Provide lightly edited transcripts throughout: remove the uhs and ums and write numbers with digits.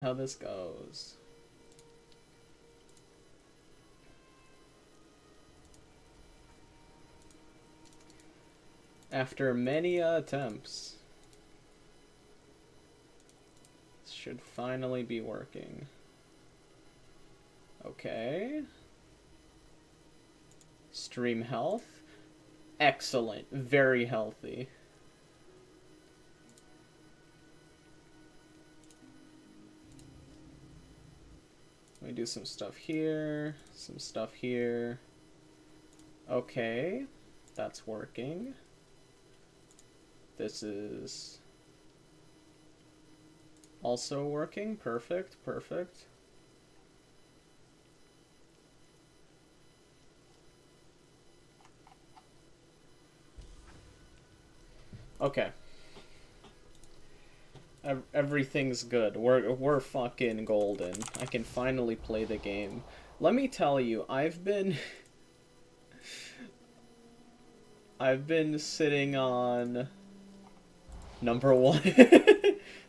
how this goes. After many attempts, this should finally be working. Okay. Stream health. Excellent. Very healthy. Let me do some stuff here. Some stuff here. Okay. That's working. This is also working. Perfect, perfect. Okay. Everything's good. We're fucking golden. I can finally play the game. Let me tell you, I've been sitting on number one.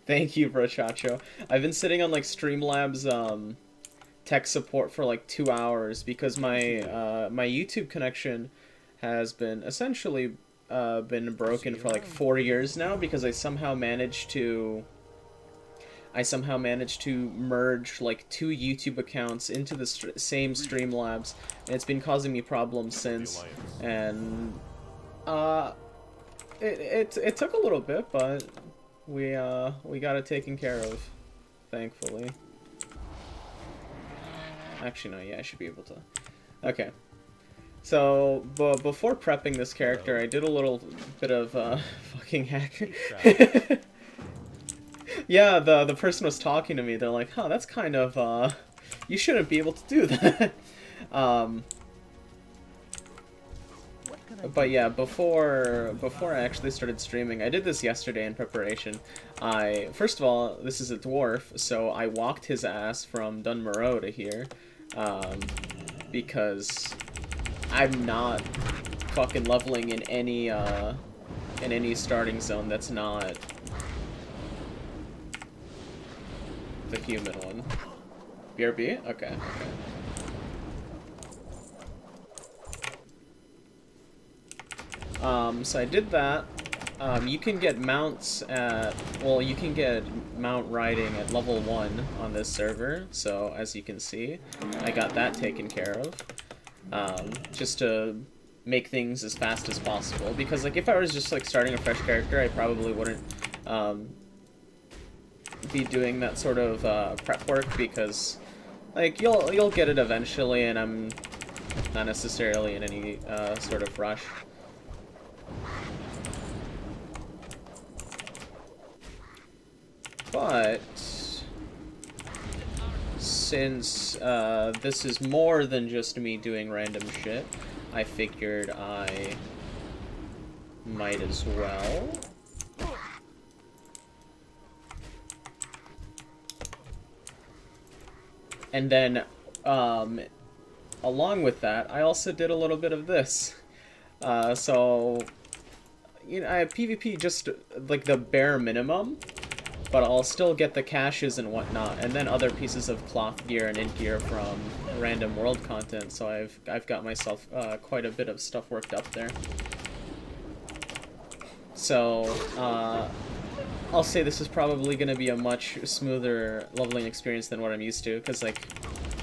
Thank you, Brochacho. I've been sitting on like Streamlabs tech support for like 2 hours because my my YouTube connection has been essentially been broken for like 4 years now because I somehow managed to merge like 2 YouTube accounts into the same Streamlabs, and it's been causing me problems since. And it took a little bit, but we got it taken care of, thankfully. Actually, no, yeah, I should be able to. Okay. So, before prepping this character, I did a little bit of fucking hack. Yeah, the person was talking to me. They're like, "Huh, that's kind of you shouldn't be able to do that." But yeah, before I actually started streaming, I did this yesterday in preparation. First of all, this is a dwarf, so I walked his ass from Dunmorrow to here, because I'm not fucking leveling in any starting zone that's not the human one. BRB? Okay, okay. So I did that. You can get mounts at, well, you can get mount riding at level 1 on this server, so as you can see, I got that taken care of. Just to make things as fast as possible, because like if I was just like starting a fresh character, I probably wouldn't be doing that sort of prep work, because like you'll get it eventually, and I'm not necessarily in any sort of rush. But since this is more than just me doing random shit, I figured I might as well. And then, along with that, I also did a little bit of this. So, you know, I have PvP just like the bare minimum, but I'll still get the caches and whatnot, and then other pieces of cloth gear and int gear from random world content. So I've got myself quite a bit of stuff worked up there. So I'll say this is probably going to be a much smoother leveling experience than what I'm used to, because like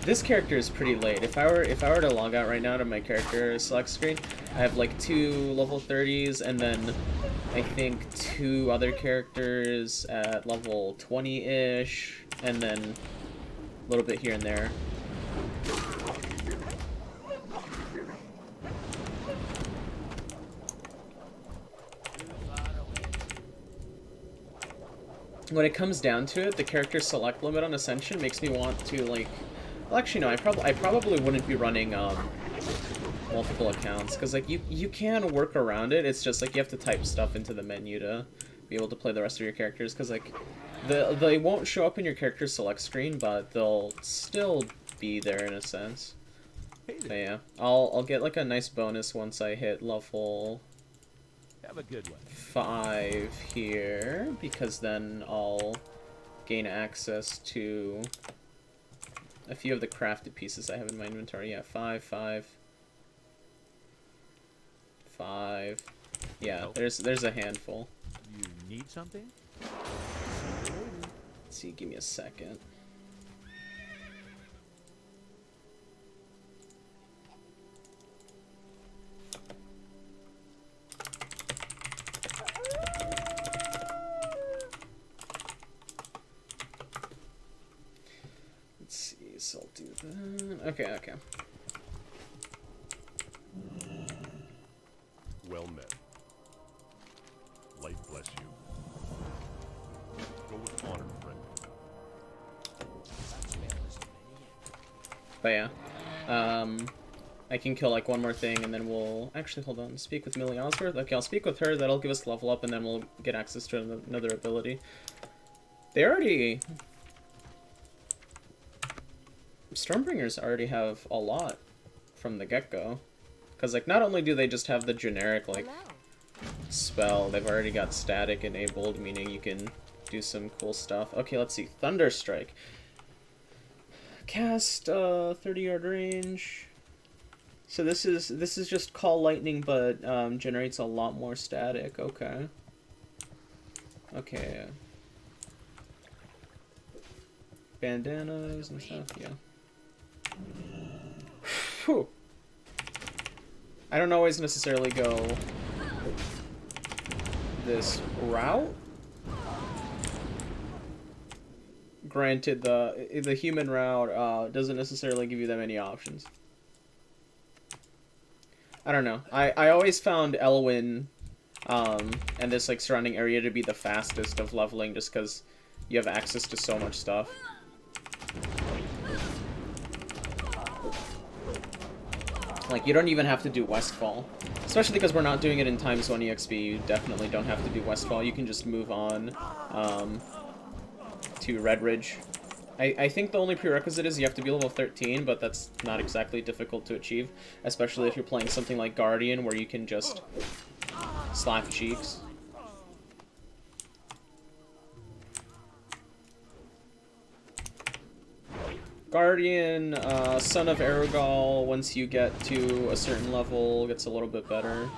this character is pretty late. If I were to log out right now to my character select screen, I have like 2 level 30s, and then I think 2 other characters at level 20-ish, and then a little bit here and there. When it comes down to it, the character select limit on Ascension makes me want to like... Well, actually no, I probably wouldn't be running multiple accounts, because like you can work around it. It's just like you have to type stuff into the menu to be able to play the rest of your characters, because like they won't show up in your character select screen, but they'll still be there in a sense. But yeah, I'll get like a nice bonus once I hit level Have a good one. 5 here, because then I'll gain access to a few of the crafted pieces I have in my inventory. Yeah, 5, 5, 5. Yeah, there's a handful. You need something? Let's see, give me a second. Let's see, so I'll do that. Okay, okay. Well met. Light bless you. Go with honor, friend. But yeah, I can kill like one more thing, and then we'll actually hold on. Speak with Millie Osworth. Okay, I'll speak with her. That'll give us level up, and then we'll get access to another ability. They already Stormbringers already have a lot from the get-go, because like not only do they just have the generic like spell, they've already got static enabled, meaning you can do some cool stuff. Okay, let's see. Thunderstrike. Cast 30-yard range. So this is just call lightning, but generates a lot more static. Okay. Okay. Bandanas and stuff. Yeah. Whew. I don't always necessarily go this route. Granted, the human route doesn't necessarily give you that many options. I don't know. I always found Elwyn and this like surrounding area to be the fastest of leveling, just because you have access to so much stuff. Like, you don't even have to do Westfall. Especially because we're not doing it in Time Zone EXP, you definitely don't have to do Westfall. You can just move on to Red Ridge. I think the only prerequisite is you have to be level 13, but that's not exactly difficult to achieve. Especially if you're playing something like Guardian, where you can just slap cheeks. Guardian, Son of Aragal, once you get to a certain level, gets a little bit better.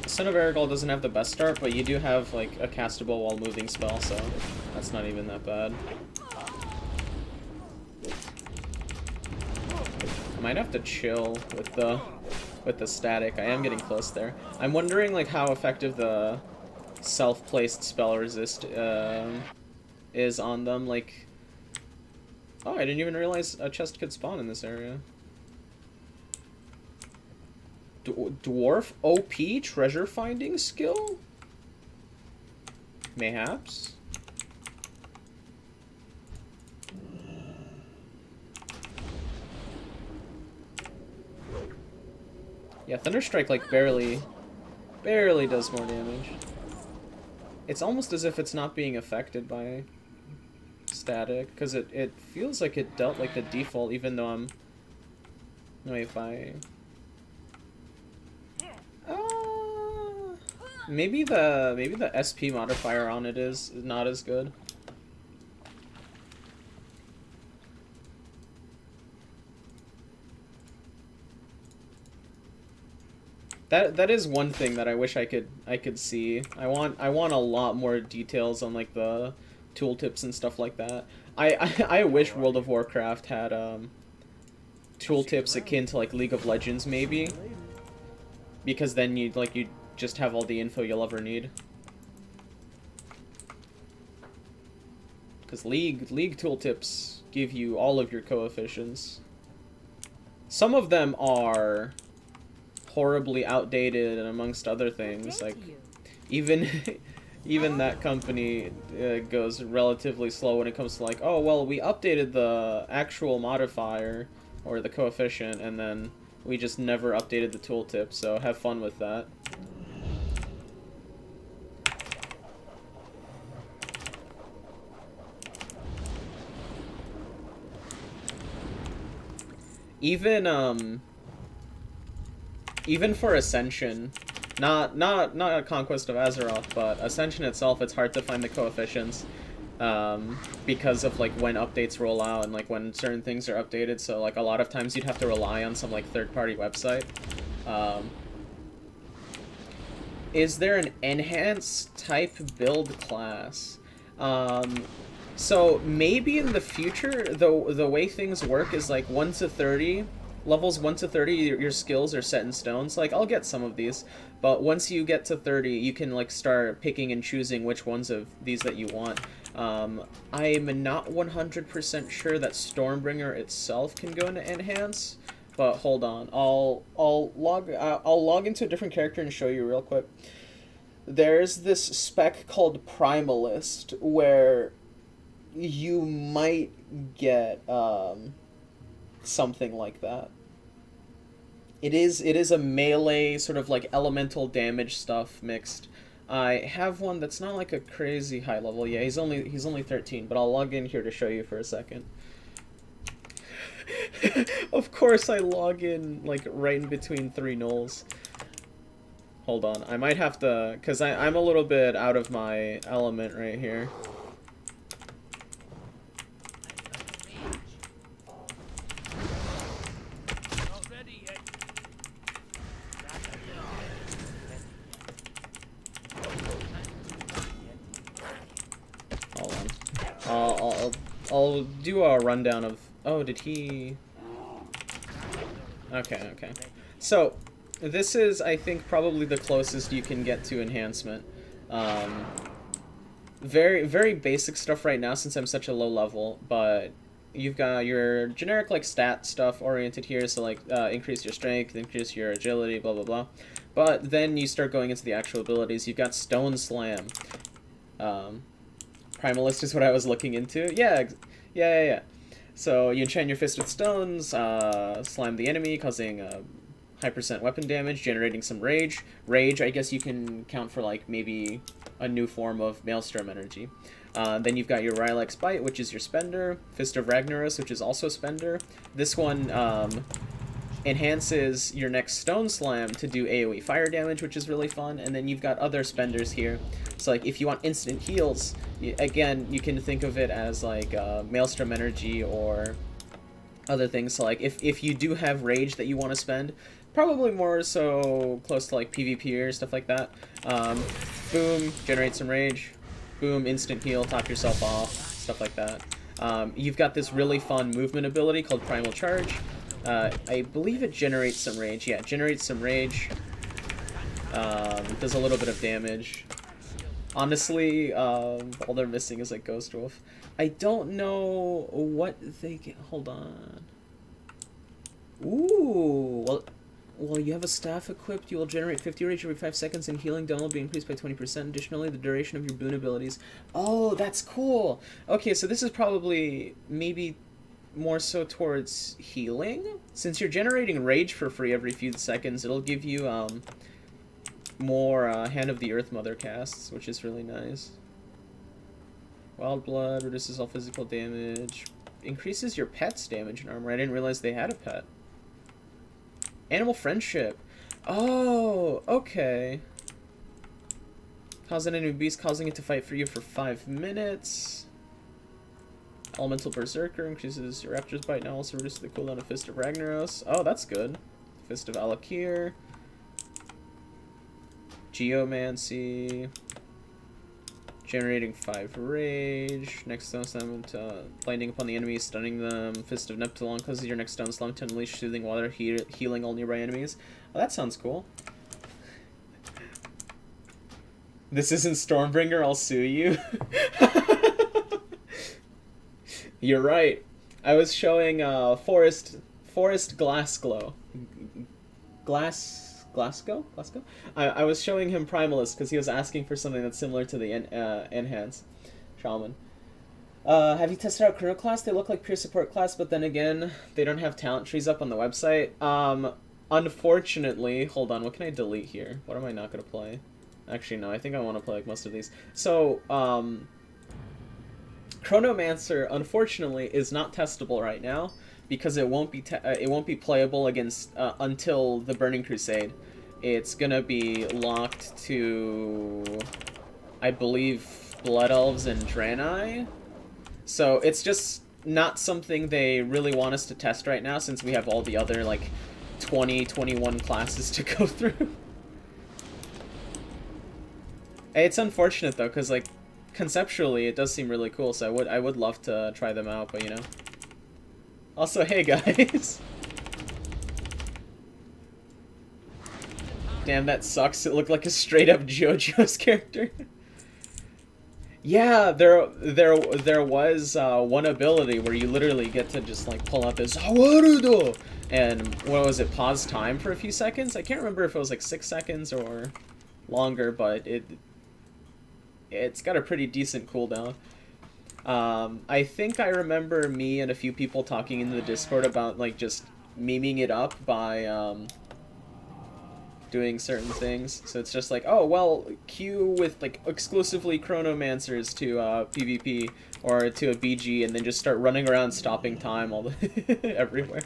Son of Aragal doesn't have the best start, but you do have like a castable while moving spell, so that's not even that bad. I might have to chill with the static. I am getting close there. I'm wondering like how effective the self-placed spell resist is on them. Like, oh, I didn't even realize a chest could spawn in this area. Dwarf OP treasure finding skill? Mayhaps? Yeah, Thunderstrike like barely does more damage. It's almost as if it's not being affected by static, because it feels like it dealt like the default, even though I'm... No, if I... maybe the SP modifier on it is not as good. That is one thing that I wish I could see. I want a lot more details on like the tooltips and stuff like that. I wish World of Warcraft had tooltips akin to like League of Legends maybe, because then you'd just have all the info you'll ever need. Because League tooltips give you all of your coefficients. Some of them are horribly outdated, and amongst other things, like even that company goes relatively slow when it comes to like, oh well, we updated the actual modifier or the coefficient, and then we just never updated the tooltip, so have fun with that. Even for Ascension, Not Conquest of Azeroth, but Ascension itself, it's hard to find the coefficients because of like when updates roll out and like when certain things are updated. So like a lot of times you'd have to rely on some like third-party website. Is there an enhance type build class? So maybe in the future, the way things work is like 1 to 30, levels 1 to 30, your skills are set in stone. So like I'll get some of these, but once you get to 30, you can like start picking and choosing which ones of these that you want. I'm not 100% sure that Stormbringer itself can go into enhance, but hold on, I'll log into a different character and show you real quick. There's this spec called Primalist where you might get something like that. It is a melee sort of like elemental damage stuff mixed. I have one that's not like a crazy high level. Yeah, he's only 13, but I'll log in here to show you for a second. Of course I log in like right in between 3 nulls. Hold on, I might have to, because I'm a little bit out of my element right here. Hold on. I'll do a rundown of... Oh, did he... Okay. So, this is, I think, probably the closest you can get to enhancement. Very, very basic stuff right now since I'm such a low level, but you've got your generic, like, stat stuff oriented here, so, like, increase your strength, increase your agility, blah, blah, blah. But then you start going into the actual abilities. You've got Stone Slam. Primalist is what I was looking into. Yeah. So you enchant your fist with stones, slam the enemy, causing high % weapon damage, generating some rage. Rage, I guess you can count for like maybe a new form of Maelstrom energy. Then you've got your Rylak's Bite, which is your spender. Fist of Ragnaros, which is also spender. This one enhances your next Stone Slam to do AoE fire damage, which is really fun. And then you've got other spenders here. So like if you want instant heals, again, you can think of it as like Maelstrom energy or other things. So like if you do have rage that you want to spend, probably more so close to like PvP or stuff like that. Boom, generate some rage. Boom, instant heal, top yourself off, stuff like that. You've got this really fun movement ability called Primal Charge. I believe it generates some rage. Yeah, it generates some rage. Does a little bit of damage. Honestly, all they're missing is like Ghost Wolf. I don't know what they get. Hold on. Ooh, well, you have a staff equipped. You will generate 50 rage every 5 seconds, and healing down will be increased by 20%. Additionally, the duration of your boon abilities. Oh, that's cool. Okay, so this is probably maybe more so towards healing. Since you're generating rage for free every few seconds, it'll give you more Hand of the Earth Mother casts, which is really nice. Wild Blood reduces all physical damage. Increases your pet's damage and armor. I didn't realize they had a pet. Animal Friendship. Oh, okay. Cause an enemy beast, causing it to fight for you for 5 minutes. Elemental Berserker increases your Raptor's Bite, now also reduces the cooldown of Fist of Ragnaros. Oh, that's good. Fist of Alakir. Geomancy. Generating 5 rage. Next Stone Slam to lightning upon the enemy, stunning them. Fist of Neptulon causes your next Stone Slam to unleash soothing water, healing all nearby enemies. Oh, that sounds cool. This isn't Stormbringer, I'll sue you. You're right. I was showing Forest Glassglow. Glasgow? I was showing him Primalist because he was asking for something that's similar to the Enhance Shaman. Have you tested out Chrono class? They look like pure support class, but then again, they don't have talent trees up on the website. Unfortunately, hold on, what can I delete here? What am I not going to play? Actually, no, I think I want to play like most of these. So, Chronomancer, unfortunately, is not testable right now because it won't be playable against until the Burning Crusade. it's gonna be locked to, I believe, Blood Elves and Draenei. So it's just not something they really want us to test right now, since we have all the other, like, 20, 21 classes to go through. It's unfortunate, though, because, like, conceptually, it does seem really cool, so I would love to try them out, but, you know. Also, hey, guys! Damn, that sucks. It looked like a straight-up JoJo's character. Yeah, there was one ability where you literally get to just, like, pull out this Hawarudo! And, what was it, pause time for a few seconds? I can't remember if it was, like, 6 seconds or longer, but it's got a pretty decent cooldown. I think I remember me and a few people talking in the Discord about, like, just memeing it up by, doing certain things. So it's just like, oh, well, queue with, like, exclusively Chronomancers to, PvP, or to a BG, and then just start running around stopping time all the everywhere.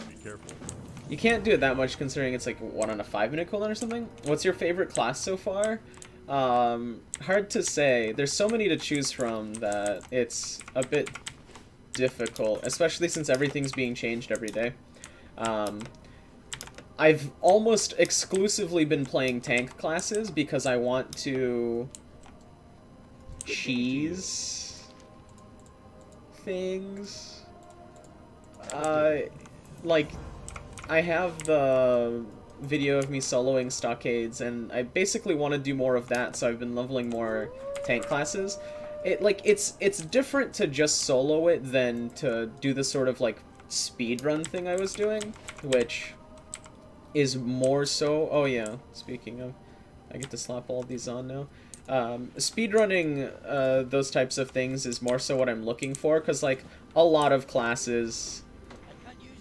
Be careful. You can't do it that much considering it's, like, what, on a 5-minute cooldown or something? What's your favorite class so far? Hard to say. There's so many to choose from that it's a bit difficult, especially since everything's being changed every day. I've almost exclusively been playing tank classes because I want to cheese things. Like, I have the video of me soloing stockades, and I basically want to do more of that, so I've been leveling more tank classes. It's different to just solo it than to do the sort of, like, speedrun thing I was doing, which is more so... Oh yeah, speaking of, I get to slap all these on now. Speedrunning those types of things is more so what I'm looking for, because, like, a lot of classes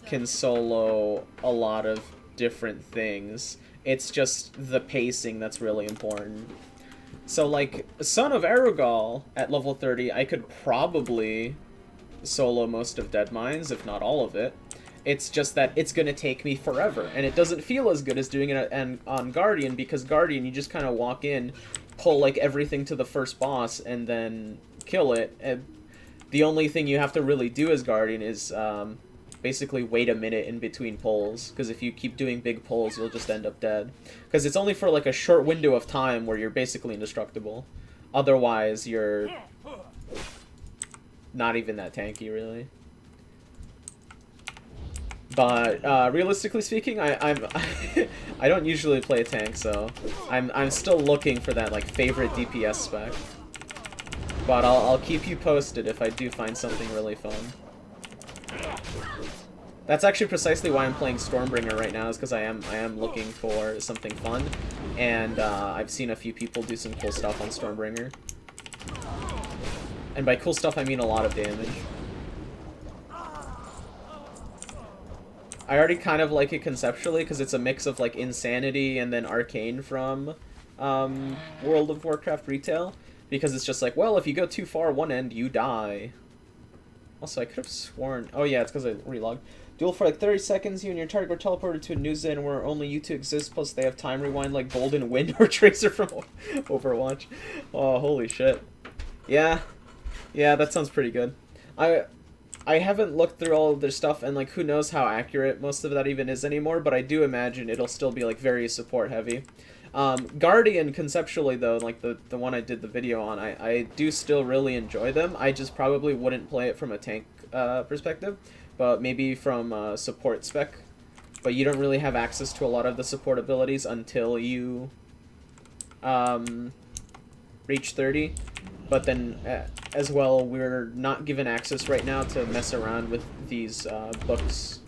can solo a lot of different things. It's just the pacing that's really important. So, like, Son of Erugal at level 30, I could probably solo most of Deadmines, if not all of it. It's just that it's going to take me forever, and it doesn't feel as good as doing it on Guardian, because Guardian, you just kind of walk in, pull, like, everything to the first boss, and then kill it. And the only thing you have to really do as Guardian is basically wait a minute in between pulls, because if you keep doing big pulls, you'll just end up dead. Because it's only for, like, a short window of time where you're basically indestructible. Otherwise, you're not even that tanky, really. But realistically speaking, I'm I don't usually play a tank, so I'm still looking for that, like, favorite DPS spec. But I'll keep you posted if I do find something really fun. That's actually precisely why I'm playing Stormbringer right now, is because I am looking for something fun, and I've seen a few people do some cool stuff on Stormbringer. And by cool stuff, I mean a lot of damage. I already kind of like it conceptually, because it's a mix of, like, Insanity and then Arcane from World of Warcraft retail. Because it's just like, well, if you go too far one end, you die. Also, I could have sworn... Oh yeah, it's because I relogged. Duel for like 30 seconds, you and your target were teleported to a new zone where only you two exist, plus they have time rewind like Golden Wind or Tracer from Overwatch. Oh, holy shit. Yeah. Yeah, that sounds pretty good. I haven't looked through all of their stuff, and, like, who knows how accurate most of that even is anymore, but I do imagine it'll still be, like, very support-heavy. Guardian, conceptually, though, like, the one I did the video on, I do still really enjoy them. I just probably wouldn't play it from a tank perspective, but maybe from support spec. But you don't really have access to a lot of the support abilities until you reach 30. But then, as well, we're not given access right now to mess around with these books.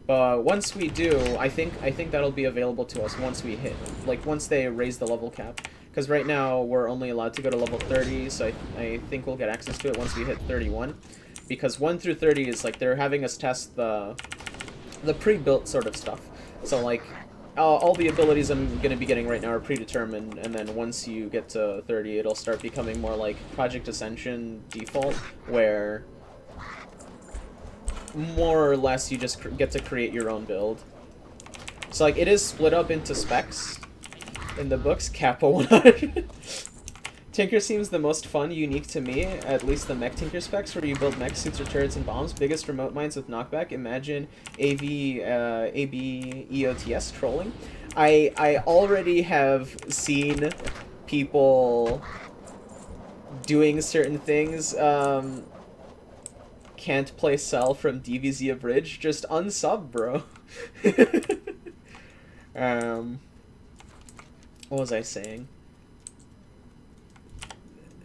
But once we do, I think that'll be available to us once we hit, like, once they raise the level cap. Because right now, we're only allowed to go to level 30, so I think we'll get access to it once we hit 31. Because 1 through 30 is, like, they're having us test the pre-built sort of stuff. So, like, all the abilities I'm going to be getting right now are predetermined, and then once you get to 30, it'll start becoming more like Project Ascension default, where more or less you just get to create your own build. So like it is split up into specs in the books. Kappa 100. Tinker seems the most fun, unique to me, at least the mech Tinker specs, where you build mech suits or turrets and bombs. Biggest remote mines with knockback. Imagine AB EOTS trolling. I already have seen people doing certain things. Can't play Cell from DBZ Abridged. Just unsub, bro. What was I saying?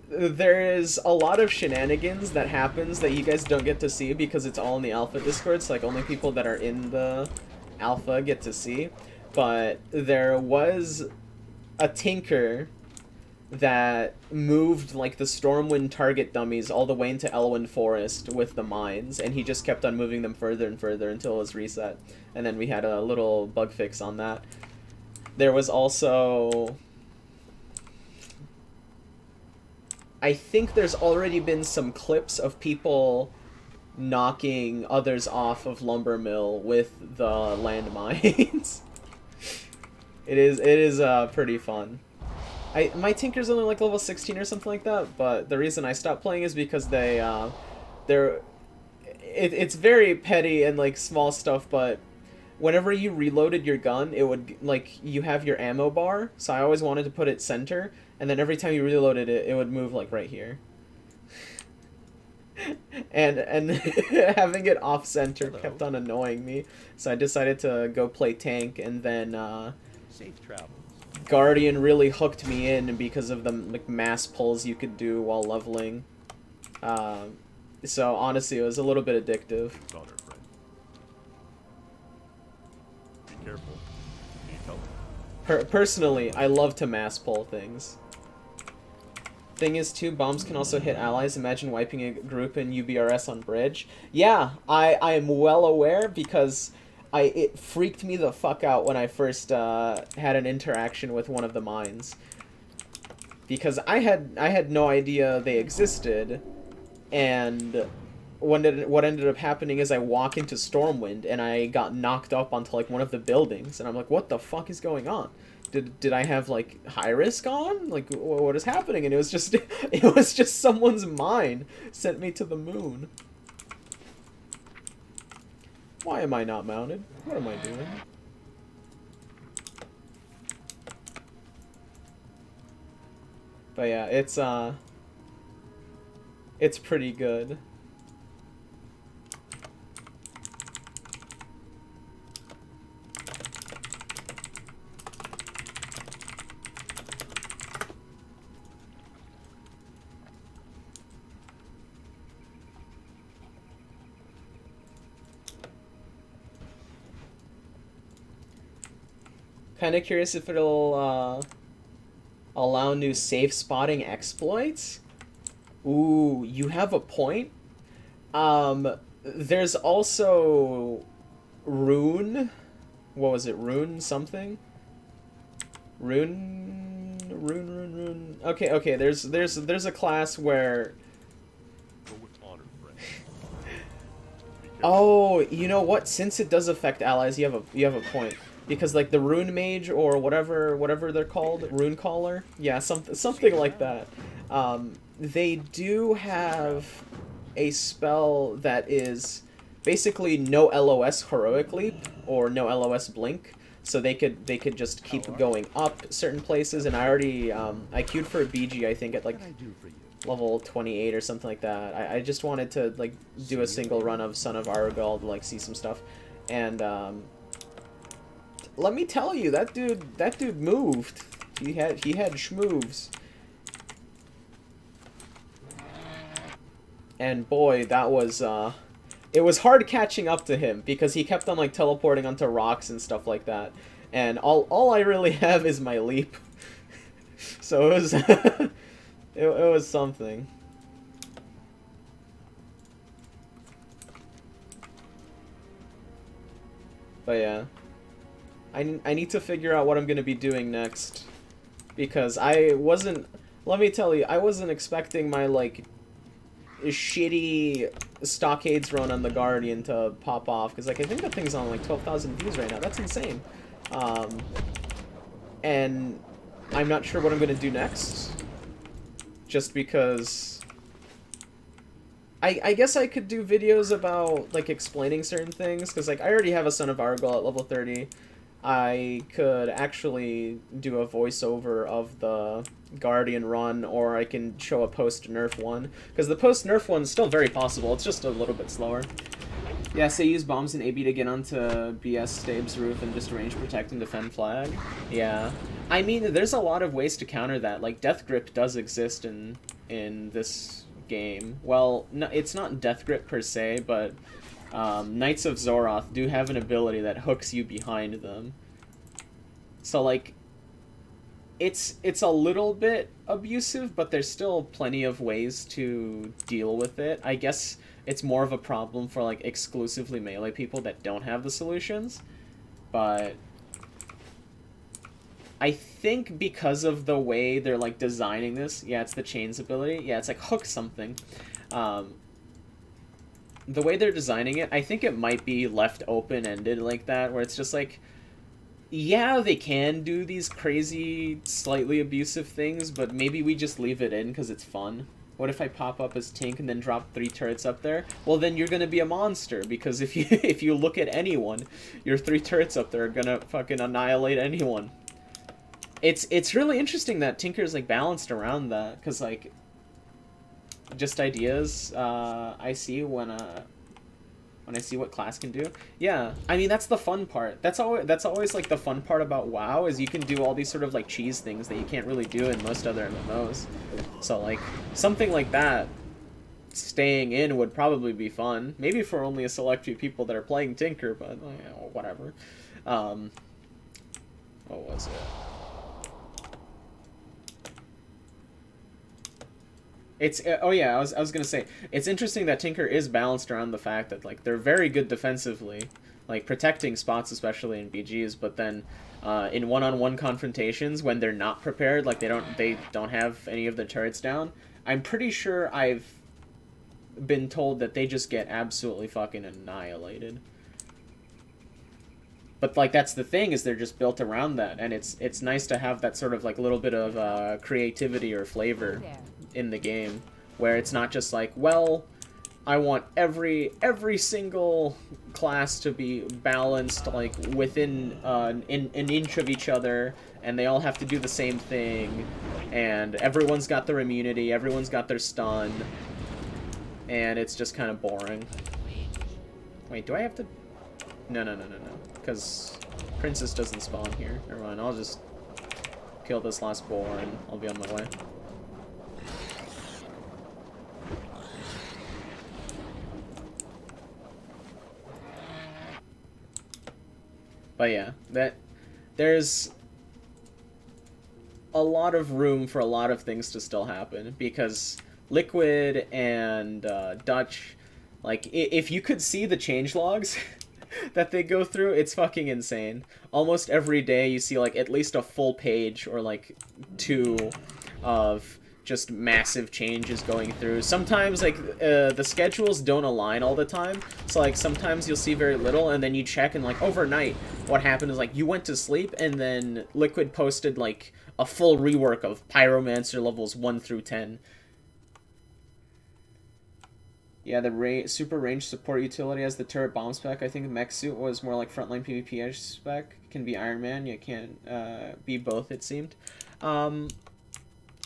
There is a lot of shenanigans that happens that you guys don't get to see because it's all in the alpha discord, so like only people that are in the alpha get to see. But there was a tinker that moved like the Stormwind target dummies all the way into Elwyn Forest with the mines, and he just kept on moving them further and further until it was reset. And then we had a little bug fix on that. There was also... I think there's already been some clips of people knocking others off of Lumber Mill with the landmines. It is pretty fun. My Tinker's only like level 16 or something like that, but the reason I stopped playing is because it's very petty and like small stuff, but whenever you reloaded your gun, it would, like, you have your ammo bar, so I always wanted to put it center, and then every time you reloaded it, it would move, like, right here. and having it off-center kept on annoying me, so I decided to go play tank, and then, Safe travels. Guardian really hooked me in because of the, like, mass pulls you could do while leveling. So, honestly, it was a little bit addictive. Careful. Need help. Personally, I love to mass pull things. Thing is, too, bombs can also hit allies. Imagine wiping a group in UBRS on bridge. Yeah, I am well aware because it freaked me the fuck out when I first had an interaction with one of the mines. Because I had no idea they existed, and what ended up happening is I walk into Stormwind and I got knocked up onto like one of the buildings, and I'm like, what the fuck is going on? Did I have like high risk on? Like, what is happening? And it was just someone's mine sent me to the moon. Why am I not mounted? What am I doing? But yeah, it's pretty good. Kind of curious if it'll allow new safe spotting exploits. Ooh, you have a point. There's also Rune. What was it? Rune something? Rune. Okay. There's a class where. Go with honor, friend. Oh, you know what? Since it does affect allies, you have a point. Because like the Rune Mage or whatever they're called, Rune Caller, yeah, something like that. They do have a spell that is basically no LOS Heroic Leap or no LOS Blink, so they could just keep going up certain places. And I already I queued for a BG, I think at like level 28 or something like that. I just wanted to like do a single run of Son of Aragorn to like see some stuff, and let me tell you, that dude moved. He had schmoves. And boy, that was it was hard catching up to him because he kept on like teleporting onto rocks and stuff like that. And all I really have is my leap. So it was it was something. But yeah. I need to figure out what I'm going to be doing next, because let me tell you, I wasn't expecting my, like, shitty Stockades run on the Guardian to pop off, because, like, I think that thing's on, like, 12,000 views right now. That's insane. And I'm not sure what I'm going to do next. Just because... I guess I could do videos about, like, explaining certain things, because, like, I already have a Son of Argal at level 30. I could actually do a voiceover of the Guardian run, or I can show a post-nerf one, because the post-nerf one is still very possible, it's just a little bit slower. Yeah, say use bombs and AB to get onto BS Stabe's roof and just range protect and defend flag. Yeah. I mean, there's a lot of ways to counter that. Like, Death Grip does exist in this game. Well, no, it's not Death Grip per se, but Knights of Zoroth do have an ability that hooks you behind them. So, like, it's a little bit abusive, but there's still plenty of ways to deal with it. I guess it's more of a problem for, like, exclusively melee people that don't have the solutions. But I think because of the way they're, like, designing this, yeah, it's the chains ability. Yeah, it's like hook something. The way they're designing it, I think it might be left open-ended like that, where it's just like, yeah, they can do these crazy, slightly abusive things, but maybe we just leave it in because it's fun. What if I pop up as Tink and then drop 3 turrets up there? Well, then you're gonna be a monster, because if you look at anyone, your 3 turrets up there are gonna fucking annihilate anyone. It's really interesting that Tinker's, like, balanced around that, because, like, just ideas I see when I see what class can do. Yeah, I mean, that's the fun part. That's always like the fun part about WoW, is you can do all these sort of, like, cheese things that you can't really do in most other MMOs. So, like, something like that staying in would probably be fun. Maybe for only a select few people that are playing Tinker, but you know, whatever. What was it? It's oh yeah, I was gonna say, it's interesting that Tinker is balanced around the fact that, like, they're very good defensively, like protecting spots, especially in BGs, but then in one-on-one confrontations, when they're not prepared, like they don't have any of the turrets down, I'm pretty sure I've been told that they just get absolutely fucking annihilated. But, like, that's the thing, is they're just built around that, and it's nice to have that sort of, like, little bit of creativity or flavor in the game, where it's not just like, well, I want every single class to be balanced, like, within an inch of each other, and they all have to do the same thing, and everyone's got their immunity, everyone's got their stun, and it's just kind of boring. Wait, do I have to... No, because Princess doesn't spawn here. Never mind, I'll just kill this last boar and I'll be on my way. But yeah, there's a lot of room for a lot of things to still happen, because Liquid and Dutch, like, if you could see the changelogs that they go through, it's fucking insane. Almost every day you see, like, at least a full page or, like, 2 of just massive changes going through. Sometimes, like, the schedules don't align all the time, so, like, sometimes you'll see very little, and then you check, and, like, overnight, what happened is, like, you went to sleep, and then Liquid posted, like, a full rework of Pyromancer levels 1 through 10. Yeah, the super range support utility has the turret bomb spec. I think Mech Suit was more like frontline PvP spec. Can be Iron Man. You can't be both, it seemed. I'm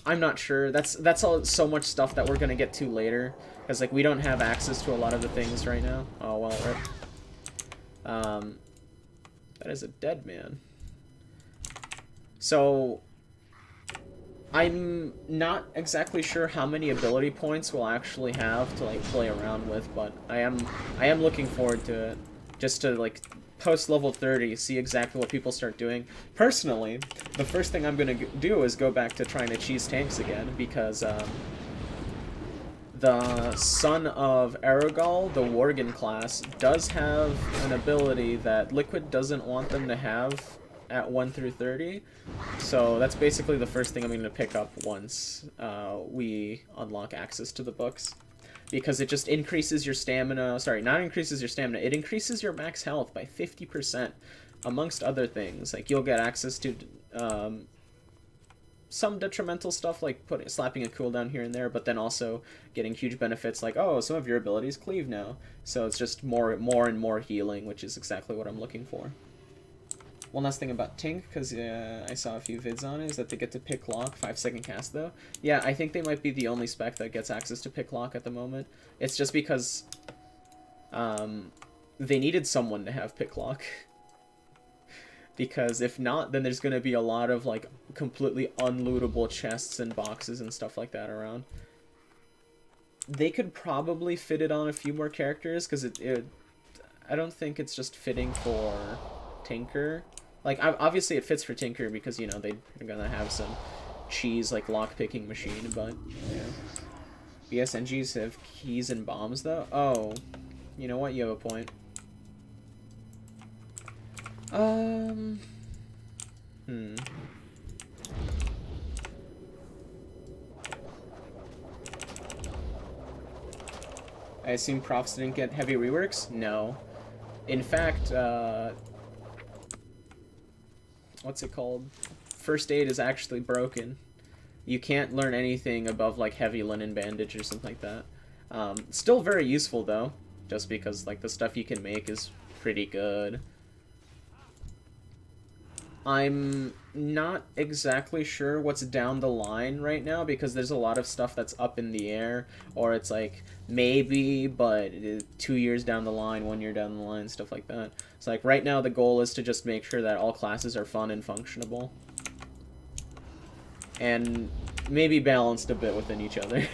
not sure. That's all, so much stuff that we're gonna get to later, because, like, we don't have access to a lot of the things right now. Oh well, right. That is a dead man. So I'm not exactly sure how many ability points we'll actually have to, like, play around with, but I am looking forward to it, just to, like, post level 30, see exactly what people start doing. Personally, the first thing I'm gonna do is go back to trying to cheese tanks again, because the Son of Aragal, the Worgen class, does have an ability that Liquid doesn't want them to have at 1 through 30, so that's basically the first thing I'm going to pick up once we unlock access to the books, because it just increases your stamina. Sorry, not increases your stamina, it increases your max health by 50%, amongst other things. Like, you'll get access to some detrimental stuff, like slapping a cooldown here and there, but then also getting huge benefits like, oh, some of your abilities cleave now. So it's just more and more healing, which is exactly what I'm looking for. One last thing about Tink, because I saw a few vids on it, is that they get to pick lock 5-second cast, though. Yeah, I think they might be the only spec that gets access to pick lock at the moment. It's just because they needed someone to have pick lock. Because if not, then there's going to be a lot of, like, completely unlootable chests and boxes and stuff like that around. They could probably fit it on a few more characters, because I don't think it's just fitting for Tinker. Like, obviously it fits for Tinker because, you know, they're going to have some cheese, like, lockpicking machine, but, yeah. BSNGs have keys and bombs, though? Oh, you know what? You have a point. I assume profs didn't get heavy reworks? No. In fact, what's it called? First aid is actually broken. You can't learn anything above, like, heavy linen bandage or something like that. Still very useful, though, just because, like, the stuff you can make is pretty good. I'm not exactly sure what's down the line right now, because there's a lot of stuff that's up in the air, or it's like, maybe, but 2 years down the line, 1 year down the line, stuff like that. It's like, right now the goal is to just make sure that all classes are fun and functionable. And maybe balanced a bit within each other.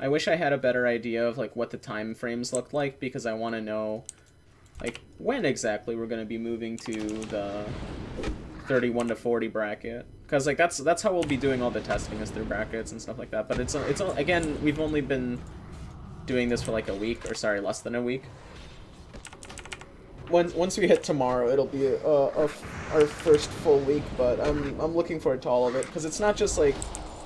I wish I had a better idea of, like, what the time frames look like, because I want to know, like, when exactly we're going to be moving to the 31 to 40 bracket. Because, like, that's how we'll be doing all the testing, is through brackets and stuff like that. But it's again, we've only been doing this for, like, a week, or sorry, less than a week. Once we hit tomorrow, it'll be our first full week, but I'm looking forward to all of it, because it's not just, like,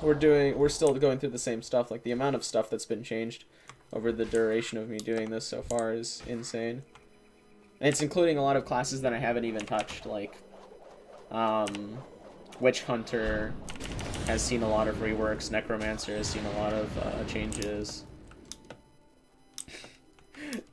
we're still going through the same stuff. Like, the amount of stuff that's been changed over the duration of me doing this so far is insane. And it's including a lot of classes that I haven't even touched, like, Witch Hunter has seen a lot of reworks, Necromancer has seen a lot of changes.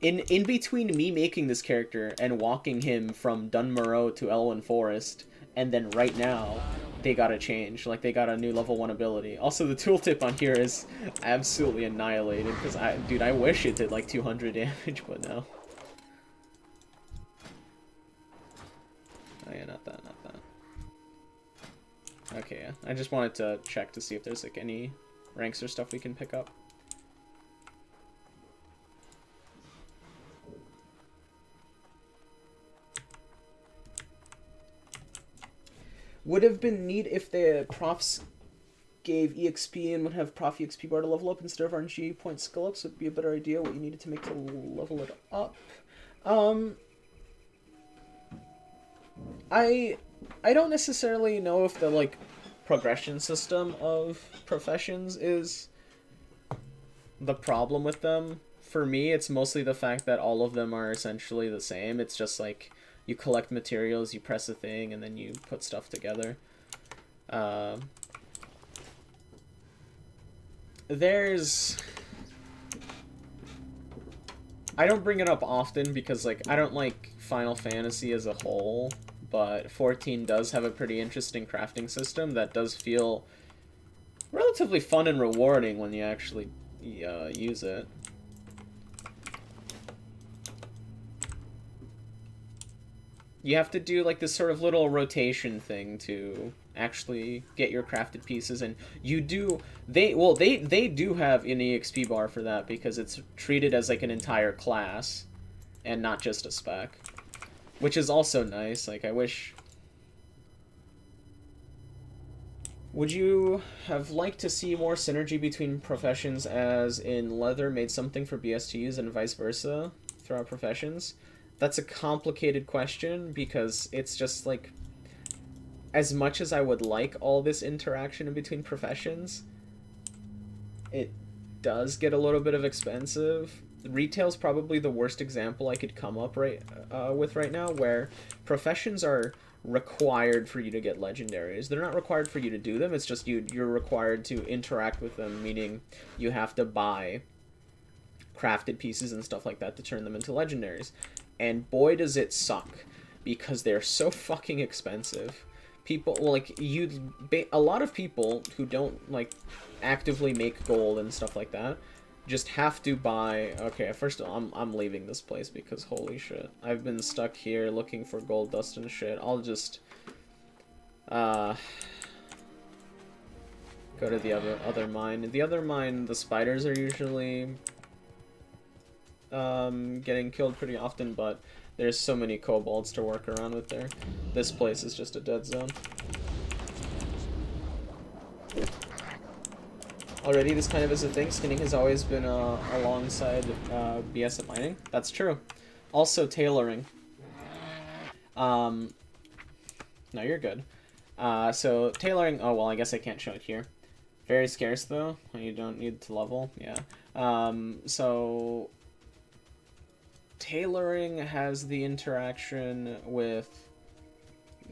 In between me making this character and walking him from Dunmoreau to Elwyn Forest, and then right now, they got a change. Like, they got a new level 1 ability. Also, the tooltip on here is absolutely annihilated, because, dude, I wish it did, like, 200 damage, but no. Oh, yeah, not that. Okay, yeah. I just wanted to check to see if there's, like, any ranks or stuff we can pick up. Would have been neat if the profs gave EXP and would have prof EXP bar to level up instead of RNG point skill ups. Would be a better idea what you needed to make to level it up. I don't necessarily know if the, like, progression system of professions is the problem with them. For me, it's mostly the fact that all of them are essentially the same. It's just like, you collect materials, you press a thing, and then you put stuff together. I don't bring it up often because, like, I don't like Final Fantasy as a whole, but 14 does have a pretty interesting crafting system that does feel relatively fun and rewarding when you actually use it. You have to do, like, this sort of little rotation thing to actually get your crafted pieces, and you do... They do have an EXP bar for that, because it's treated as, like, an entire class, and not just a spec. Which is also nice. Like, I wish... Would you have liked to see more synergy between professions, as in Leather made something for BS to use, and vice versa throughout professions? That's a complicated question, because it's just, like, as much as I would like all this interaction in between professions, it does get a little bit of expensive. Retail's probably the worst example I could come up with right now, where professions are required for you to get legendaries. They're not required for you to do them, it's just you're required to interact with them, meaning you have to buy crafted pieces and stuff like that to turn them into legendaries. And boy does it suck, because they're so fucking expensive. People, like, a lot of people who don't, like, actively make gold and stuff like that just have to buy. Okay, first of all, I'm leaving this place because holy shit, I've been stuck here looking for gold dust and shit. I'll just go to the other mine. The other mine, the spiders are usually getting killed pretty often, but there's so many kobolds to work around with there. This place is just a dead zone. Already, this kind of is a thing. Skinning has always been alongside BS at mining. That's true. Also, tailoring. No, you're good. So, tailoring... Oh, well, I guess I can't show it here. Very scarce, though. You don't need to level. Yeah. So... Tailoring has the interaction with,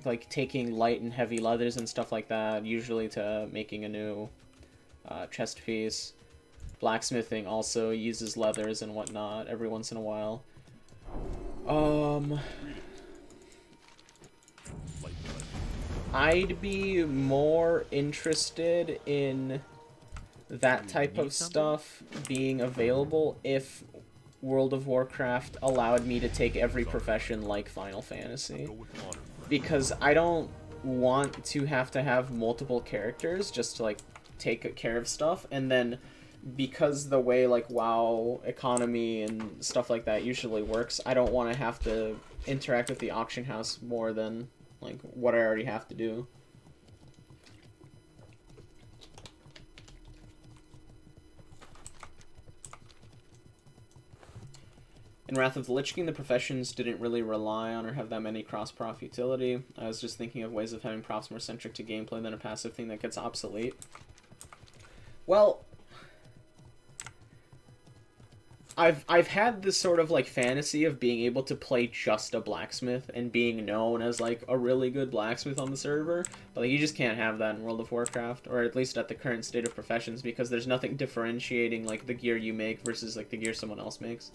like, taking light and heavy leathers and stuff like that, usually to making a new chest piece. Blacksmithing also uses leathers and whatnot every once in a while. I'd be more interested in that type of stuff being available if World of Warcraft allowed me to take every profession like Final Fantasy. Because I don't want to have multiple characters just to, like, take care of stuff, and then because the way, like, WoW economy and stuff like that usually works, I don't want to have to interact with the auction house more than, like, what I already have to do. In Wrath of the Lich King, the professions didn't really rely on or have that many cross-prof utility. I was just thinking of ways of having profs more centric to gameplay than a passive thing that gets obsolete. Well, I've had this sort of, like, fantasy of being able to play just a blacksmith and being known as, like, a really good blacksmith on the server, but, like, you just can't have that in World of Warcraft, or at least at the current state of professions, because there's nothing differentiating, like, the gear you make versus, like, the gear someone else makes.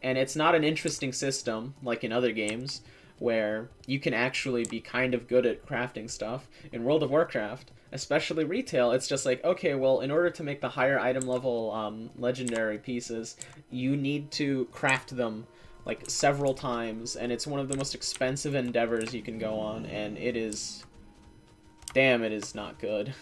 And it's not an interesting system, like in other games, where you can actually be kind of good at crafting stuff. In World of Warcraft, especially retail, it's just like, okay, well, in order to make the higher item level legendary pieces, you need to craft them, like, several times, and it's one of the most expensive endeavors you can go on, and it is... Damn, it is not good.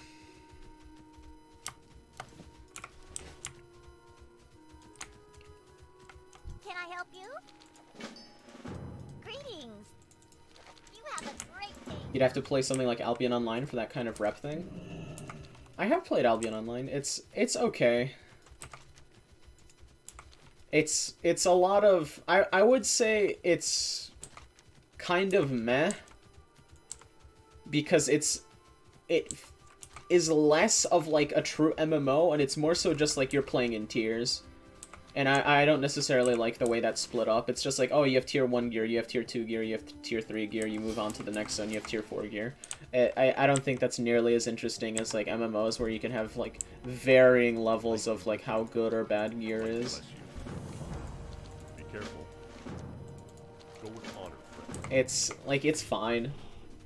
You'd have to play something like Albion Online for that kind of rep thing. I have played Albion Online. It's okay. It's a lot of... I would say it's kind of meh. Because it is less of, like, a true MMO, and it's more so just like you're playing in tiers. And I don't necessarily like the way that's split up. It's just like, oh, you have tier 1 gear, you have tier 2 gear, you have tier 3 gear, you move on to the next zone, you have tier 4 gear. I don't think that's nearly as interesting as, like, MMOs, where you can have, like, varying levels of, like, how good or bad gear is. Be careful. Go with honor, friend. It's, like, it's fine.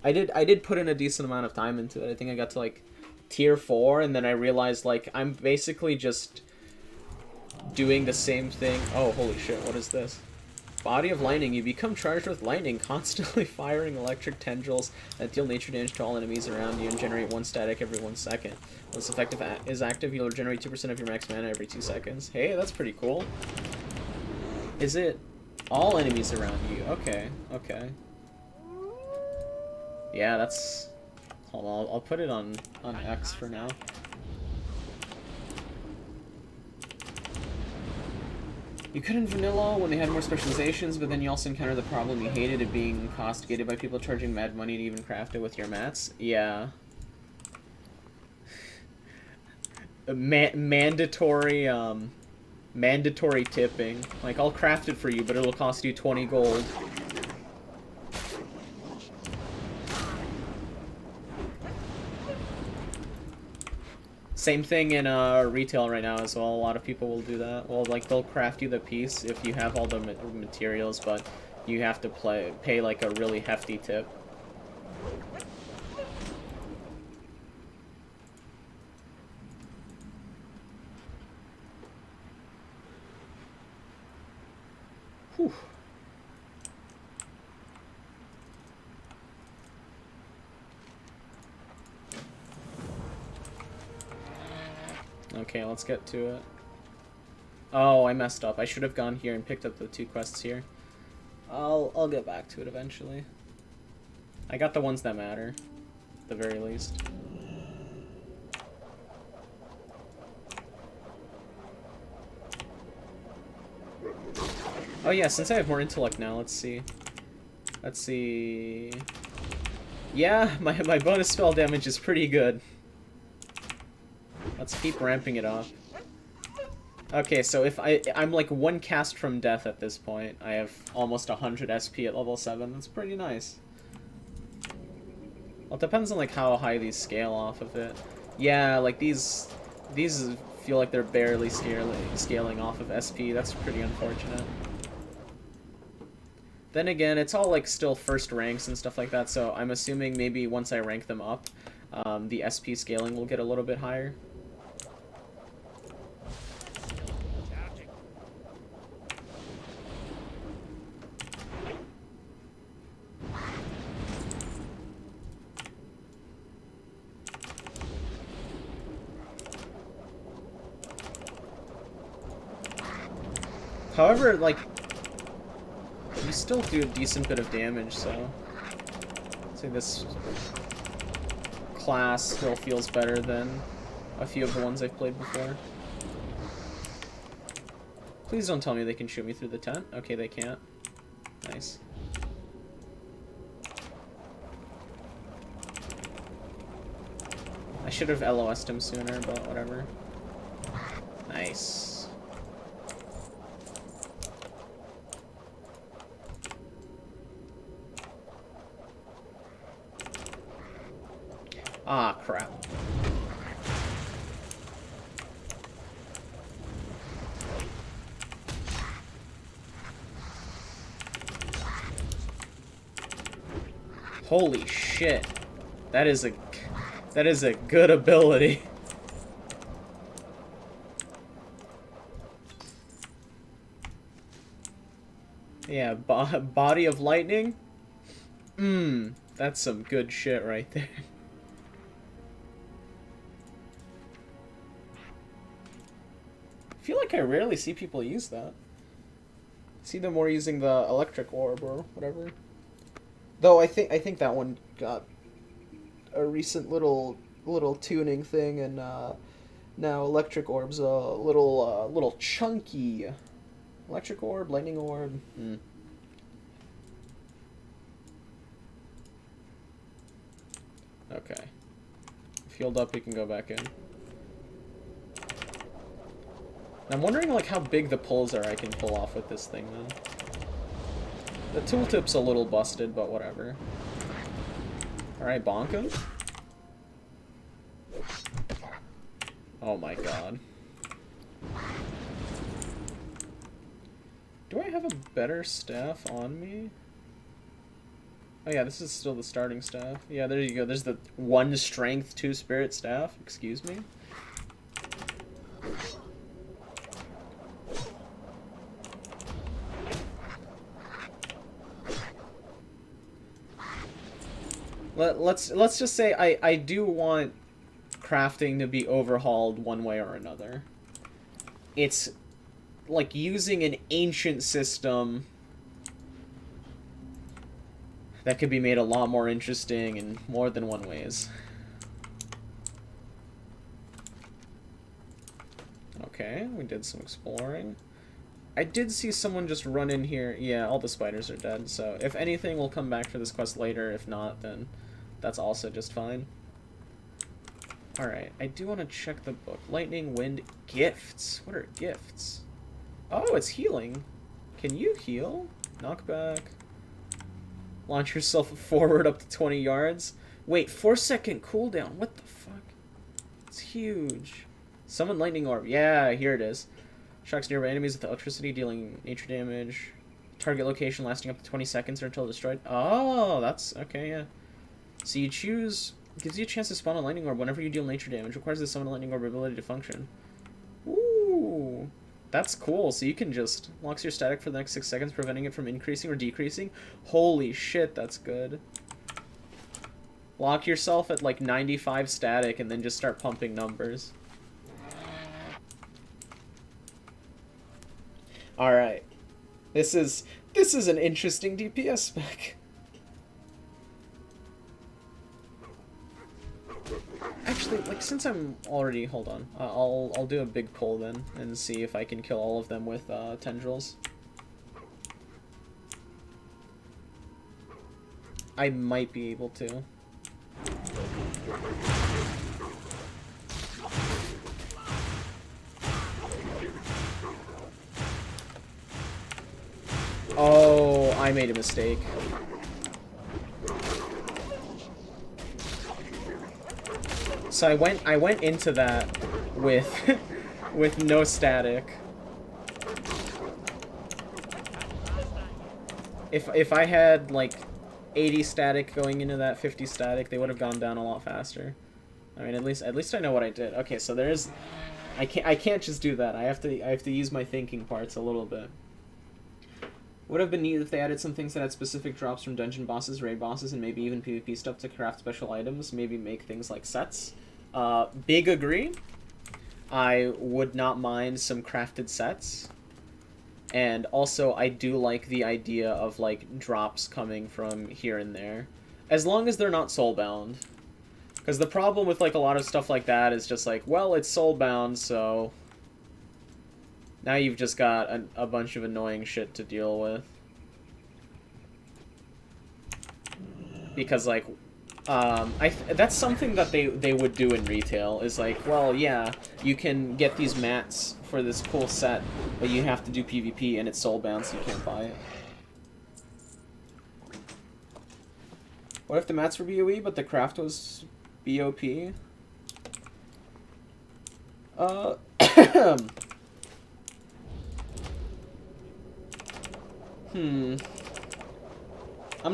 I did put in a decent amount of time into it. I think I got to, like, tier 4, and then I realized, like, I'm basically just doing the same thing. Oh, holy shit, what is this? Body of Lightning. You become charged with lightning, constantly firing electric tendrils that deal nature damage to all enemies around you and generate 1 static every 1 second. When this effect is active, you'll regenerate 2% of your max mana every 2 seconds. Hey, that's pretty cool. Is it all enemies around you? Okay, okay. Yeah, that's... Hold on, I'll put it on X for now. You could in vanilla when they had more specializations, but then you also encounter the problem you hated it being cost-gated by people charging mad money to even craft it with your mats. Yeah. Mandatory, mandatory tipping. Like, I'll craft it for you, but it'll cost you 20 gold. Same thing in retail right now as well. A lot of people will do that. Well, like, they'll craft you the piece if you have all the materials, but you have to pay like a really hefty tip. Whew. Okay, let's get to it. Oh, I messed up. I should have gone here and picked up the 2 quests here. I'll get back to it eventually. I got the ones that matter, at the very least. Oh yeah, since I have more intellect now, let's see. Let's see... Yeah, my bonus spell damage is pretty good. Let's keep ramping it up. Okay, so if I'm like 1 cast from death at this point. I have almost 100 SP at level 7. That's pretty nice. Well, it depends on like how high these scale off of it. Yeah, like these feel like they're barely scaling off of SP. That's pretty unfortunate. Then again, it's all like still first ranks and stuff like that, so I'm assuming maybe once I rank them up, the SP scaling will get a little bit higher. However, like, you still do a decent bit of damage, so I'd say this class still feels better than a few of the ones I've played before. Please don't tell me they can shoot me through the tent. Okay, they can't. Nice. I should have LOS'd him sooner, but whatever. Nice. Ah, crap. Holy shit. That is a good ability. Yeah, body of lightning? That's some good shit right there. I feel like I rarely see people use that. I see them more using the electric orb or whatever. Though I think that one got a recent little tuning thing, and now electric orb's a little chunky. Electric orb, lightning orb. Okay. If healed up, we can go back in. I'm wondering like how big the pulls are I can pull off with this thing then. The tooltip's a little busted, but whatever. Alright, bonk him. Oh my god. Do I have a better staff on me? Oh yeah, this is still the starting staff. Yeah, there you go. There's the 1 strength, 2 spirit staff. Excuse me. Let's just say I do want crafting to be overhauled one way or another. It's like using an ancient system that could be made a lot more interesting in more than one ways. Okay, we did some exploring. I did see someone just run in here. Yeah, all the spiders are dead, so if anything, we'll come back for this quest later. If not, then that's also just fine. Alright, I do want to check the book. Lightning, wind, gifts. What are gifts? Oh, it's healing. Can you heal? Knockback. Launch yourself forward up to 20 yards. Wait, 4-second cooldown. What the fuck? It's huge. Summon lightning orb. Yeah, here it is. Shocks nearby enemies with electricity, dealing nature damage. Target location lasting up to 20 seconds or until destroyed. Oh, that's... okay, yeah. So you choose... gives you a chance to spawn a lightning orb whenever you deal nature damage. Requires the summon a lightning orb ability to function. Ooh. That's cool. So you can just... locks your static for the next 6 seconds, preventing it from increasing or decreasing. Holy shit, that's good. Lock yourself at like 95 static and then just start pumping numbers. Alright. This is an interesting DPS spec. Actually, like, since I'm already... hold on. I'll do a big pull then and see if I can kill all of them with tendrils. I might be able to. Oh, I made a mistake. So I went into that with with no static. If I had like 80 static going into that 50 static, they would have gone down a lot faster. I mean, at least I know what I did. Okay, so there's I can't just do that. I have to use my thinking parts a little bit. Would have been neat if they added some things that had specific drops from dungeon bosses, raid bosses, and maybe even PvP stuff to craft special items. Maybe make things like sets. Big agree. I would not mind some crafted sets. And also, I do like the idea of, like, drops coming from here and there. As long as they're not soulbound. Because the problem with, like, a lot of stuff like that is just like, well, it's soulbound, so... now you've just got a bunch of annoying shit to deal with. Because, like, that's something that they would do in retail, is like, well, yeah, you can get these mats for this cool set, but you have to do PvP, and it's soulbound, so you can't buy it. What if the mats were BOE, but the craft was BOP? I'm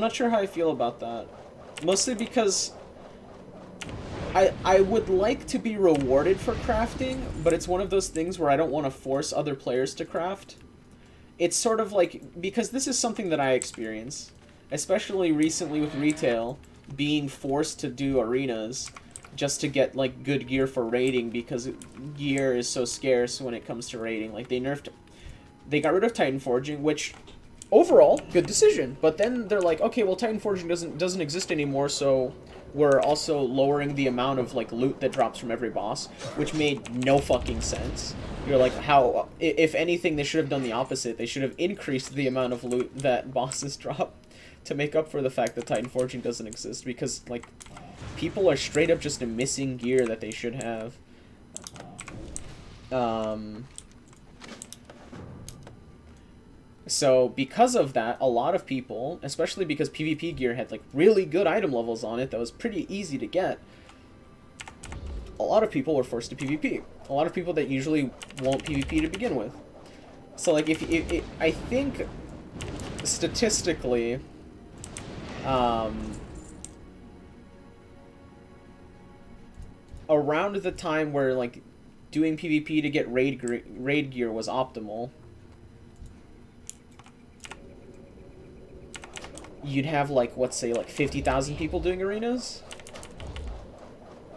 not sure how I feel about that. Mostly because I would like to be rewarded for crafting, but it's one of those things where I don't want to force other players to craft. It's sort of like, because this is something that I experience, especially recently with retail, being forced to do arenas just to get, like, good gear for raiding, because gear is so scarce when it comes to raiding. Like, they got rid of Titan Forging, which... overall, good decision. But then they're like, okay, well, Titan Forging doesn't exist anymore, so we're also lowering the amount of, like, loot that drops from every boss, which made no fucking sense. You're like, how... if anything, they should have done the opposite. They should have increased the amount of loot that bosses drop to make up for the fact that Titan Forging doesn't exist, because, like, people are straight up just missing gear that they should have. So, because of that, a lot of people, especially because PvP gear had, like, really good item levels on it that was pretty easy to get, a lot of people were forced to PvP. A lot of people that usually won't PvP to begin with. So, like, I think, statistically, around the time where, like, doing PvP to get raid gear was optimal, you'd have, like, let's say, like, 50,000 people doing arenas.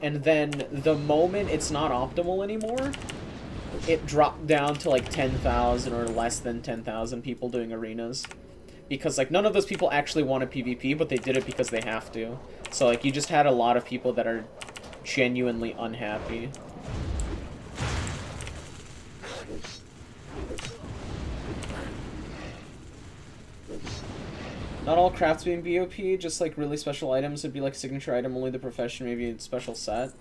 And then the moment it's not optimal anymore, it dropped down to, like, 10,000 or less than 10,000 people doing arenas. Because, like, none of those people actually wanted PvP, but they did it because they have to. So, like, you just had a lot of people that are genuinely unhappy. Not all crafts being BOP, just like really special items would be like signature item, only the profession, maybe a special set.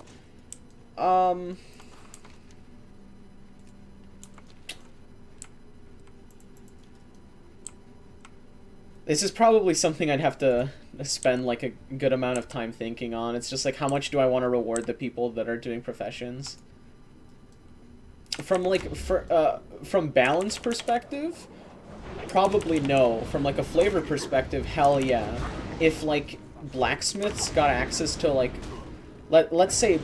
This is probably something I'd have to spend like a good amount of time thinking on. It's just like, how much do I want to reward the people that are doing professions? From like, from balance perspective, probably no. From like a flavor perspective, hell yeah. If like blacksmiths got access to like, let's say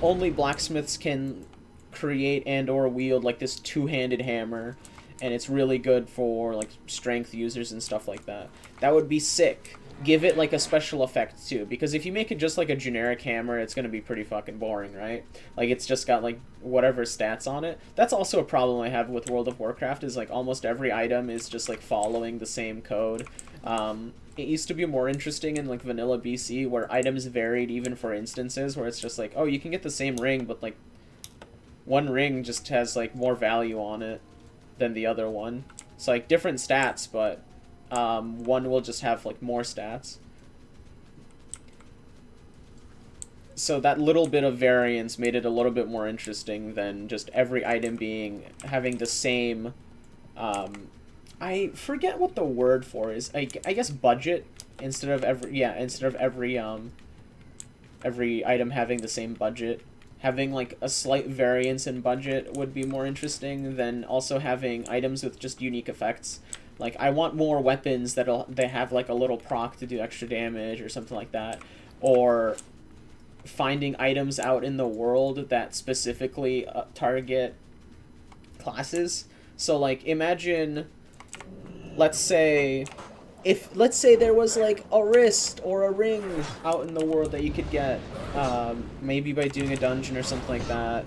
only blacksmiths can create and or wield like this two-handed hammer, and it's really good for like strength users and stuff like that. That would be sick. Give it like a special effect too, because if you make it just like a generic hammer, it's gonna be pretty fucking boring, right? Like it's just got like whatever stats on it. That's also a problem I have with World of Warcraft, is like almost every item is just like following the same code. It used to be more interesting in like vanilla BC, where items varied even for instances, where it's just like, oh, you can get the same ring, but like one ring just has like more value on it than the other one. So like different stats, but one will just have like more stats. So that little bit of variance made it a little bit more interesting than just every item having the same I forget what the word for is. I guess budget, instead of every item having the same budget. Having like a slight variance in budget would be more interesting than also having items with just unique effects. Like, I want more weapons they have like a little proc to do extra damage or something like that, or finding items out in the world that specifically target classes. So like, imagine, let's say there was like a wrist or a ring out in the world that you could get, maybe by doing a dungeon or something like that,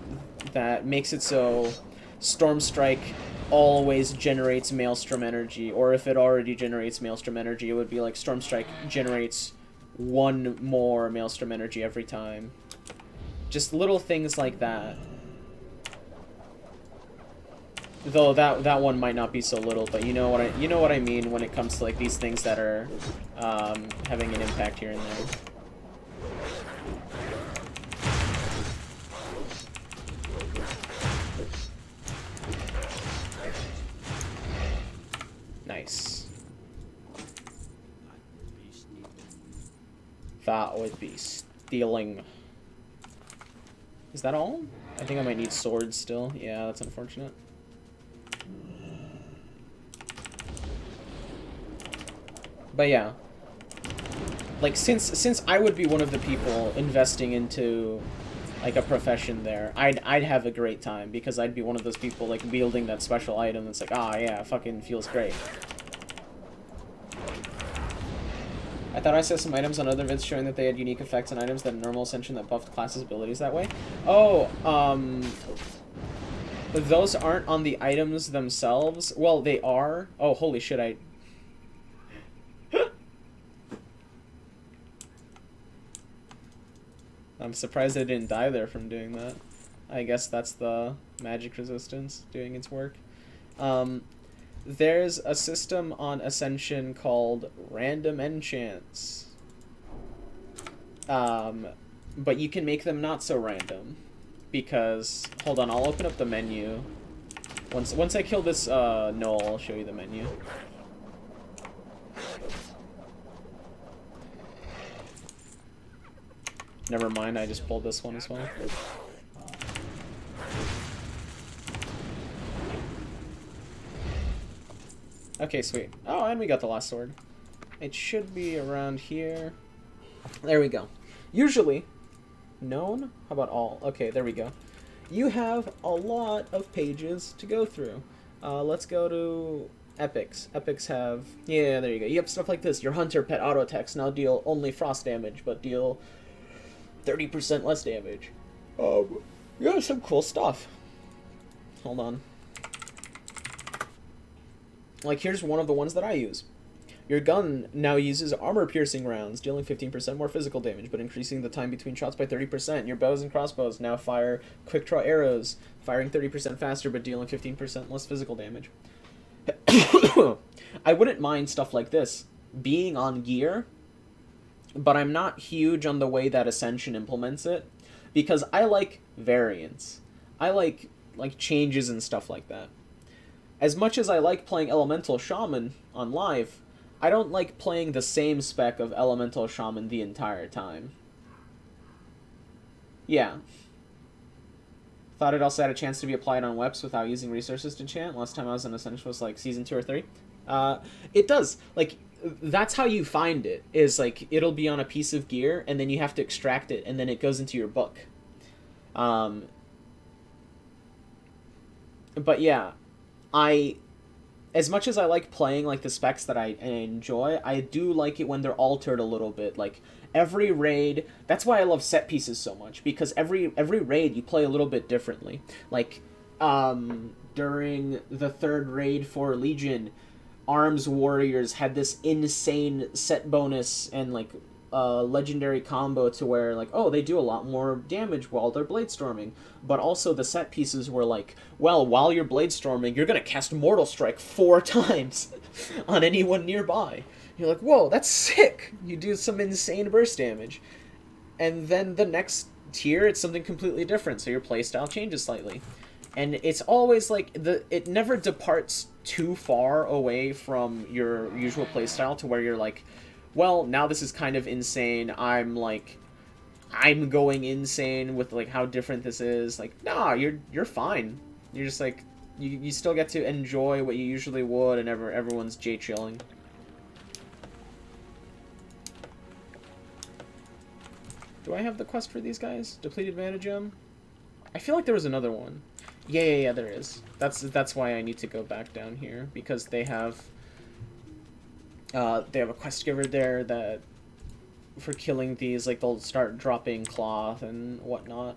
that makes it so Stormstrike always generates Maelstrom energy, or if it already generates Maelstrom energy, it would be like Stormstrike generates one more Maelstrom energy every time. Just little things like that. Though that one might not be so little, but you know what I mean when it comes to like these things that are having an impact here and there. Nice. That would be stealing. Is that all? I think I might need swords still. Yeah, that's unfortunate. But yeah, like since I would be one of the people investing into like a profession there, I'd have a great time, because I'd be one of those people like wielding that special item that's like, ah, yeah, fucking feels great. I thought I saw some items on other vids showing that they had unique effects on items that normal ascension that buffed classes' abilities that way. Oh, those aren't on the items themselves. Well, they are. Oh, holy shit, I'm surprised I didn't die there from doing that. I guess that's the magic resistance doing its work. There's a system on Ascension called random enchants. But you can make them not so random. Because, hold on, I'll open up the menu. Once I kill this gnoll, I'll show you the menu. Never mind, I just pulled this one as well. Okay, sweet. Oh, and we got the last sword. It should be around here. There we go. Usually, known? How about all? Okay, there we go. You have a lot of pages to go through. Let's go to epics. Epics have... Yeah, there you go. You have stuff like this. Your hunter pet auto attacks now deal only frost damage, but deal 30% less damage. You got some cool stuff. Hold on. Like, here's one of the ones that I use. Your gun now uses armor-piercing rounds, dealing 15% more physical damage, but increasing the time between shots by 30%. Your bows and crossbows now fire quick-draw arrows, firing 30% faster, but dealing 15% less physical damage. I wouldn't mind stuff like this. being on gear, but I'm not huge on the way that Ascension implements it, because I like variance. I like changes and stuff like that. As much as I like playing Elemental Shaman on live, I don't like playing the same spec of Elemental Shaman the entire time. Yeah. Thought it also had a chance to be applied on Weps without using resources to enchant. Last time I was in Ascension was like season 2 or 3. It does. Like, that's how you find it, is like it'll be on a piece of gear and then you have to extract it and then it goes into your book. But yeah, as much as I like playing like the specs that I enjoy, I do like it when they're altered a little bit. Like every raid, that's why I love set pieces so much, because every raid you play a little bit differently. Like during the 3rd raid for Legion, Arms Warriors had this insane set bonus and like legendary combo to where like, oh, they do a lot more damage while they're blade storming, but also the set pieces were like, well, while you're blade storming, you're gonna cast Mortal Strike 4 times on anyone nearby. You're like, whoa, that's sick. You do some insane burst damage, and then the next tier it's something completely different, so your playstyle changes slightly. And it's always like it never departs too far away from your usual playstyle to where you're like, well, now this is kind of insane. I'm going insane with like how different this is. Like, nah, you're fine. You're just like you still get to enjoy what you usually would, and everyone's J chilling. Do I have the quest for these guys? Depleted mana gem? I feel like there was another one. Yeah, there is. That's why I need to go back down here, because they have a quest giver there that for killing these, like, they'll start dropping cloth and whatnot.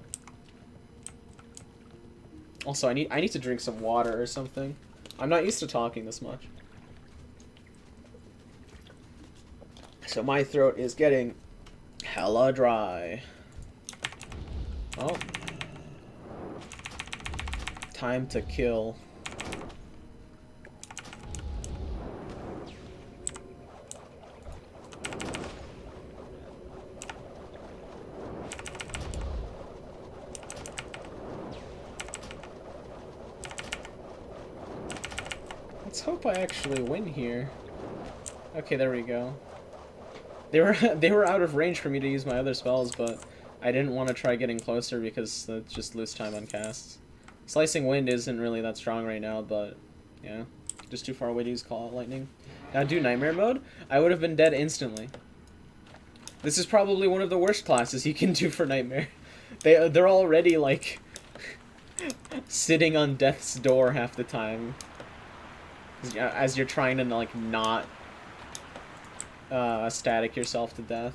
Also, I need to drink some water or something. I'm not used to talking this much. So my throat is getting hella dry. Oh. Time to kill. Let's hope I actually win here. Okay, there we go. They were out of range for me to use my other spells, but I didn't want to try getting closer because that's just lose time on casts. Slicing Wind isn't really that strong right now, but yeah, just too far away to use Call Out Lightning. Now do Nightmare Mode, I would have been dead instantly. This is probably one of the worst classes you can do for Nightmare. They're already like sitting on death's door half the time as you're trying to like not static yourself to death.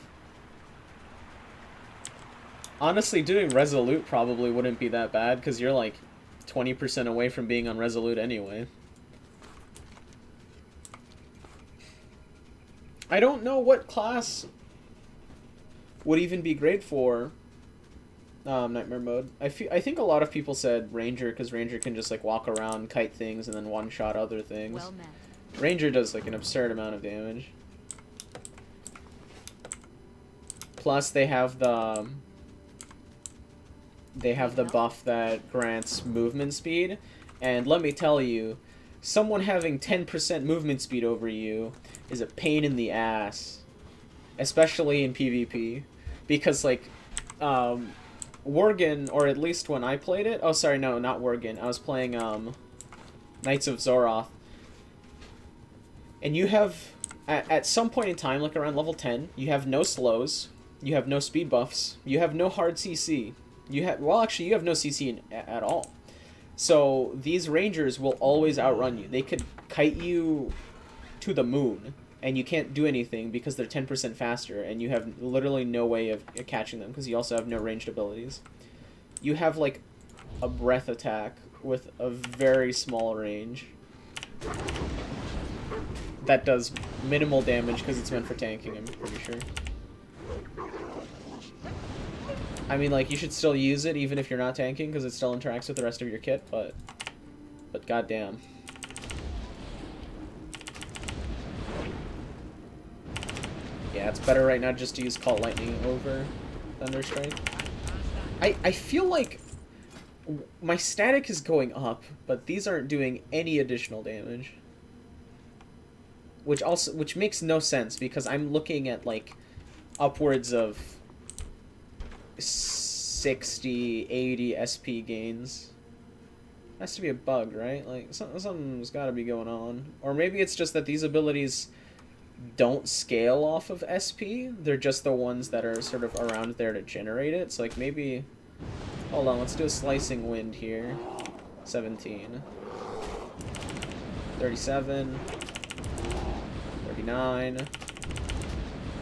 Honestly, doing Resolute probably wouldn't be that bad, because you're like 20% away from being on Resolute anyway. I don't know what class would even be great for Nightmare Mode. I think a lot of people said Ranger, because Ranger can just like walk around, kite things, and then one-shot other things. Well met. Ranger does like an absurd amount of damage. Plus they have the buff that grants movement speed, and let me tell you, someone having 10% movement speed over you is a pain in the ass, especially in PvP, because like Worgen, or at least when I played it, oh sorry, no, not Worgen, I was playing Knights of Zoroth, and you have at some point in time, like around level 10, you have no slows, you have no speed buffs, you have no hard CC. You have, well, actually, you have no CC at all. So these Rangers will always outrun you. They could kite you to the moon, and you can't do anything because they're 10% faster, and you have literally no way of catching them because you also have no ranged abilities. You have, like, a breath attack with a very small range that does minimal damage because it's meant for tanking, I'm pretty sure. I mean, like, you should still use it even if you're not tanking, because it still interacts with the rest of your kit, but goddamn. Yeah, it's better right now just to use Cult Lightning over Thunderstrike. I feel like my static is going up, but these aren't doing any additional damage. Which makes no sense, because I'm looking at, like, upwards of 60, 80 SP gains. Has to be a bug, right? Like, something's gotta be going on. Or maybe it's just that these abilities don't scale off of SP. They're just the ones that are sort of around there to generate it. So, like, maybe... Hold on, let's do a Slicing Wind here. 17. 37. 39.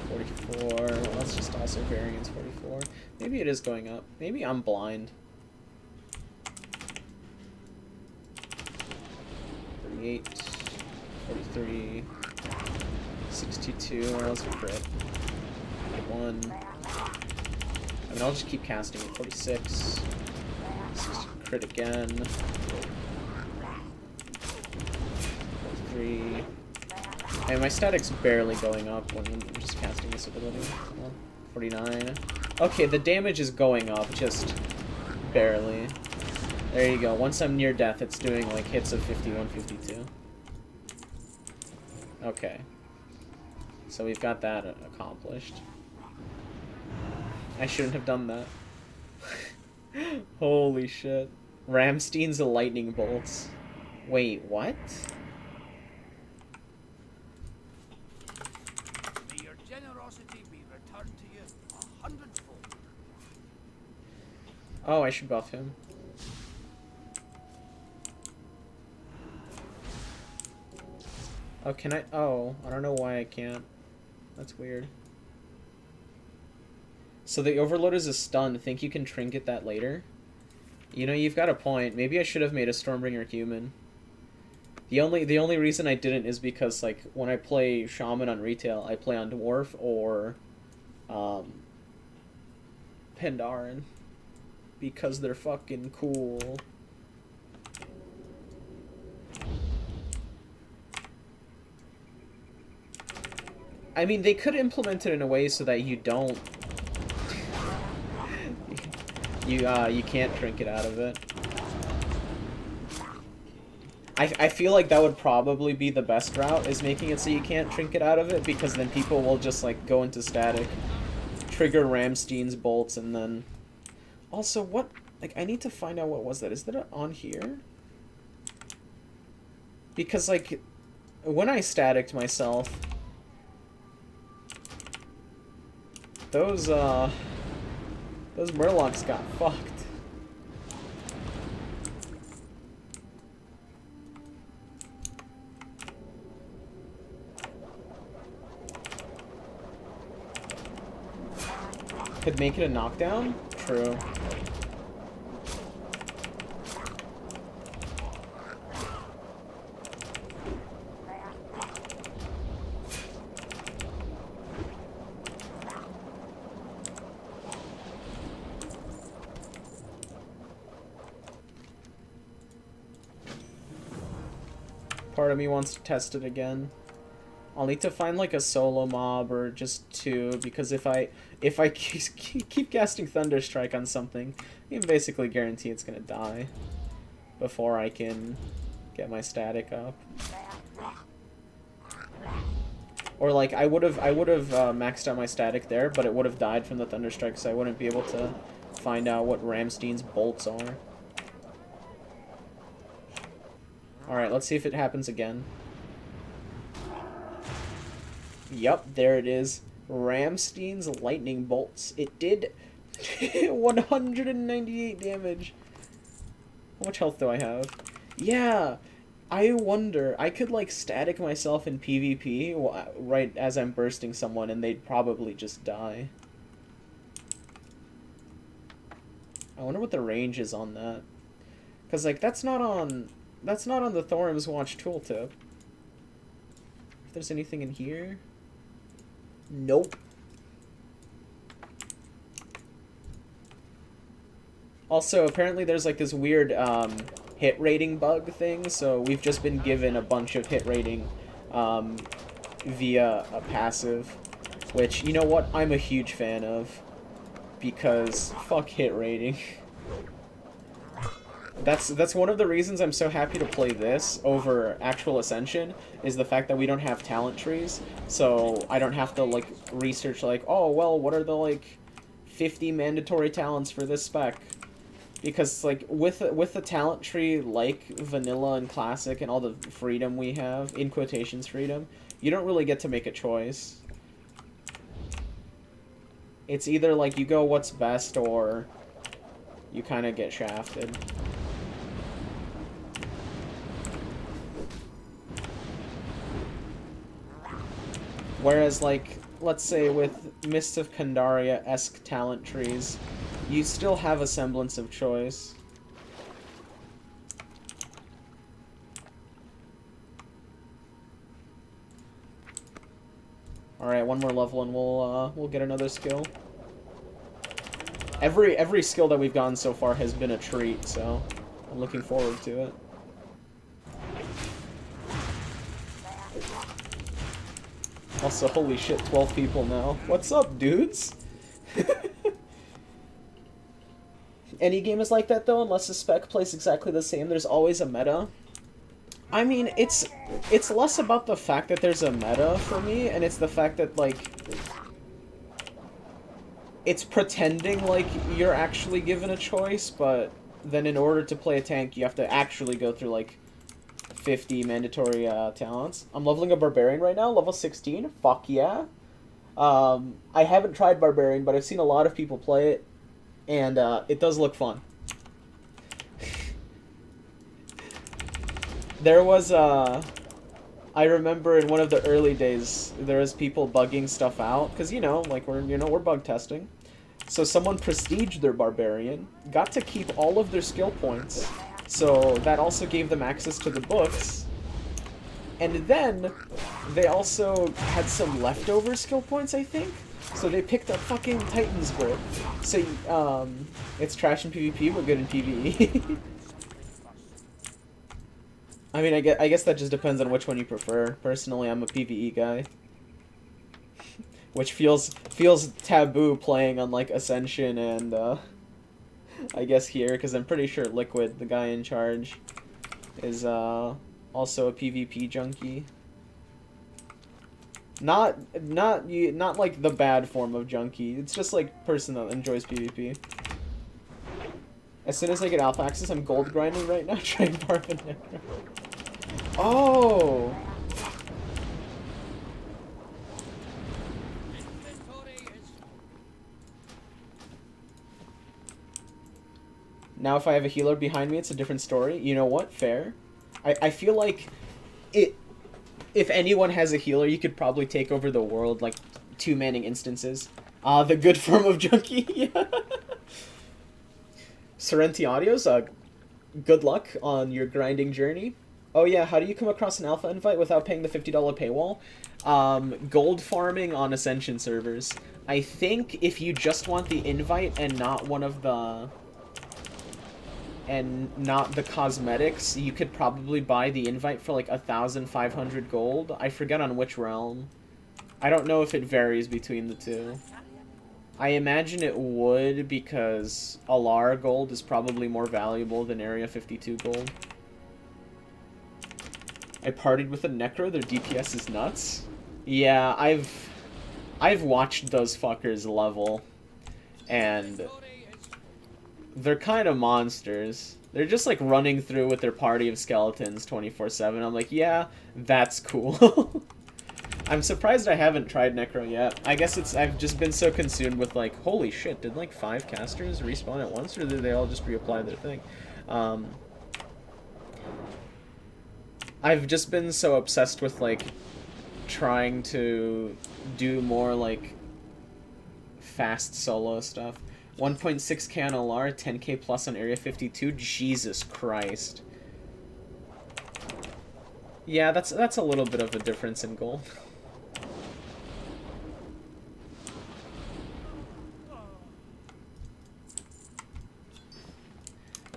44. Well, that's just also variance 44. Maybe it is going up. Maybe I'm blind. 38. 43. 62. Well, that's a crit. 1. I mean, I'll just keep casting it. 46. 60, crit again. 43. And my static's barely going up when I'm just casting this ability. Well, 49. Okay, the damage is going up, just barely. There you go. Once I'm near death, it's doing like hits of 51, 52. Okay. So we've got that accomplished. I shouldn't have done that. Holy shit. Ramstein's lightning bolts. Wait, what? May your generosity be returned to you 100-fold. Oh, I should buff him. Oh, can I? Oh, I don't know why I can't. That's weird. So the Overload is a stun. Think you can trinket that later? You know, you've got a point. Maybe I should have made a Stormbringer human. The only reason I didn't is because, like, when I play Shaman on retail, I play on Dwarf or Pandaren. Because they're fucking cool. I mean, they could implement it in a way so that you don't... you can't trinket out of it. I feel like that would probably be the best route, is making it so you can't trinket out of it, because then people will just, like, go into static, trigger Ramstein's bolts, and then... Also, what... Like, I need to find out what was that. Is that on here? Because, like, when I staticked myself... Those Murlocs got fucked. Could make it a knockdown? True. Part of me wants to test it again. I'll need to find like a solo mob or just two, because if I keep casting Thunderstrike on something, you can basically guarantee it's gonna die before I can get my static up. Or like I would have maxed out my static there, but it would have died from the Thunderstrike, so I wouldn't be able to find out what Ramstein's bolts are. Alright, let's see if it happens again. Yup, there it is. Ramstein's lightning bolts. It did 198 damage. How much health do I have? Yeah, I wonder. I could, like, static myself in PvP right as I'm bursting someone, and they'd probably just die. I wonder what the range is on that. Because, like, that's not on the Thorum's Watch tooltip. If there's anything in here... Nope. Also, apparently there's like this weird hit rating bug thing, so we've just been given a bunch of hit rating via a passive. which, you know what, I'm a huge fan of, because fuck hit rating. That's one of the reasons I'm so happy to play this over actual Ascension, is the fact that we don't have talent trees, so I don't have to, like, research, like, oh, well, what are the, like, 50 mandatory talents for this spec? Because, like, with the talent tree, like vanilla and classic and all the freedom we have, in quotations freedom, you don't really get to make a choice. It's either, like, you go what's best, or you kind of get shafted. Whereas, like, let's say with Mists of Pandaria-esque talent trees, you still have a semblance of choice. Alright, one more level and we'll get another skill. Every skill that we've gotten so far has been a treat, so I'm looking forward to it. Also, holy shit, 12 people now. What's up, dudes? Any game is like that, though, unless the spec plays exactly the same. There's always a meta. I mean, it's less about the fact that there's a meta for me, and it's the fact that, like, it's pretending like you're actually given a choice, but then in order to play a tank, you have to actually go through, like, 50 mandatory talents. I'm leveling a Barbarian right now, level 16. Fuck yeah. I haven't tried Barbarian, but I've seen a lot of people play it, and it does look fun. There was, I remember in one of the early days, there was people bugging stuff out, because, you know, like, we're bug testing. So someone prestiged their Barbarian, got to keep all of their skill points, so that also gave them access to the books. And then, they also had some leftover skill points, I think? So they picked up fucking Titan's Grip. So, it's trash in PvP, but good in PvE. I mean, I guess that just depends on which one you prefer. Personally, I'm a PvE guy. Which feels taboo playing on, like, Ascension and, I guess here, because I'm pretty sure Liquid, the guy in charge, is, also a PvP junkie. Not like the bad form of junkie. It's just like person that enjoys PvP. As soon as I get alpha access, I'm gold grinding right now, trying Barb and Necro. Oh! Now if I have a healer behind me, it's a different story. You know what? Fair. I feel like if anyone has a healer, you could probably take over the world, like, two-manning instances. The good form of junkie, yeah. Sorrenti Audios, good luck on your grinding journey. Oh yeah, how do you come across an alpha invite without paying the $50 paywall? Gold farming on Ascension servers. I think if you just want the invite and not one of the... and not the cosmetics, you could probably buy the invite for like 1,500 gold. I forget on which realm. I don't know if it varies between the two. I imagine it would, because Alara gold is probably more valuable than Area 52 gold. I partied with a Necro, their DPS is nuts. Yeah, I've watched those fuckers level, and they're kind of monsters. They're just, like, running through with their party of skeletons 24/7. I'm like, yeah, that's cool. I'm surprised I haven't tried Necro yet. I guess I've just been so consumed with, like, holy shit, did, like, 5 casters respawn at once, or did they all just reapply their thing? I've just been so obsessed with, like, trying to do more, like, fast solo stuff. 1.6k on LR, 10k plus on Area 52. Jesus Christ. Yeah, that's a little bit of a difference in gold.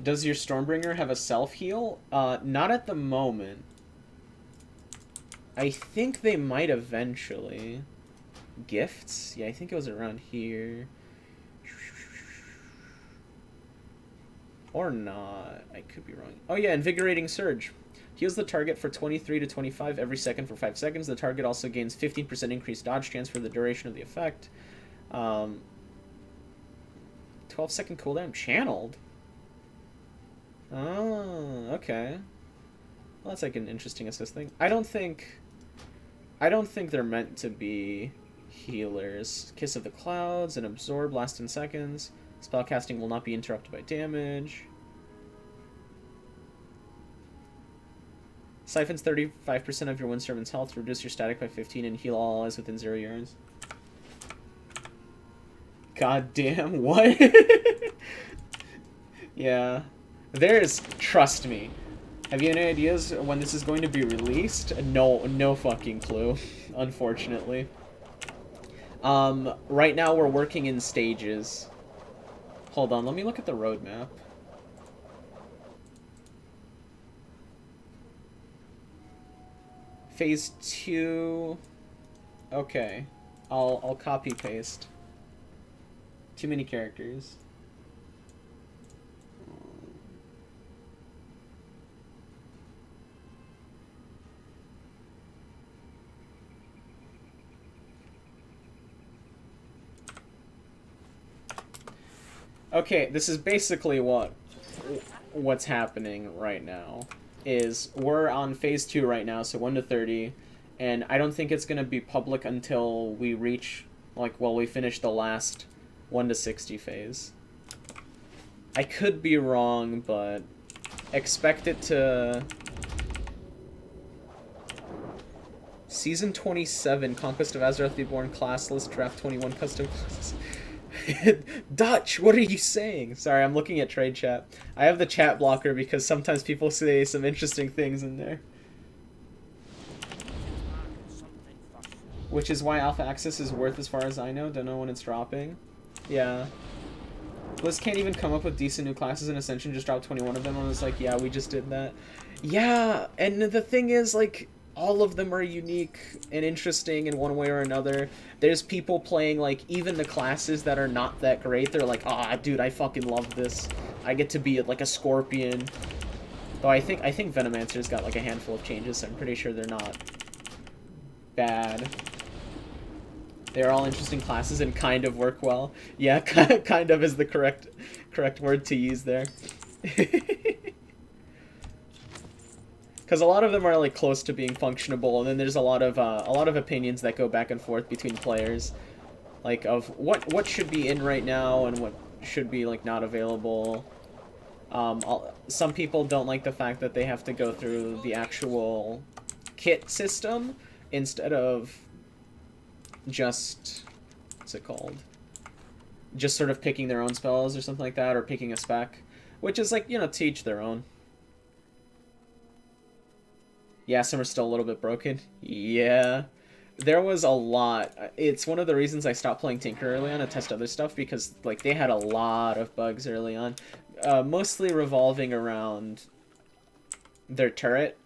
Does your Stormbringer have a self-heal? Not at the moment. I think they might eventually. Gifts? Yeah, I think it was around here. Or not. I could be wrong. Oh yeah, Invigorating Surge. Heals the target for 23 to 25 every second for 5 seconds. The target also gains 15% increased dodge chance for the duration of the effect. 12-second cooldown. Channeled? Oh, okay. Well, that's like an interesting assist thing. I don't think they're meant to be healers. Kiss of the Clouds and Absorb last 10 seconds. Spellcasting will not be interrupted by damage. Siphons 35% of your Wind Servant's health, reduce your static by 15, and heal all allies within 0 yards. God damn, what? Yeah. There's... Trust me. Have you any ideas when this is going to be released? No fucking clue, unfortunately. Right now we're working in stages. Hold on, let me look at the roadmap. Phase 2... Okay. I'll copy paste. Too many characters. Okay, this is basically what's happening right now. Is we're on phase 2 right now, so 1 to 30, and I don't think it's gonna be public until we reach, like, well, we finish the last 1 to 60 phase. I could be wrong, but expect it to... Season 27, Conquest of Azeroth Reborn class list, draft 21 custom classes. Dutch, what are you saying? Sorry, I'm looking at trade chat. I have the chat blocker because sometimes people say some interesting things in there. Which is why Alpha Access is worth as far as I know. Don't know when it's dropping. Yeah. Blizz can't even come up with decent new classes in Ascension, just dropped 21 of them, and I was like, yeah, we just did that. Yeah, and the thing is, like, all of them are unique and interesting in one way or another. There's people playing, like, even the classes that are not that great. They're like, ah, dude, I fucking love this. I get to be, like, a scorpion. Though I think Venomancer's got, like, a handful of changes, so I'm pretty sure they're not bad. They're all interesting classes and kind of work well. Yeah, kind of is the correct word to use there. Because a lot of them are like close to being functionable, and then there's a lot of opinions that go back and forth between players, like of what should be in right now and what should be like not available. Some people don't like the fact that they have to go through the actual kit system instead of just, what's it called? Just sort of picking their own spells or something like that, or picking a spec, which is like, you know, to each their own. Yeah, some are still a little bit broken. Yeah. There was a lot. It's one of the reasons I stopped playing Tinker early on to test other stuff, because like they had a lot of bugs early on. Mostly revolving around their turret.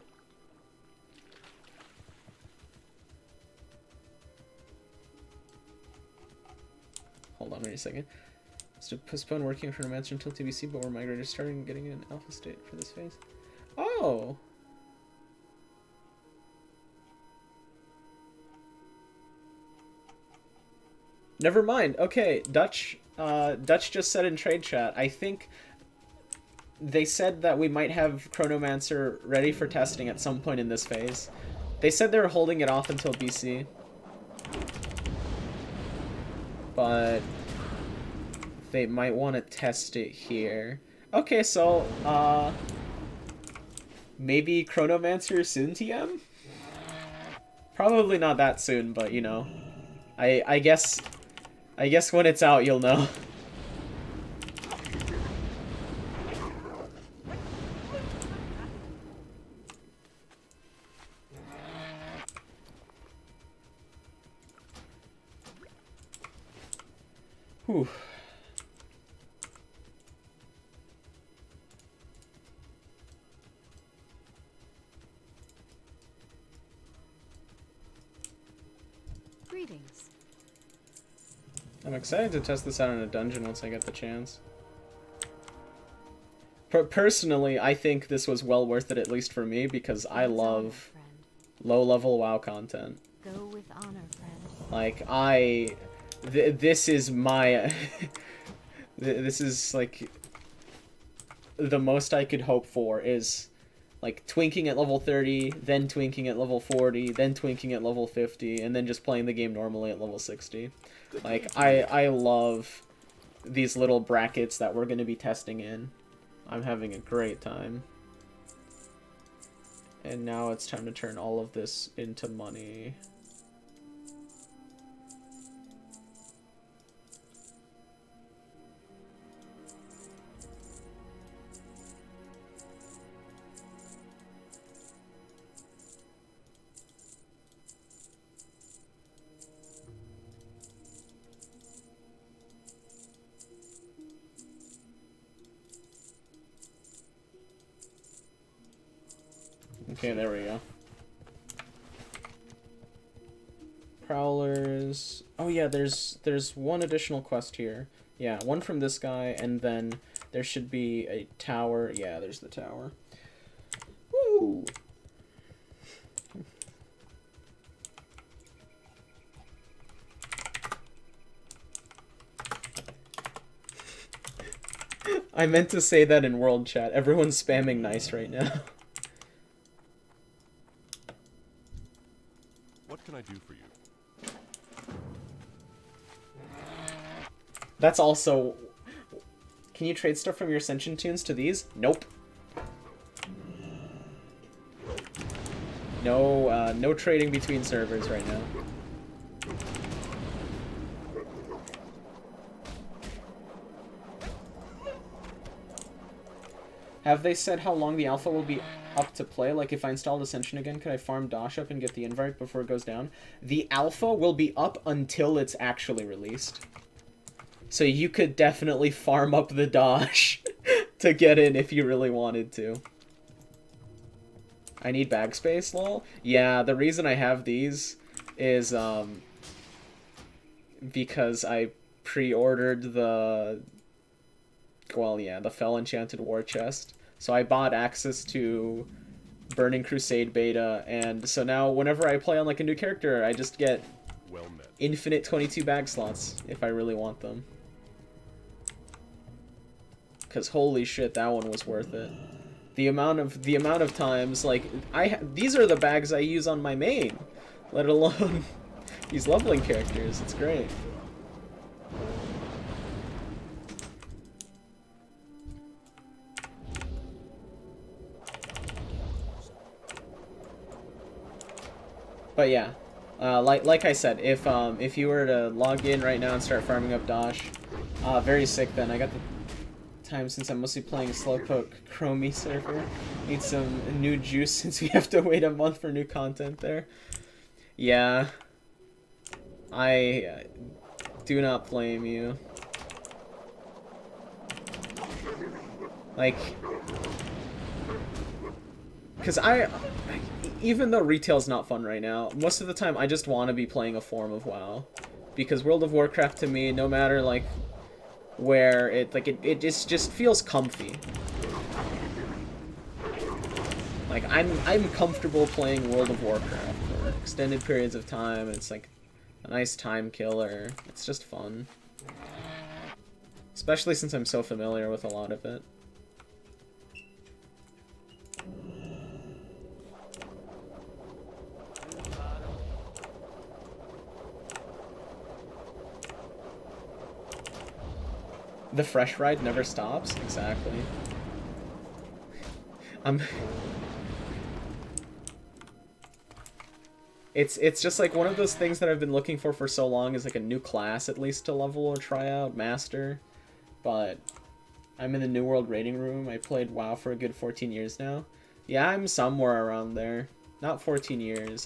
Hold on a second. So postpone working on Chronomancer until TBC, but we're migrated starting getting an alpha state for this phase. Oh! Never mind. Okay, Dutch just said in trade chat, I think they said that we might have Chronomancer ready for testing at some point in this phase. They said they were holding it off until BC. But they might want to test it here. Okay, so, maybe Chronomancer soon, TM? Probably not that soon, but, you know. I guess when it's out, you'll know. Whew. Greetings. I'm excited to test this out in a dungeon once I get the chance. Personally, I think this was well worth it, at least for me, because I love low-level WoW content. Go with honor, friend. Like, this is my... this is, like... The most I could hope for is, like, twinking at level 30, then twinking at level 40, then twinking at level 50, and then just playing the game normally at level 60. Like, I love these little brackets that we're going to be testing in. I'm having a great time. And now it's time to turn all of this into money. Okay, there we go. Prowlers. Oh yeah, there's one additional quest here. Yeah, one from this guy, and then there should be a tower. Yeah, there's the tower. Woo! I meant to say that in world chat. Everyone's spamming nice right now. What can I do for you? That's also... Can you trade stuff from your Ascension tunes to these? Nope. No, no trading between servers right now. Have they said how long the alpha will be up to play? Like, if I installed Ascension again, could I farm Dosh up and get the invite before it goes down? The alpha will be up until it's actually released. So you could definitely farm up the Dosh to get in if you really wanted to. I need bag space, lol. Yeah, the reason I have these is, because I pre-ordered the... Well, yeah, the Fell Enchanted War Chest. So I bought access to Burning Crusade beta, and so now whenever I play on like a new character, I just get infinite 22 bag slots if I really want them. Cause holy shit, that one was worth it. The amount of times, like, these are the bags I use on my main, let alone these leveling characters. It's great. But yeah, like I said, if you were to log in right now and start farming up Dosh, very sick then. I got the time since I'm mostly playing Slowpoke Chromie server. Need some new juice since we have to wait a month for new content there. Yeah, I do not blame you. Like, because even though retail's not fun right now, most of the time I just want to be playing a form of WoW. Because World of Warcraft to me, no matter like where it just feels comfy. Like I'm comfortable playing World of Warcraft for extended periods of time, and it's like a nice time killer. It's just fun. Especially since I'm so familiar with a lot of it. The fresh ride never stops? Exactly. It's just like one of those things that I've been looking for so long, is like a new class at least to level or try out, Master. But I'm in the New World raiding room. I played WoW for a good 14 years now. Yeah, I'm somewhere around there. Not 14 years.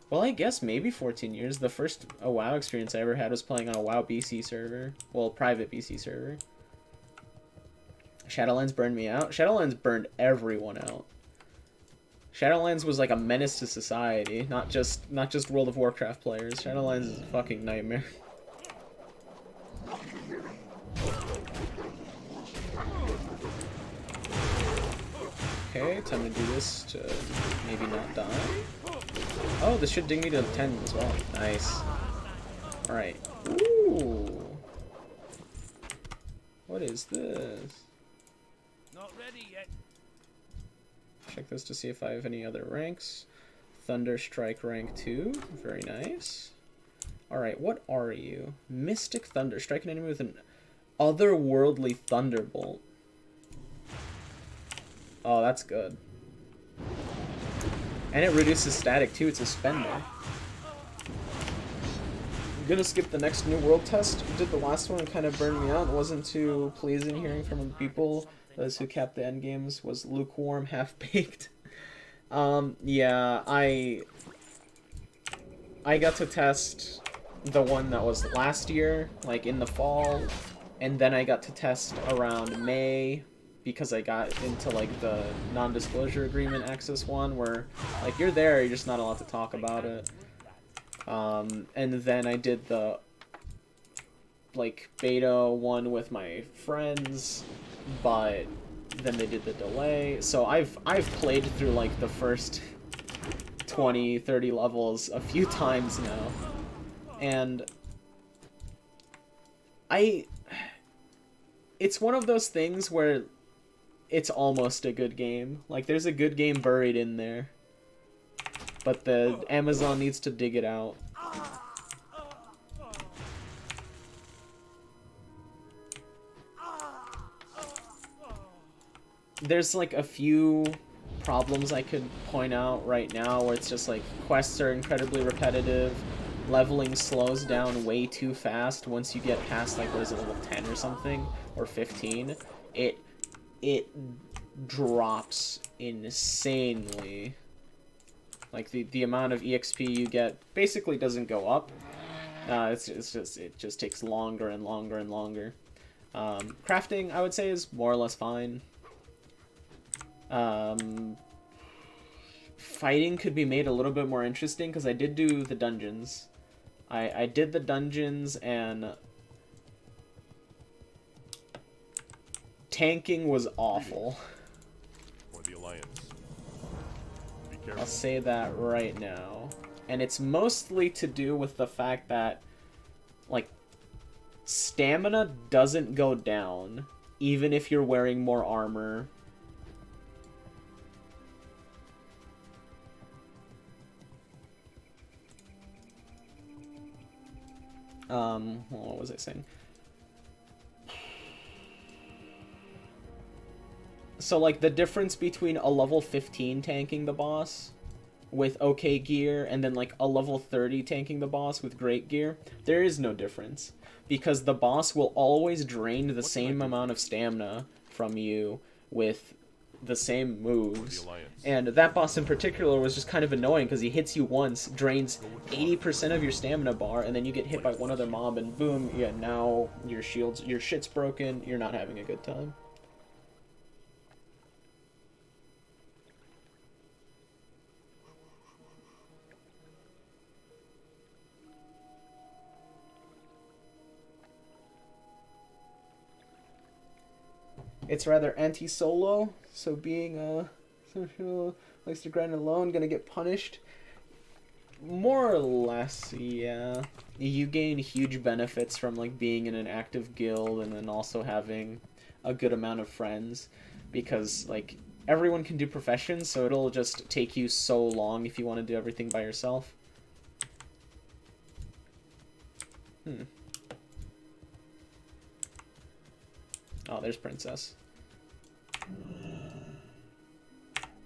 Well, I guess maybe 14 years. The first WoW experience I ever had was playing on a WoW BC server. Well, private BC server. Shadowlands burned me out. Shadowlands burned everyone out. Shadowlands was like a menace to society, not just World of Warcraft players. Shadowlands is a fucking nightmare. Okay, time to do this to maybe not die. Oh, this should ding me to 10 as well. Nice. Alright. Ooh. What is this? Not ready yet. Check this to see if I have any other ranks. Thunder Strike rank 2. Very nice. Alright, what are you? Mystic Thunder. Strike an enemy with an otherworldly thunderbolt. Oh, that's good. And it reduces static too. It's a spender. I'm gonna skip the next New World test. Did the last one and kind of burned me out. It wasn't too pleasing hearing from people. Those who capped the end games was lukewarm, half-baked. Yeah, I got to test the one that was last year, like in the fall, and then I got to test around May because I got into like the non-disclosure agreement access one where like you're there, you're just not allowed to talk about it. And then I did the like beta one with my friends, but then they did the delay. So I've played through like the first 20-30 levels a few times now, and it's one of those things where it's almost a good game. Like there's a good game buried in there, but the Amazon needs to dig it out. There's like a few problems I could point out right now where it's just like quests are incredibly repetitive, leveling slows down way too fast once you get past like what is it, level 10 or something, or 15. It drops insanely. Like the amount of EXP you get basically doesn't go up. It just takes longer and longer and longer. Crafting I would say is more or less fine. Fighting could be made a little bit more interesting because I did do the dungeons. I did the dungeons, and tanking was awful. For the Alliance. Be careful. I'll say that right now. And it's mostly to do with the fact that like stamina doesn't go down even if you're wearing more armor. What was I saying? So, like, the difference between a level 15 tanking the boss with okay gear and then, like, a level 30 tanking the boss with great gear, there is no difference. Because the boss will always drain the same amount of stamina from you with the same moves. And that boss in particular was just kind of annoying because he hits you once, drains 80% of your stamina bar, and then you get hit by one other mob and boom, yeah, now your shit's broken, you're not having a good time. It's rather anti-solo, so being social likes to grind alone, gonna get punished. More or less, yeah. You gain huge benefits from like being in an active guild and then also having a good amount of friends, because like everyone can do professions, so it'll just take you so long if you want to do everything by yourself. Oh, there's Princess.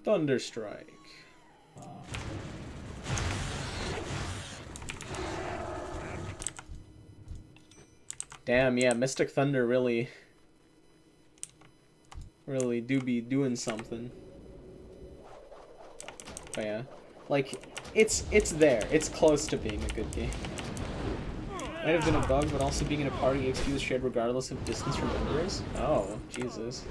Thunderstrike. Damn, yeah, Mystic Thunder really do be doing something. But yeah, like it's there. It's close to being a good game. Might have been a bug, but also being in a party XP is shared regardless of distance from members. Oh, Jesus.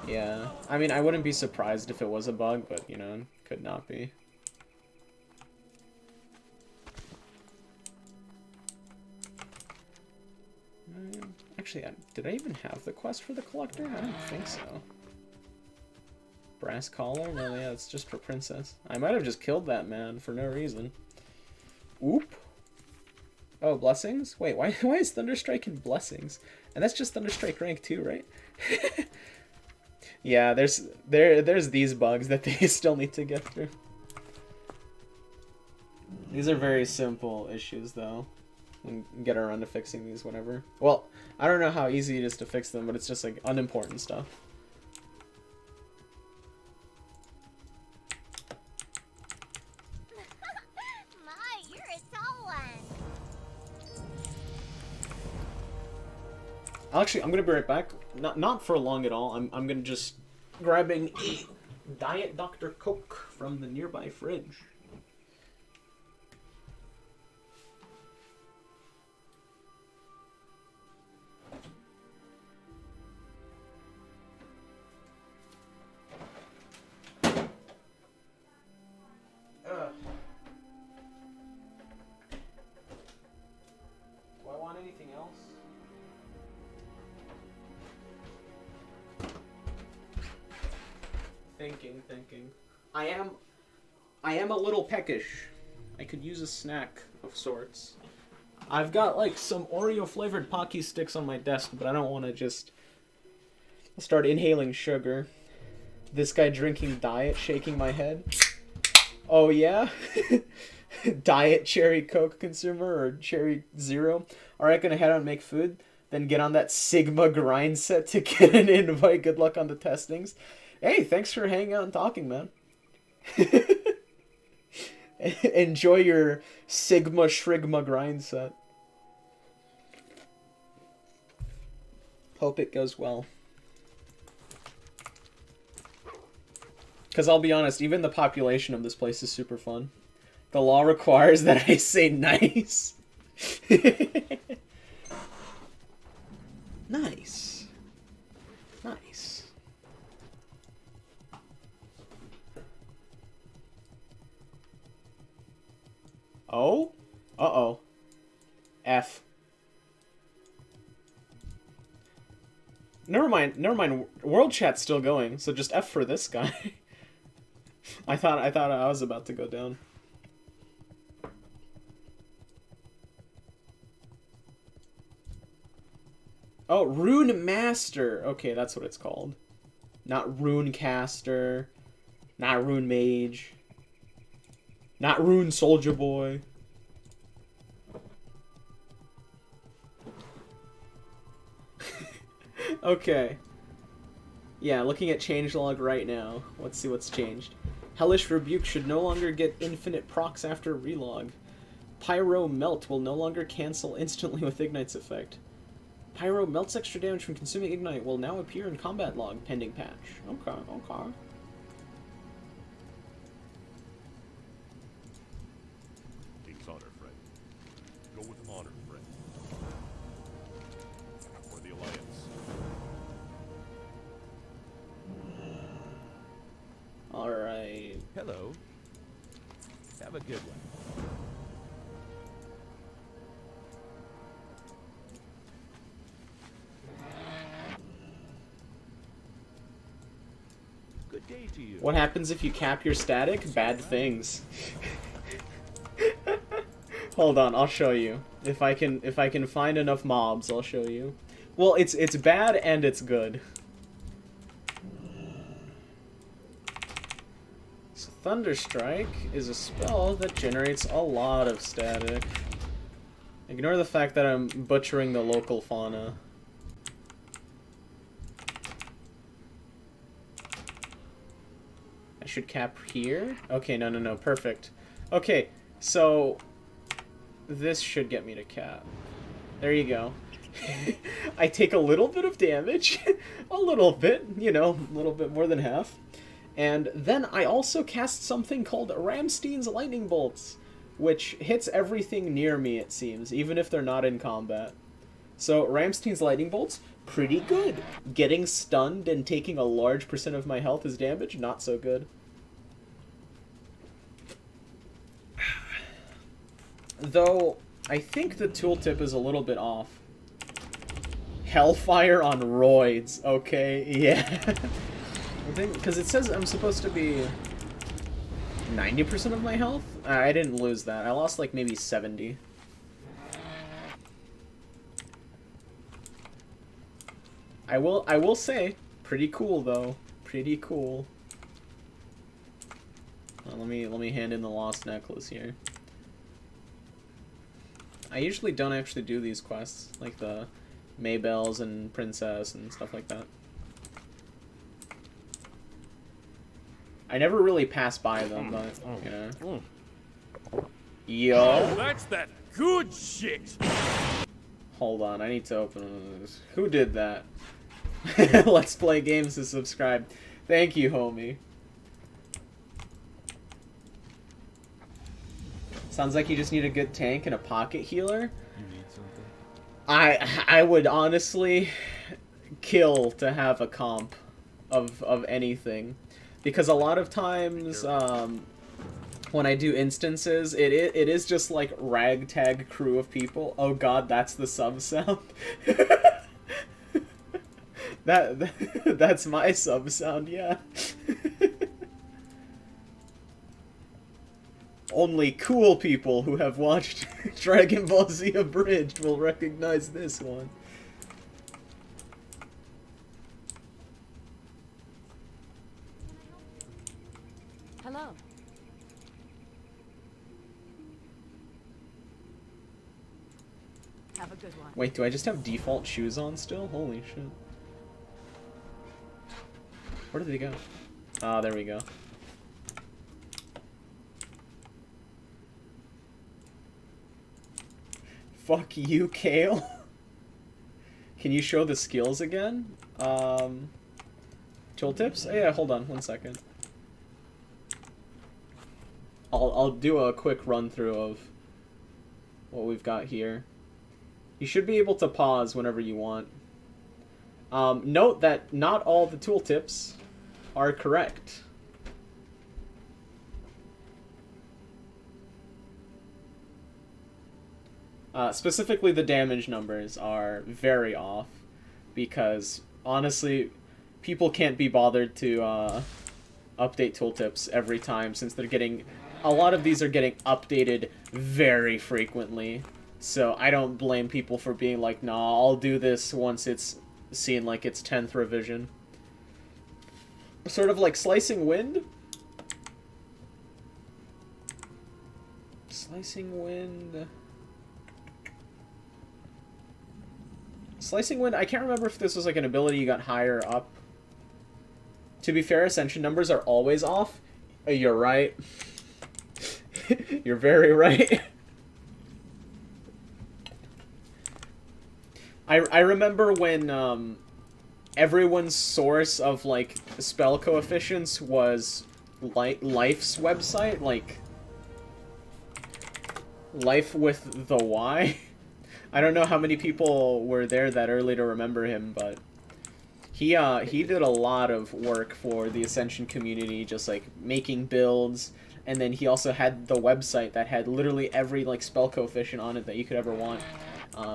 Yeah, I mean, I wouldn't be surprised if it was a bug, but, you know, could not be. Actually, Actually, did I even have the quest for the collector? I don't think so. Brass collar? No, yeah, it's just for princess. I might have just killed that man for no reason. Oop. Oh, blessings? Wait, why is Thunderstrike in blessings? And that's just Thunderstrike rank 2, right? Yeah, there's these bugs that they still need to get through. These are very simple issues, though. We can get around to fixing these whenever. Well, I don't know how easy it is to fix them, but it's just like unimportant stuff. My, you're a tall one. Actually, I'm gonna be right back. Not for long at all. I'm gonna just grabbing a Diet Dr. Coke from the nearby fridge. Do I want anything else? Thinking. I am a little peckish. I could use a snack of sorts. I've got like some Oreo flavored Pocky sticks on my desk, but I don't want to just start inhaling sugar. This guy drinking diet, shaking my head. Oh yeah? Diet cherry Coke consumer or cherry zero. Alright, gonna head out and make food. Then get on that Sigma grind set to get an invite. Good luck on the testings. Hey, thanks for hanging out and talking, man. Enjoy your Sigma Shrigma grind set. Hope it goes well. Because I'll be honest, even the population of this place is super fun. The law requires that I say nice. Nice. Nice. Oh? Uh-oh. F. Never mind. World chat's still going, so just F for this guy. I thought I was about to go down. Oh, Rune Master. Okay, that's what it's called. Not Rune Caster. Not Rune Mage. Not Rune Soldier Boy. Okay. Yeah, looking at changelog right now. Let's see what's changed. Hellish Rebuke should no longer get infinite procs after relog. Pyro Melt will no longer cancel instantly with Ignite's effect. Pyro melts extra damage from consuming Ignite will now appear in combat log pending patch. Okay. King's honor, friend. Go with honor, friend. For the Alliance. Alright. Hello. Have a good one. Good day to you. What happens if you cap your static? Bad things. Hold on, I'll show you. If I can find enough mobs, I'll show you. Well, it's bad and it's good. So Thunderstrike is a spell that generates a lot of static. Ignore the fact that I'm butchering the local fauna. I should cap here? Okay, no, perfect. Okay, so this should get me to cap. There you go. I take a little bit of damage. A little bit, you know, a little bit more than half. And then I also cast something called Ramstein's Lightning Bolts, which hits everything near me, it seems, even if they're not in combat. So Ramstein's Lightning Bolts, pretty good. Getting stunned and taking a large % of my health as damage, not so good. Though, I think the tooltip is a little bit off. Hellfire on roids. Okay, yeah. I think because it says I'm supposed to be 90% of my health. I didn't lose that. I lost like maybe 70. I will say, pretty cool though. Pretty cool. Let me hand in the lost necklace here. I usually don't actually do these quests, like the Maybells and Princess and stuff like that. I never really pass by them, but yeah. Yo. Oh, that's that good shit. Hold on, I need to open this. Who did that? Let's Play Games to subscribe. Thank you, homie. Sounds like you just need a good tank and a pocket healer. You need something? I would honestly kill to have a comp of anything, because a lot of times when I do instances, it is just like ragtag crew of people. Oh god, that's the sub sound. That's my sub sound, yeah. Only cool people who have watched Dragon Ball Z Abridged will recognize this one. Hello. Have a good one. Wait, do I just have default shoes on still? Holy shit. Where did they go? Ah, there we go. Fuck you, Kale. Can you show the skills again? Tooltips? Oh, yeah, hold on 1 second. I'll do a quick run through of what we've got here. You should be able to pause whenever you want. Note that not all the tooltips are correct. Specifically, the damage numbers are very off, because honestly, people can't be bothered to update tooltips every time, since they're getting... A lot of these are getting updated very frequently, so I don't blame people for being like, nah, I'll do this once it's seen like its 10th revision. Sort of like Slicing Wind. Slicing Wind... Slicing Wind, I can't remember if this was like an ability you got higher up. To be fair, Ascension numbers are always off. You're right. You're very right. I remember when everyone's source of like spell coefficients was Life's website, like Life with the Y. I don't know how many people were there that early to remember him, but he did a lot of work for the Ascension community, just like making builds, and then he also had the website that had literally every like spell coefficient on it that you could ever want.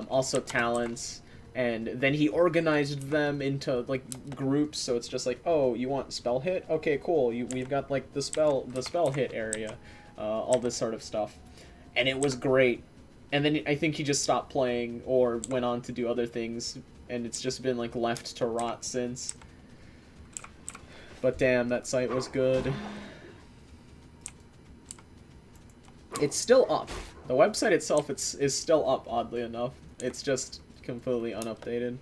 Also talents, and then he organized them into like groups, so it's just like, oh, you want spell hit? Okay, cool. We've got like the spell hit area, all this sort of stuff, and it was great. And then I think he just stopped playing or went on to do other things, and it's just been like left to rot since. But damn, that site was good. It's still up. The website itself is still up, oddly enough. It's just completely unupdated.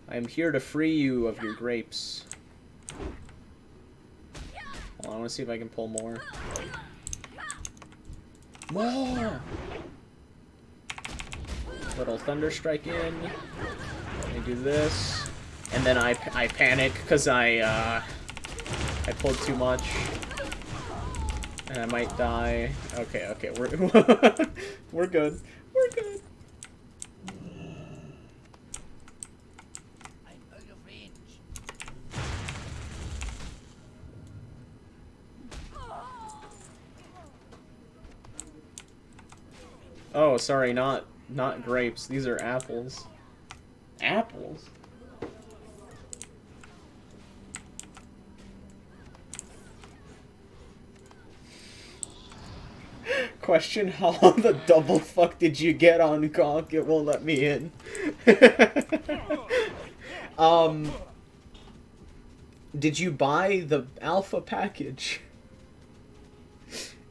I am here to free you of your grapes. Hold on, I want to see if I can pull more. More! Little Thunder Strike in. Let me do this. And then I panic because I pulled too much. And I might die. Okay, we're we're good. We're good. I'm out of range. Oh, sorry, not grapes. These are apples. Apples? Question, how the double fuck did you get on Conk? It won't let me in. Did you buy the alpha package?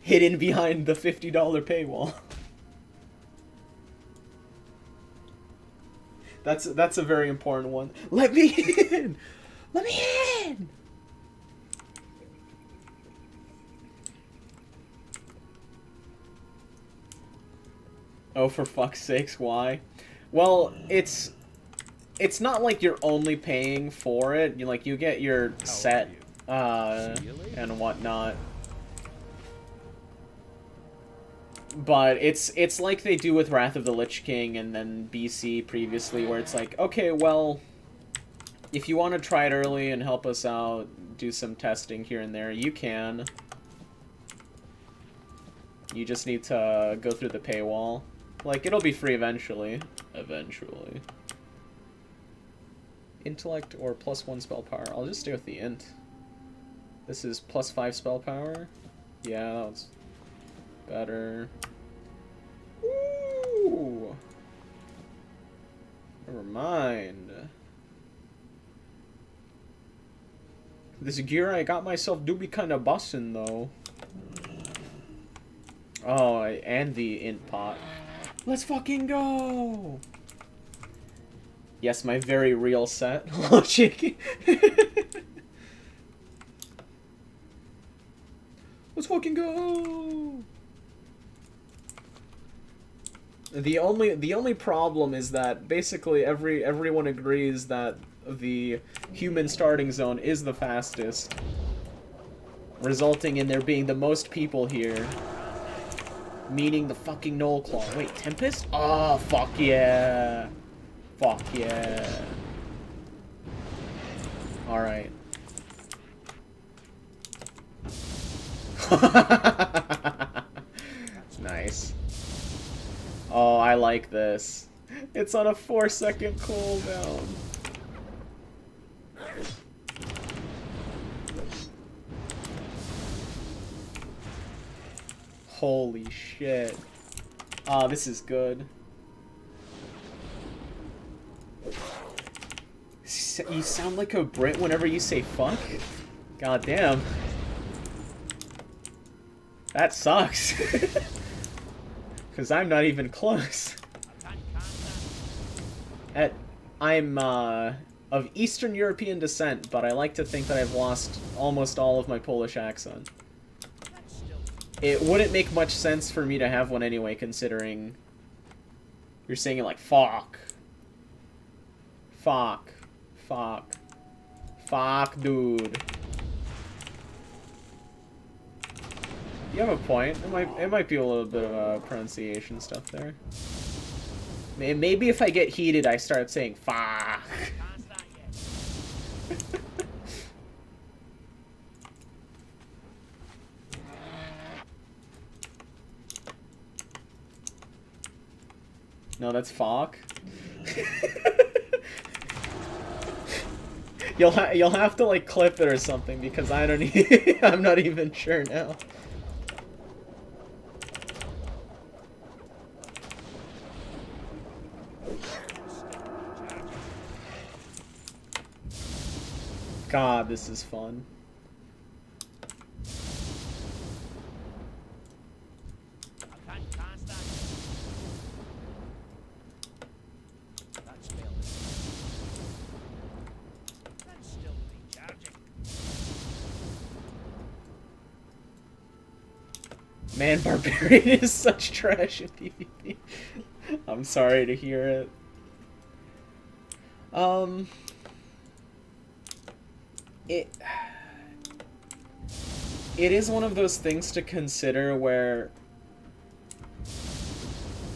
Hidden behind the $50 paywall. That's a very important one. Let me in! Let me in! Oh, for fuck's sakes, why? Well, it's not like you're only paying for it. You get your set and whatnot. But it's like they do with Wrath of the Lich King and then BC previously, where it's like, okay, well, if you want to try it early and help us out, do some testing here and there, you can. You just need to go through the paywall. Like, it'll be free eventually. Eventually. Intellect or +1 spell power. I'll just stay with the int. This is +5 spell power. Yeah, that was better. Ooh. Never mind. This gear I got myself do be kind of bussin' though. Oh, and the int pot. Let's fucking go! Yes, my very real set. Oh, chicken. Let's fucking go! The only problem is that basically everyone agrees that the human starting zone is the fastest, resulting in there being the most people here. Meaning the fucking Knoll Claw. Wait, Tempest? Oh, fuck yeah. Fuck yeah. Alright. Nice. Oh, I like this. It's on a 4-second cooldown. Holy shit. Ah, this is good. You sound like a Brit whenever you say fuck? God damn. That sucks. Because I'm not even close. I'm of Eastern European descent, but I like to think that I've lost almost all of my Polish accent. It wouldn't make much sense for me to have one anyway, considering you're saying it like fuck. Fuck. Fuck. Fuck, dude. You have a point. It might be a little bit of pronunciation stuff there. Maybe if I get heated, I start saying fuck. No, that's fuck. You'll have to like clip it or something because I don't I'm not even sure now. God, this is fun. Man, Barbarian is such trash in PvP. I'm sorry to hear it. It is one of those things to consider where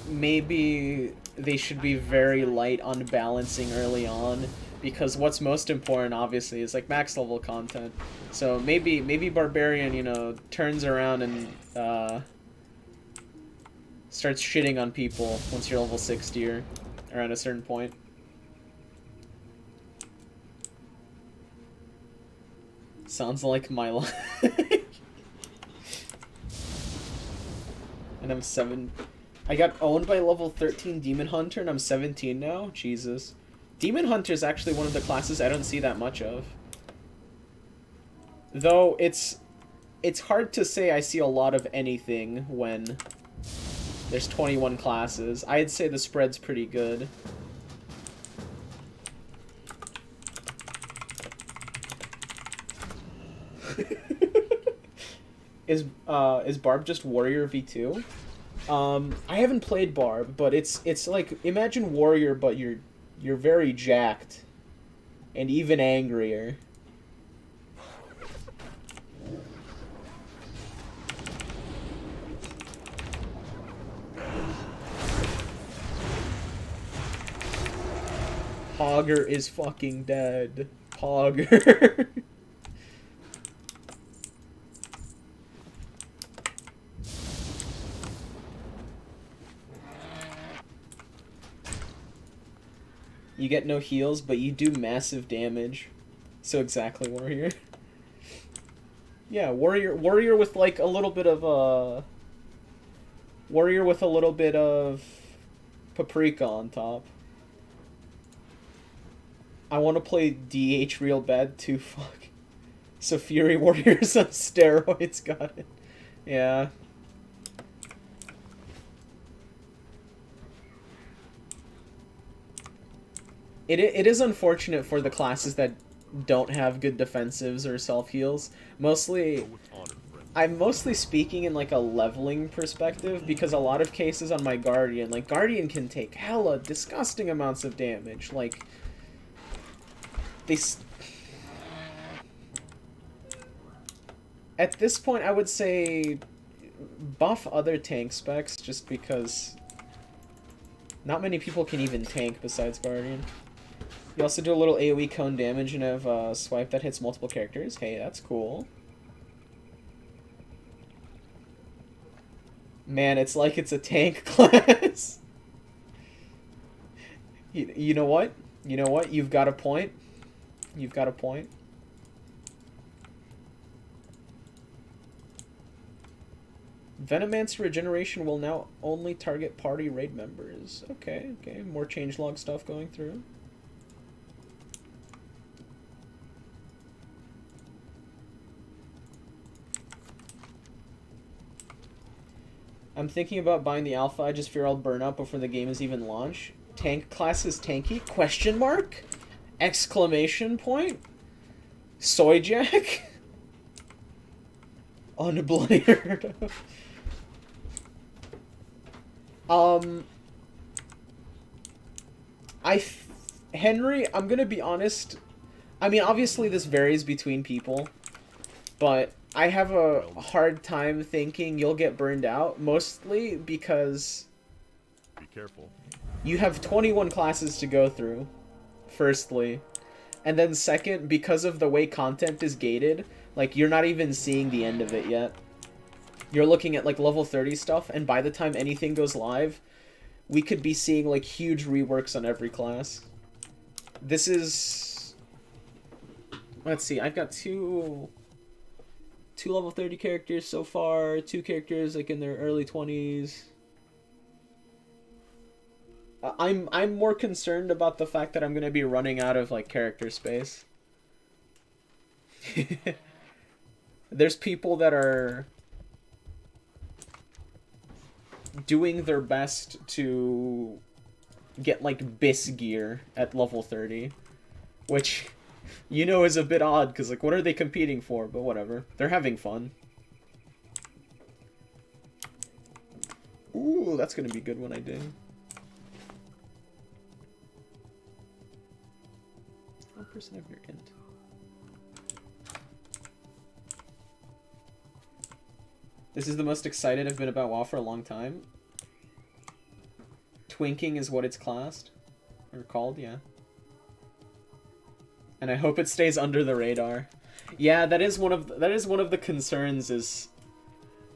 maybe they should be very light on balancing early on, because what's most important obviously is like max level content. So maybe Barbarian, you know, turns around and starts shitting on people once you're level 60 or around a certain point. Sounds like my life. And I'm 7. I got owned by level 13 Demon Hunter and I'm 17 now? Jesus. Demon Hunter is actually one of the classes I don't see that much of. Though it's hard to say I see a lot of anything when there's 21 classes. I'd say the spread's pretty good. Is Barb just Warrior V2? I haven't played Barb, but it's like, imagine Warrior, but you're very jacked and even angrier. Hogger is fucking dead. Hogger. You get no heals, but you do massive damage. So exactly, Warrior. Yeah, Warrior with like a little bit of Warrior with a little bit of paprika on top. I want to play DH real bad too, fuck. So Fury Warriors on steroids, got it. Yeah. It is unfortunate for the classes that don't have good defensives or self-heals. Mostly, I'm mostly speaking in like a leveling perspective, because a lot of cases on my Guardian, like Guardian can take hella disgusting amounts of damage. Like, at this point I would say buff other tank specs, just because not many people can even tank besides Guardian. You also do a little AoE cone damage and have a swipe that hits multiple characters. Hey, that's cool. Man, it's like it's a tank class. You know what? You know what? You've got a point. You've got a point. Venomancer regeneration will now only target party raid members. Okay, okay. More changelog stuff going through. I'm thinking about buying the alpha. I just fear I'll burn out before the game is even launched. Tank class is tanky? Question mark? Exclamation point? Soy Jack? Unblared. Henry, I'm gonna be honest. I mean, obviously this varies between people, but I have a hard time thinking you'll get burned out, mostly because Be careful. you have 21 classes to go through, firstly. And then second, because of the way content is gated, like, you're not even seeing the end of it yet. You're looking at, like, level 30 stuff, and by the time anything goes live, we could be seeing, like, huge reworks on every class. This is... Let's see, I've got two level 30 characters so far, 2 characters, like, in their early 20s. I'm more concerned about the fact that I'm gonna be running out of, like, character space. There's people that are doing their best to get, like, BIS gear at level 30, which, you know, is a bit odd, because, like, what are they competing for? But whatever. They're having fun. Ooh, that's gonna be good when I ding. 1% of your int. This is the most excited I've been about WoW for a long time. Twinking is what it's classed. Or called, yeah. And I hope it stays under the radar. Yeah, that is one of the concerns, is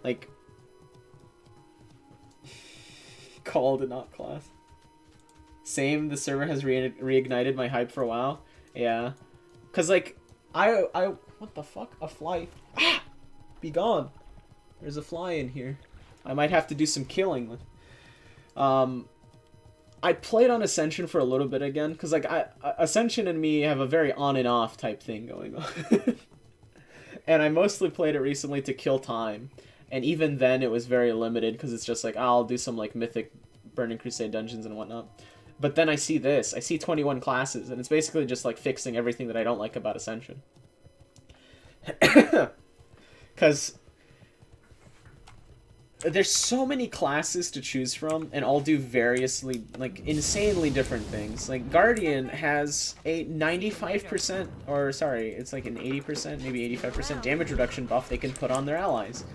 like Called and not class. Same, the server has reignited my hype for a while. Yeah. Cause like, what the fuck? A fly. Ah! Be gone. There's a fly in here. I might have to do some killing. I played on Ascension for a little bit again, cause like Ascension and me have a very on and off type thing going on. And I mostly played it recently to kill time. And even then it was very limited, because it's just like, I'll do some like mythic Burning Crusade dungeons and whatnot. But then I see this. I see 21 classes, and it's basically just like fixing everything that I don't like about Ascension. Because there's so many classes to choose from, and all do variously, like, insanely different things. Like, Guardian has a 95%, or sorry, it's like an 80%, maybe 85% damage reduction buff they can put on their allies.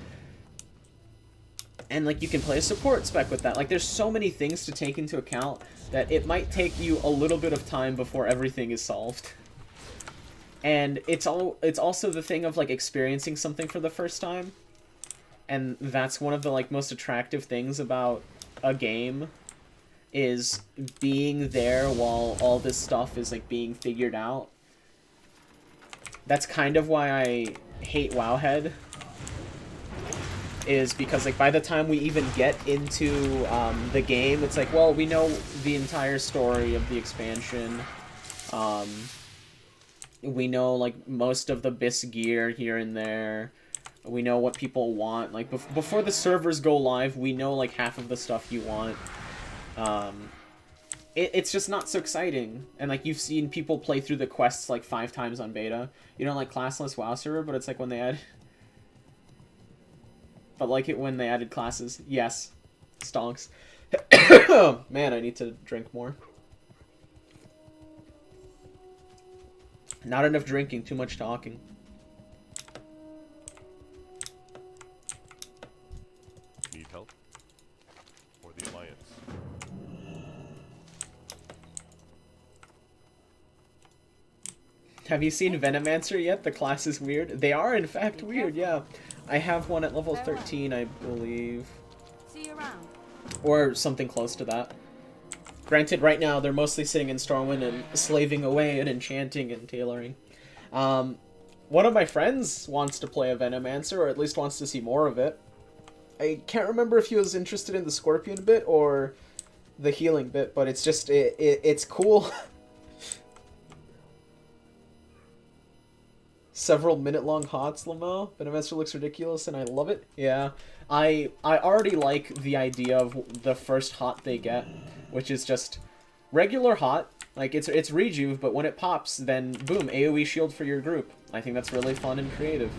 And, like, you can play a support spec with that. Like, there's so many things to take into account that it might take you a little bit of time before everything is solved. And it's also the thing of, like, experiencing something for the first time. And that's one of the, like, most attractive things about a game, is being there while all this stuff is, like, being figured out. That's kind of why I hate Wowhead, is because, like, by the time we even get into the game, it's like, well, we know the entire story of the expansion. We know, like, most of the BIS gear here and there. We know what people want. Like, before the servers go live, we know, like, half of the stuff you want. It's just not so exciting. And, like, you've seen people play through the quests, like, 5 times on beta. You don't like classless WoW server, but it's like when they add... But like it when they added classes. Yes. Stonks. Man, I need to drink more. Not enough drinking, too much talking. Need help? Or the Alliance? Have you seen Venomancer yet? The class is weird. They are, in fact, weird, yeah. I have one at level 13, I believe. See you around. Or something close to that. Granted, right now, they're mostly sitting in Stormwind and slaving away and enchanting and tailoring. One of my friends wants to play a Venomancer, or at least wants to see more of it. I can't remember if he was interested in the Scorpion bit or the healing bit, but it's just, it's cool. Several minute-long HOTS, Lamo. Venomancer looks ridiculous, and I love it. Yeah, I already like the idea of the first HOT they get, which is just regular HOT. Like, it's rejuve, but when it pops, then boom, AoE shield for your group. I think that's really fun and creative.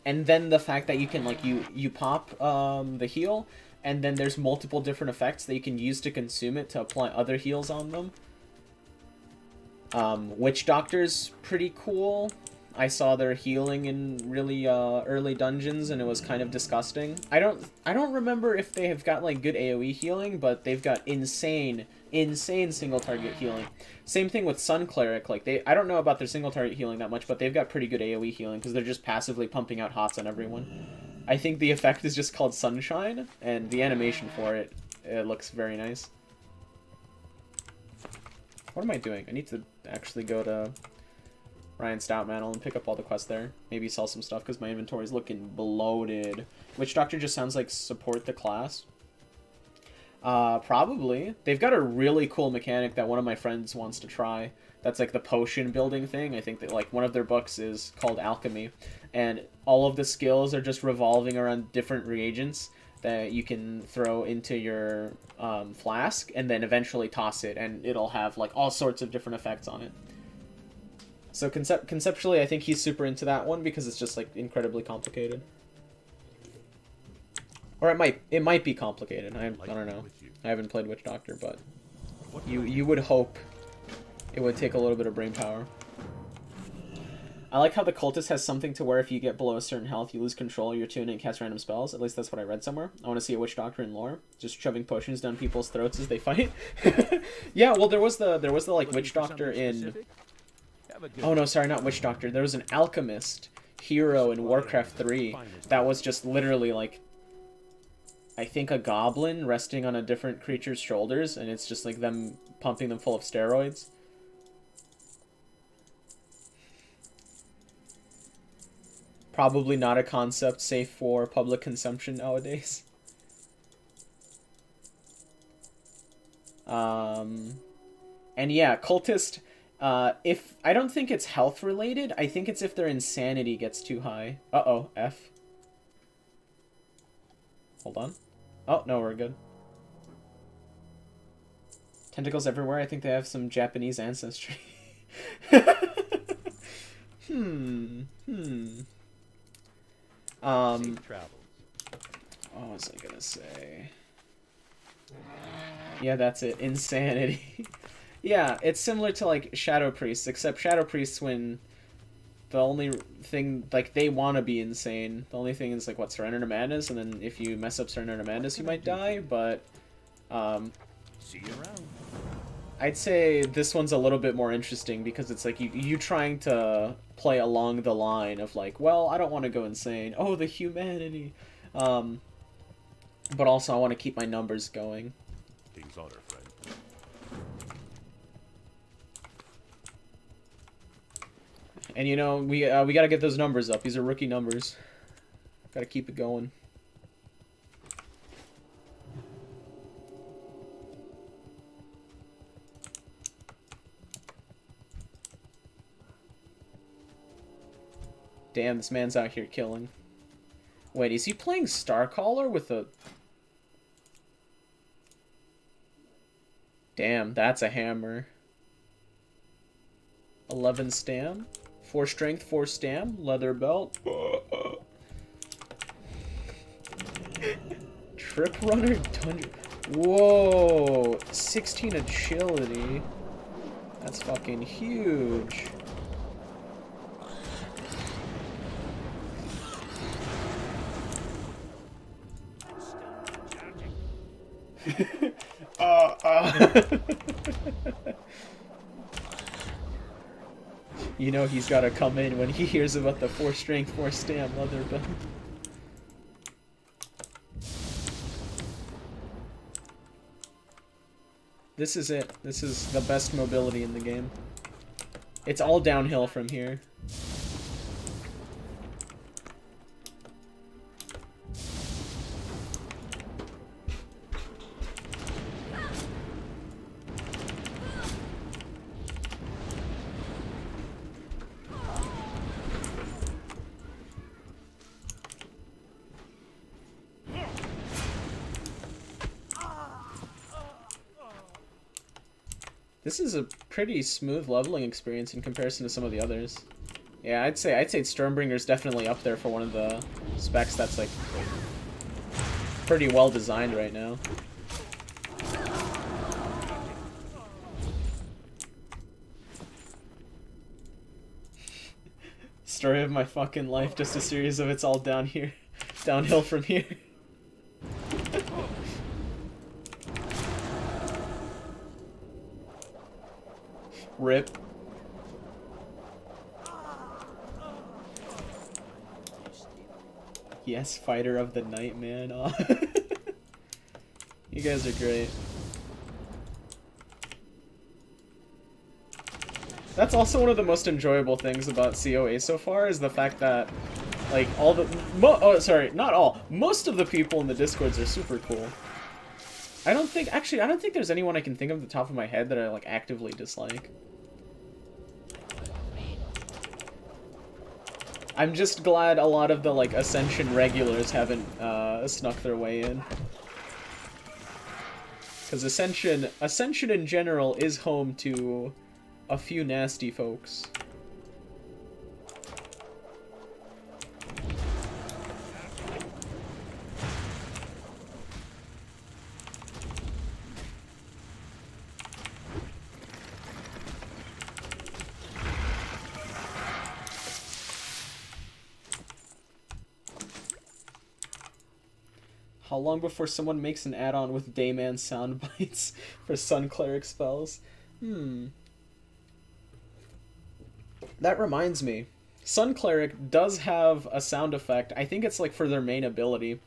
And then the fact that you can, like, you pop the heal, and then there's multiple different effects that you can use to consume it to apply other heals on them. Witch Doctor's pretty cool. I saw their healing in really early dungeons, and it was kind of disgusting. I don't remember if they have got, like, good AoE healing, but they've got insane single target healing. Same thing with Sun Cleric. Like, I don't know about their single target healing that much, but they've got pretty good AoE healing because they're just passively pumping out HOTS on everyone. I think the effect is just called Sunshine, and the animation for it looks very nice. What am I doing? I need to actually go to Ryan Stoutmantle and pick up all the quests there. Maybe sell some stuff because my inventory is looking bloated. Witch Doctor just sounds like support the class. Probably. They've got a really cool mechanic that one of my friends wants to try. That's like the potion building thing. I think that, like, one of their books is called Alchemy. And all of the skills are just revolving around different reagents that you can throw into your flask and then eventually toss it, and it'll have, like, all sorts of different effects on it. So conceptually, I think he's super into that one because it's just, like, incredibly complicated. Or it might be complicated. I don't know. I haven't played Witch Doctor, but you would hope it would take a little bit of brain power. I like how the Cultist has something to where if you get below a certain health, you lose control of your tune and cast random spells. At least that's what I read somewhere. I want to see a Witch Doctor in lore, just shoving potions down people's throats as they fight. Yeah, well, there was the like Witch Doctor in. Oh no, sorry, not Witch Doctor. There was an alchemist hero in Warcraft 3 that was just literally like, I think a goblin resting on a different creature's shoulders, and it's just like them pumping them full of steroids. Probably not a concept safe for public consumption nowadays. And yeah, cultist, if I don't think it's health related, I think it's if their insanity gets too high. Uh-oh, F. Hold on. Oh, no, we're good. Tentacles everywhere. I think they have some Japanese ancestry. Safe travels. What was I gonna say? Yeah, that's it. Insanity. Yeah, it's similar to, like, Shadow Priests, except Shadow Priests, when the only thing, like, they want to be insane. The only thing is, like, what, Surrender to Madness, and then if you mess up Surrender to Madness, you might die, but, See you around. I'd say this one's a little bit more interesting, because it's, like, you trying to play along the line of, like, well, I don't want to go insane. Oh, the humanity. But also, I want to keep my numbers going. King's honor, friend. And you know, we gotta get those numbers up. These are rookie numbers. Gotta keep it going. Damn, this man's out here killing. Wait, is he playing Starcaller with a... Damn, that's a hammer. 11 stam. 4 strength, 4 stam. Leather belt. Trip runner, dungeon. Whoa! 16 agility. That's fucking huge. You know he's gotta come in when he hears about the 4 strength, 4 stam leather belt. This is it. This is the best mobility in the game. It's all downhill from here. This is a pretty smooth leveling experience in comparison to some of the others. Yeah, I'd say Stormbringer's definitely up there for one of the specs that's like pretty well designed right now. Story of my fucking life, just a series of it's all down here, downhill from here. Rip. Yes, fighter of the night, man. Oh. You guys are great. That's also one of the most enjoyable things about COA so far, is the fact that, like, all the... not all. Most of the people in the Discords are super cool. I don't think there's anyone I can think of at the top of my head that I, like, actively dislike. I'm just glad a lot of the, like, Ascension regulars haven't snuck their way in. Because Ascension in general is home to a few nasty folks. How long before someone makes an add-on with Dayman sound bites for Sun Cleric spells? That reminds me. Sun Cleric does have a sound effect. I think it's like for their main ability.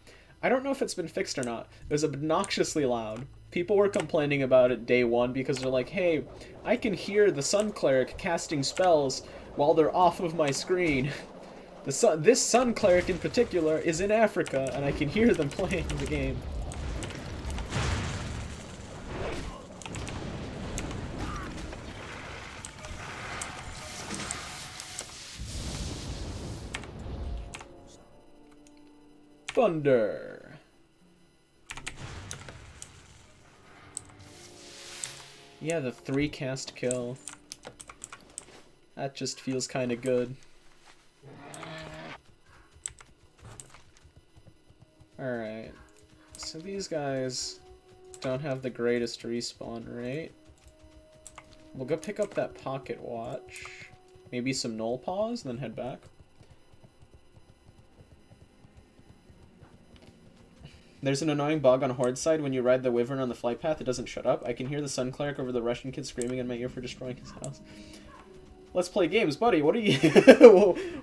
I don't know if it's been fixed or not. It was obnoxiously loud. People were complaining about it day one because they're like, hey, I can hear the Sun Cleric casting spells while they're off of my screen. This Sun Cleric in particular is in Africa, and I can hear them playing the game. Thunder. Yeah, the 3-cast kill. That just feels kind of good. Alright. So these guys don't have the greatest respawn rate. We'll go pick up that pocket watch. Maybe some null paws, then head back. There's an annoying bug on Horde side when you ride the Wyvern on the flight path, it doesn't shut up. I can hear the Sun Cleric over the Russian kid screaming in my ear for destroying his house. Let's play games, buddy. What are you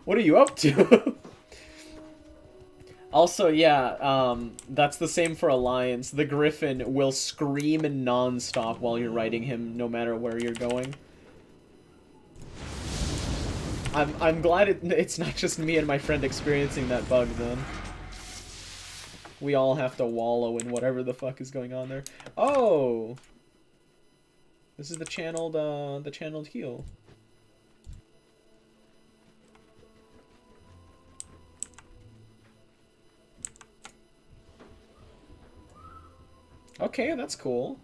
what are you up to? Also, yeah, that's the same for Alliance. The Griffin will scream non-stop while you're riding him, no matter where you're going. I'm glad it's not just me and my friend experiencing that bug, then. We all have to wallow in whatever the fuck is going on there. Oh! This is the channeled heal. Okay, that's cool.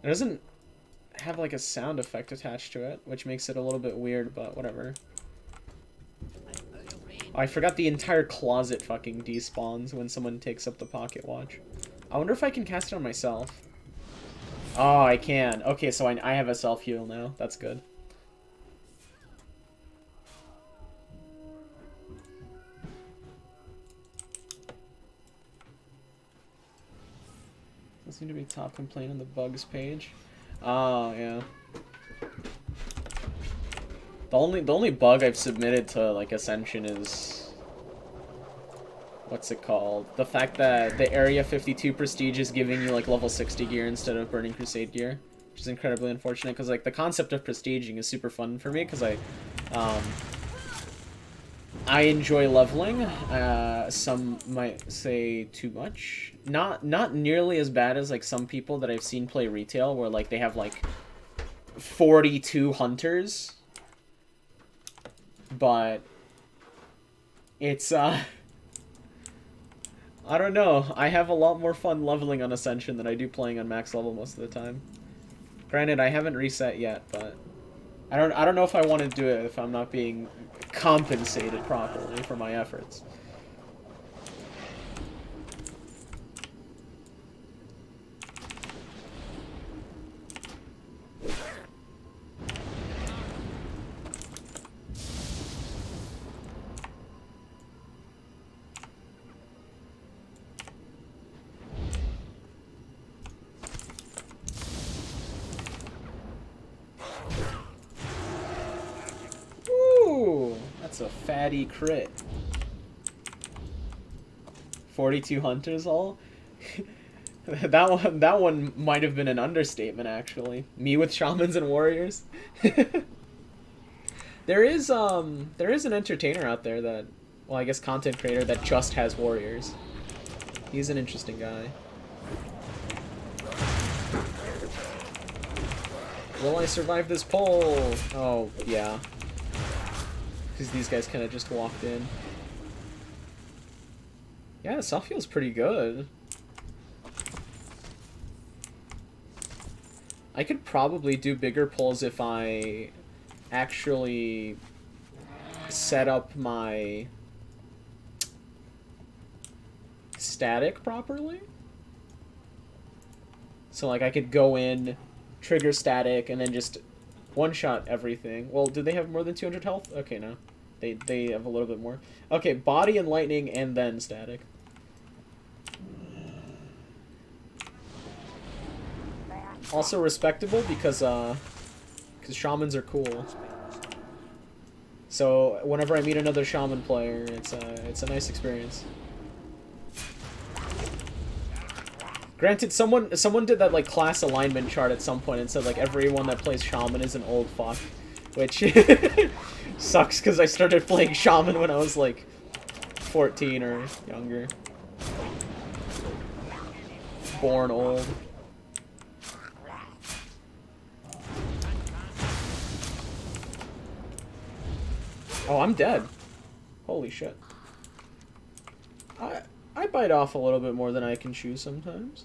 It doesn't have like a sound effect attached to it, which makes it a little bit weird, but whatever. Oh, I forgot the entire closet fucking despawns when someone takes up the pocket watch. I wonder if I can cast it on myself. Oh, I can. Okay, so I have a self-heal now. That's good. Doesn't seem to be top complaint on the bugs page. Oh, yeah. The only bug I've submitted to like Ascension is what's it called? The fact that the Area 52 prestige is giving you like level 60 gear instead of Burning Crusade gear, which is incredibly unfortunate because like the concept of prestiging is super fun for me because I enjoy leveling. Some might say too much. Not nearly as bad as like some people that I've seen play retail where like they have like 42 hunters. But it's I don't know. I have a lot more fun leveling on Ascension than I do playing on max level most of the time. Granted, I haven't reset yet, but I don't know if I want to do it if I'm not being compensated properly for my efforts. That's a fatty crit. 42 hunters all? that one might have been an understatement actually. Me with shamans and warriors. There is an entertainer out there that, well, I guess content creator that just has warriors. He's an interesting guy. Will I survive this poll? Oh, yeah. Because these guys kind of just walked in. Yeah, the self-heal's pretty good. I could probably do bigger pulls if I actually set up my static properly. So, like, I could go in, trigger static, and then just one-shot everything. Well, do they have more than 200 health? Okay, no. They have a little bit more. Okay, body and lightning, and then static. Also respectable because shamans are cool. So whenever I meet another shaman player, it's a nice experience. Granted, someone did that like class alignment chart at some point and said like everyone that plays shaman is an old fuck, which sucks because I started playing shaman when I was like 14 or younger. Born old. Oh, I'm dead. Holy shit. I bite off a little bit more than I can chew sometimes.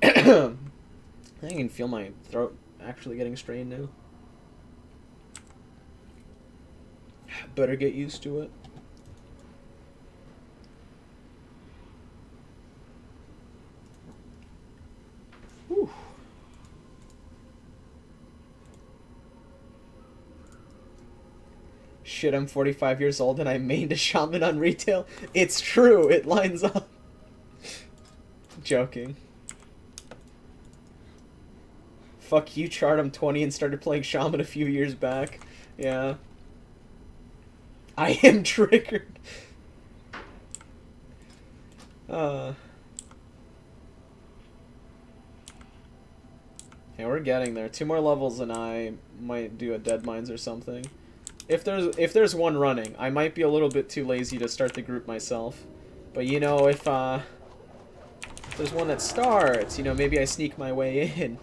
I can feel my throat actually getting strained now. Better get used to it. Whew. Shit, I'm 45 years old and I mained a shaman on retail. It's true, it lines up. Joking. Fuck you, Chart, I'm 20 and started playing shaman a few years back. Yeah. I am triggered. Yeah, we're getting there. 2 more levels and I might do a Deadmines or something. If there's one running, I might be a little bit too lazy to start the group myself. But you know, if there's one that starts, you know, maybe I sneak my way in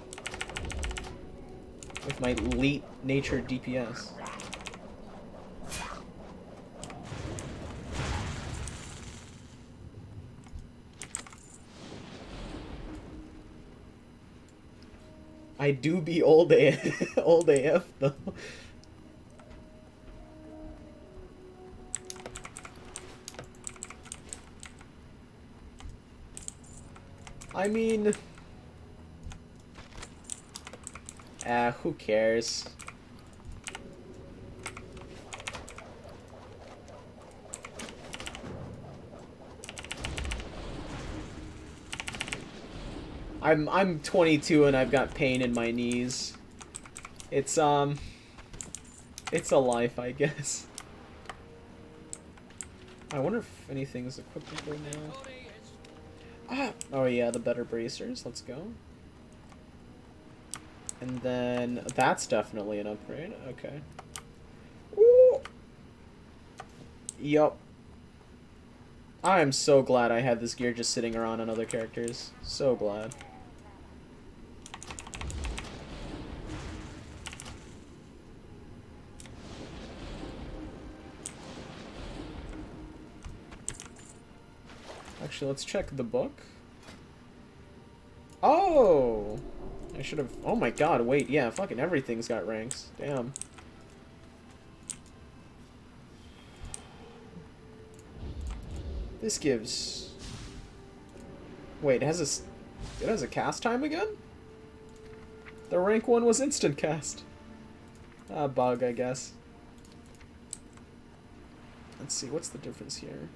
with my elite nature DPS. I do be old AF though. I mean, who cares? I'm 22 and I've got pain in my knees. It's a life, I guess. I wonder if anything's equipable now. Ah! Oh yeah, the better bracers. Let's go. And then that's definitely an upgrade. Okay. Ooh. Yup. I am so glad I had this gear just sitting around on other characters. So glad. Actually, let's check the book. Oh! I should have... Oh my god, wait, yeah, fucking everything's got ranks. Damn. This gives... Wait, it has a cast time again? The rank 1 was instant cast. Ah, bug, I guess. Let's see, what's the difference here?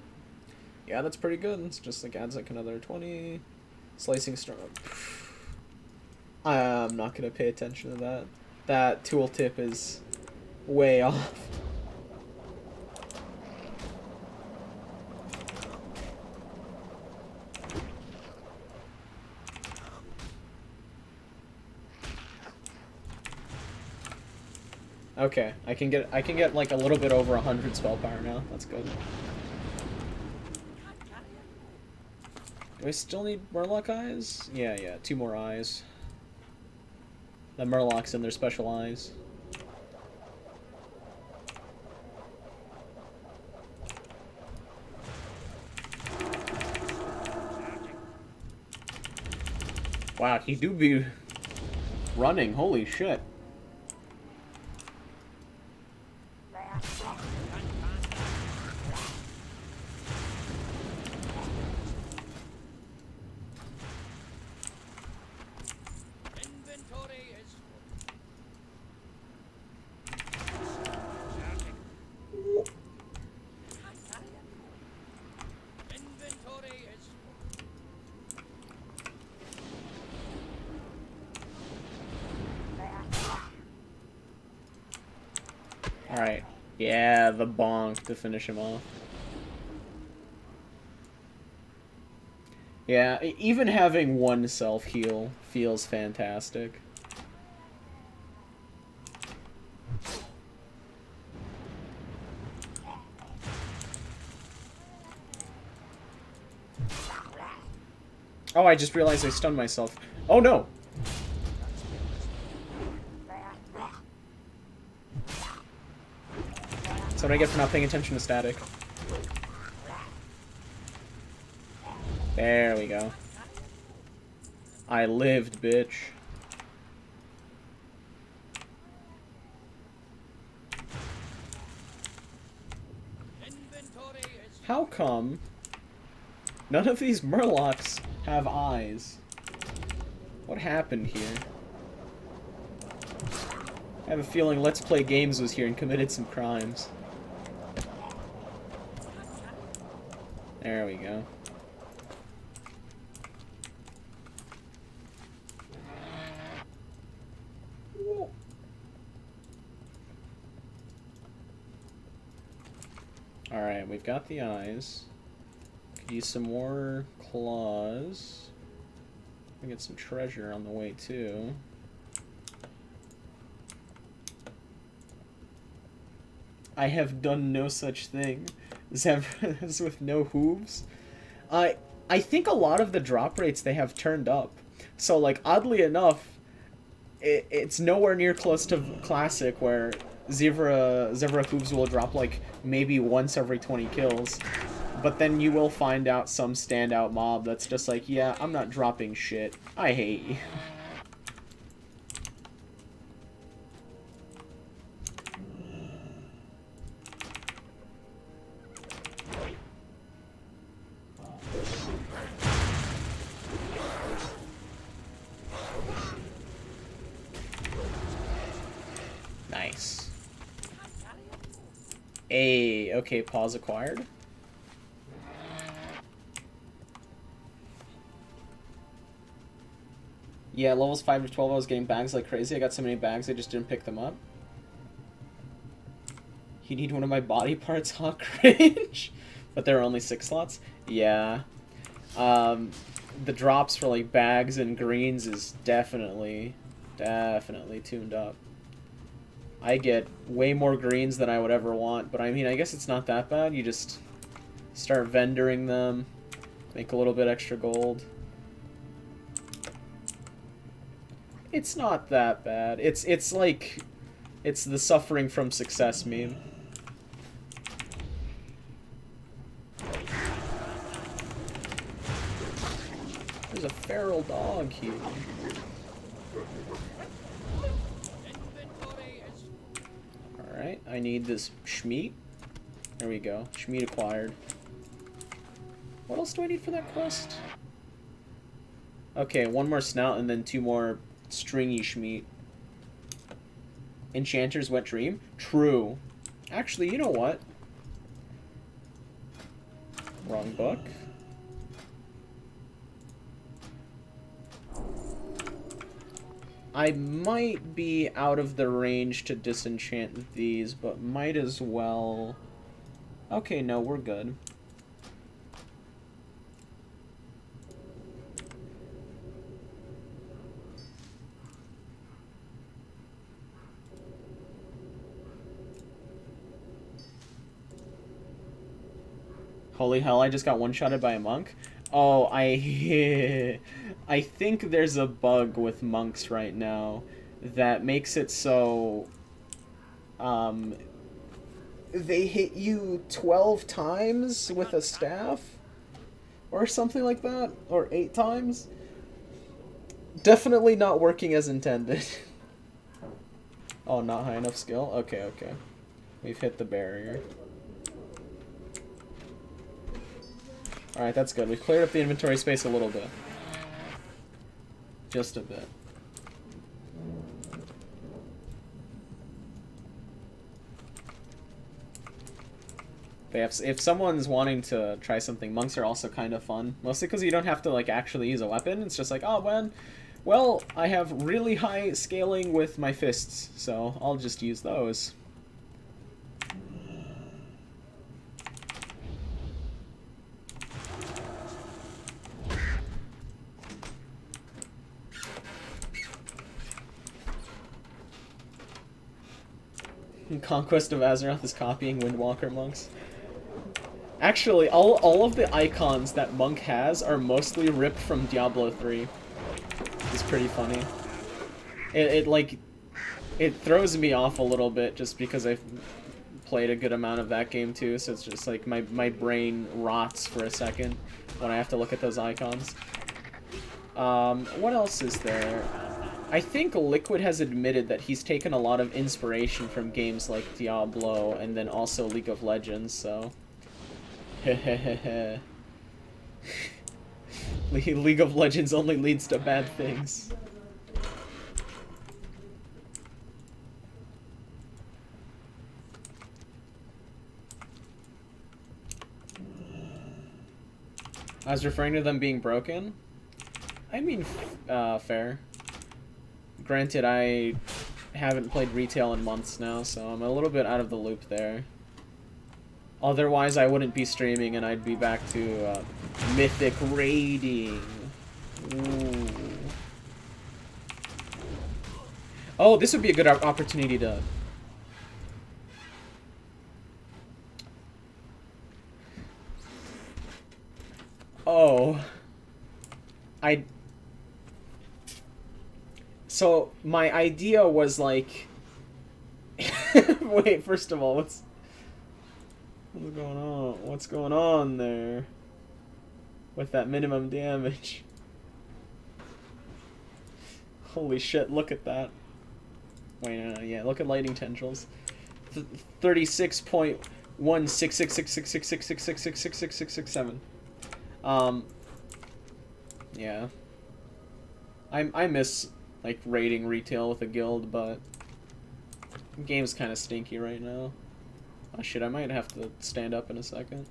Yeah, that's pretty good. It's just like adds like another 20. Slicing storm. I'm not gonna pay attention to that. That tooltip is way off. Okay, I can get like a little bit over 100 spell power now. That's good. Do I still need Murloc eyes? Yeah, 2 more eyes. The Murlocs and their special eyes. Wow, he do be running. Holy shit. Yeah, the bonk to finish him off. Yeah, even having one self-heal feels fantastic. Oh, I just realized I stunned myself. Oh no! That's what I get for not paying attention to static. There we go. I lived, bitch. How come none of these murlocs have eyes? What happened here? I have a feeling Let's Play Games was here and committed some crimes. There we go. Alright, we've got the eyes. Could use some more claws. We get some treasure on the way too. I have done no such thing. Zebras with no hooves. I think a lot of the drop rates they have turned up. So like oddly enough, it's nowhere near close to classic where zebra hooves will drop like maybe once every 20 kills. But then you will find out some standout mob that's just like, yeah, I'm not dropping shit. I hate you. Nice. Okay, pause acquired. Yeah, levels 5 to 12 I was getting bags like crazy. I got so many bags I just didn't pick them up. You need one of my body parts, huh? Cringe. But there are only 6 slots? Yeah. The drops for like bags and greens is definitely tuned up. I get way more greens than I would ever want, but I mean, I guess it's not that bad. You just start vendoring them, make a little bit extra gold. It's not that bad. It's like, it's the suffering from success meme. There's a feral dog here. Alright, I need this Schmeat. There we go. Schmeat acquired. What else do I need for that quest? Okay, one more snout and then 2 more stringy Schmeat. Enchanter's Wet Dream? True. Actually, you know what? Wrong book. I might be out of the range to disenchant these, but might as well... Okay, no, we're good. Holy hell, I just got one-shotted by a monk? Oh, I think there's a bug with monks right now that makes it so they hit you 12 times with a staff or something like that, or 8 times. Definitely not working as intended. Oh, not high enough skill? Okay, okay. We've hit the barrier. Alright, that's good. We've cleared up the inventory space a little bit. Just a bit. If someone's wanting to try something, monks are also kind of fun. Mostly because you don't have to like actually use a weapon. It's just like, oh man, well, I have really high scaling with my fists, so I'll just use those. Conquest of Azeroth is copying Windwalker monks. Actually, all of the icons that Monk has are mostly ripped from Diablo 3. It's pretty funny. It throws me off a little bit just because I've played a good amount of that game too, so it's just like my brain rots for a second when I have to look at those icons. What else is there? I think Liquid has admitted that he's taken a lot of inspiration from games like Diablo and then also League of Legends, so... League of Legends only leads to bad things. I was referring to them being broken? I mean, fair. Granted, I haven't played retail in months now, so I'm a little bit out of the loop there. Otherwise, I wouldn't be streaming and I'd be back to mythic raiding. Ooh. Oh, this would be a good opportunity to... Oh. So, my idea was like... Wait, first of all, what's going on? What's going on there? With that minimum damage. Holy shit, look at that. Wait, no, yeah, look at lightning tendrils. 36.166666666666667. Yeah. I miss, like, raiding retail with a guild, but... the game's kind of stinky right now. Oh shit, I might have to stand up in a second.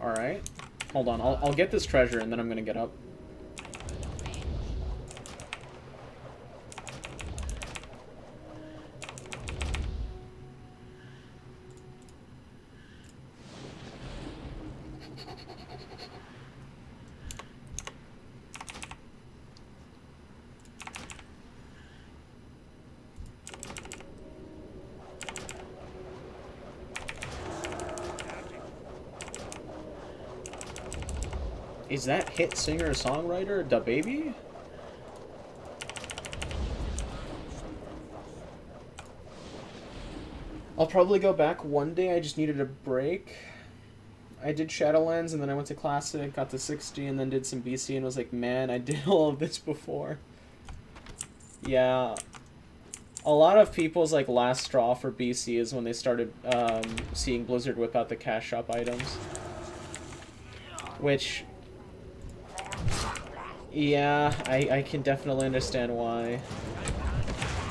Alright. Hold on, I'll get this treasure and then I'm gonna get up. Is that hit singer-songwriter Da Baby? I'll probably go back one day. I just needed a break. I did Shadowlands and then I went to Classic, got to 60, and then did some BC and was like, man, I did all of this before. Yeah. A lot of people's like last straw for BC is when they started seeing Blizzard whip out the cash shop items. Which... yeah, I can definitely understand why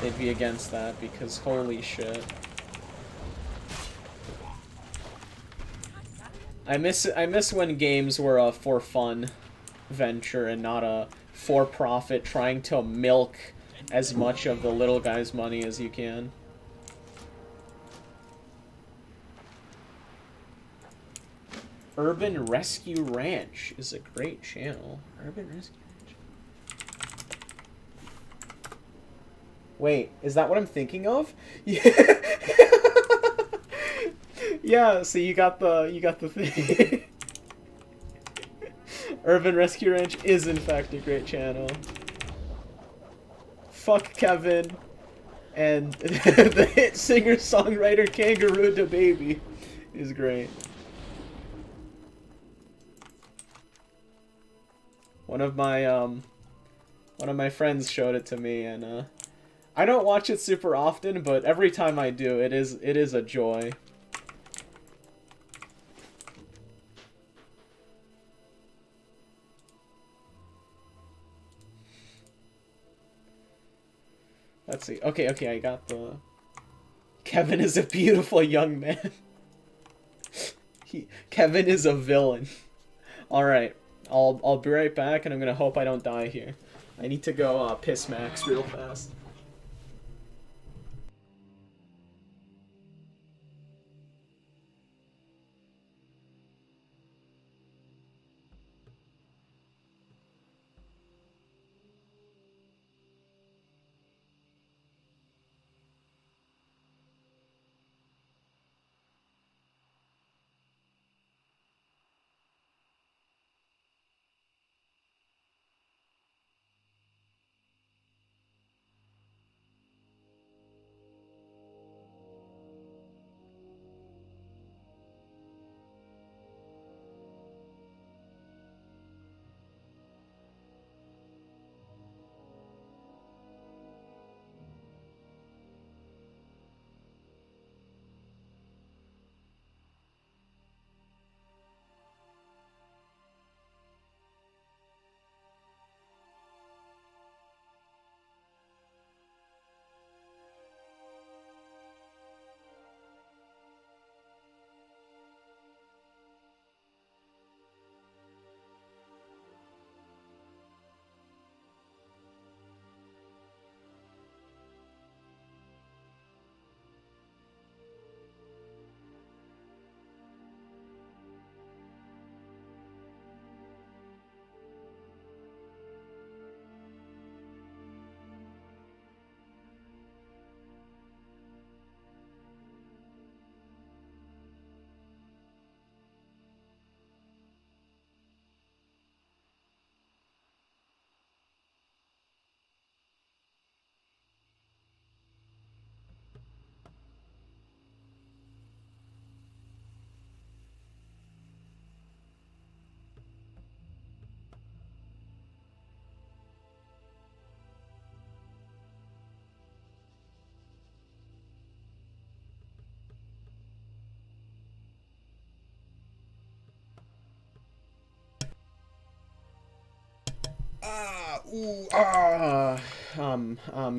they'd be against that, because holy shit. I miss when games were a for fun venture and not a for profit trying to milk as much of the little guy's money as you can. Urban Rescue Ranch is a great channel. Urban Rescue Ranch. Wait, is that what I'm thinking of? Yeah. Yeah, so you got the thing. Urban Rescue Ranch is in fact a great channel. Fuck Kevin and the hit singer-songwriter Kangaroo Da Baby is great. One of my friends showed it to me, and I don't watch it super often, but every time I do, it is a joy. Let's see. Okay, I got the... Kevin is a beautiful young man. Kevin is a villain. Alright. I'll be right back, and I'm gonna hope I don't die here. I need to go piss Max real fast.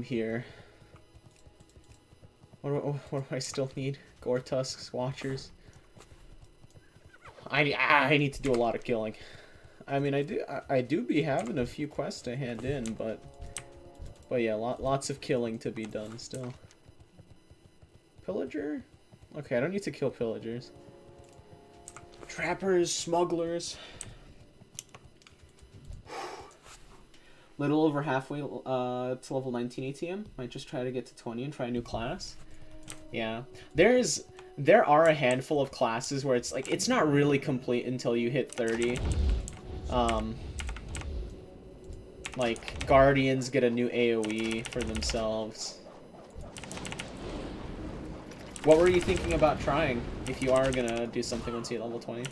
Here. What do I still need? Gore tusks, watchers. I need to do a lot of killing. I mean, I do be having a few quests to hand in, but yeah, lots of killing to be done still. Pillager? Okay, I don't need to kill pillagers. Trappers, smugglers. Little over halfway to level 19 ATM. Might just try to get to 20 and try a new class. Yeah, there are a handful of classes where it's like it's not really complete until you hit 30. Like Guardians get a new AoE for themselves. What were you thinking about trying if you are gonna do something once you hit level 20?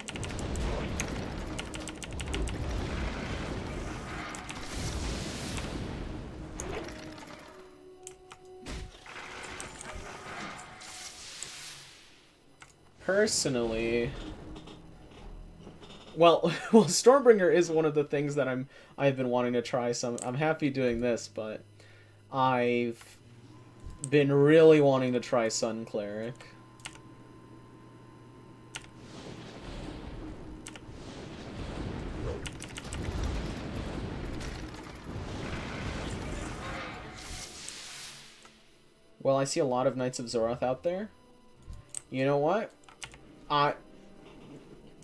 Personally, well, Stormbringer is one of the things that I've been wanting to try. So I'm happy doing this, but I've been really wanting to try Sun Cleric. Well, I see a lot of Knights of Azeroth out there. You know what? I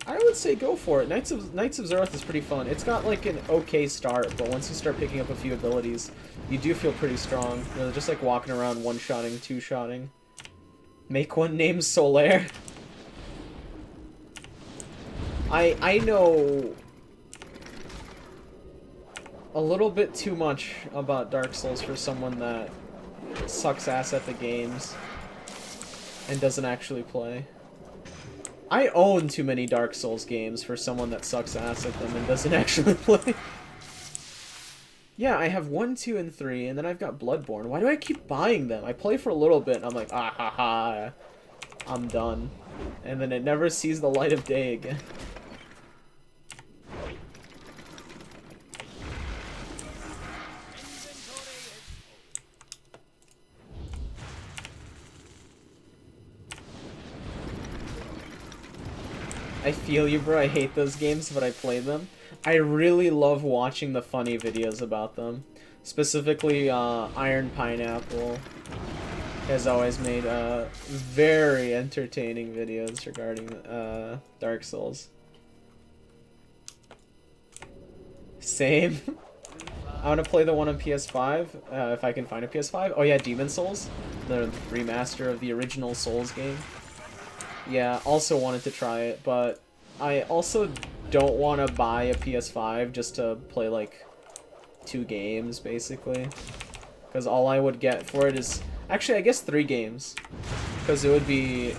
would say go for it. Knights of Azeroth is pretty fun. It's got like an okay start, but once you start picking up a few abilities, you do feel pretty strong. You know, just like walking around one-shotting, two-shotting. Make one named Solaire. I know a little bit too much about Dark Souls for someone that sucks ass at the games and doesn't actually play. I own too many Dark Souls games for someone that sucks ass at them and doesn't actually play. Yeah, I have 1, 2, and 3, and then I've got Bloodborne. Why do I keep buying them? I play for a little bit, and I'm like, ah ha ha, I'm done. And then it never sees the light of day again. I feel you, bro. I hate those games, but I play them. I really love watching the funny videos about them. Specifically, Iron Pineapple has always made very entertaining videos regarding Dark Souls. Same. I want to play the one on PS5, if I can find a PS5. Oh yeah, Demon Souls, the remaster of the original Souls game. Yeah, also wanted to try it, but I also don't want to buy a PS5 just to play like 2 games, basically. Because all I would get for it is... Actually, I guess 3 games. Because it would be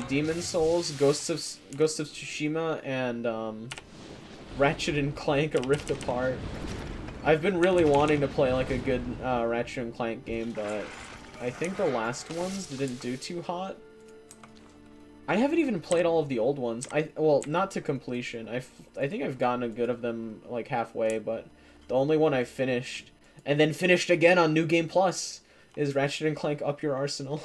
Demon Souls, Ghost of Tsushima, and Ratchet and Clank: A Rift Apart. I've been really wanting to play like a good Ratchet and Clank game, but I think the last ones didn't do too hot. I haven't even played all of the old ones. Well, not to completion. I think I've gotten a good of them like halfway, but the only one I finished and then finished again on New Game Plus is Ratchet and Clank: Up Your Arsenal.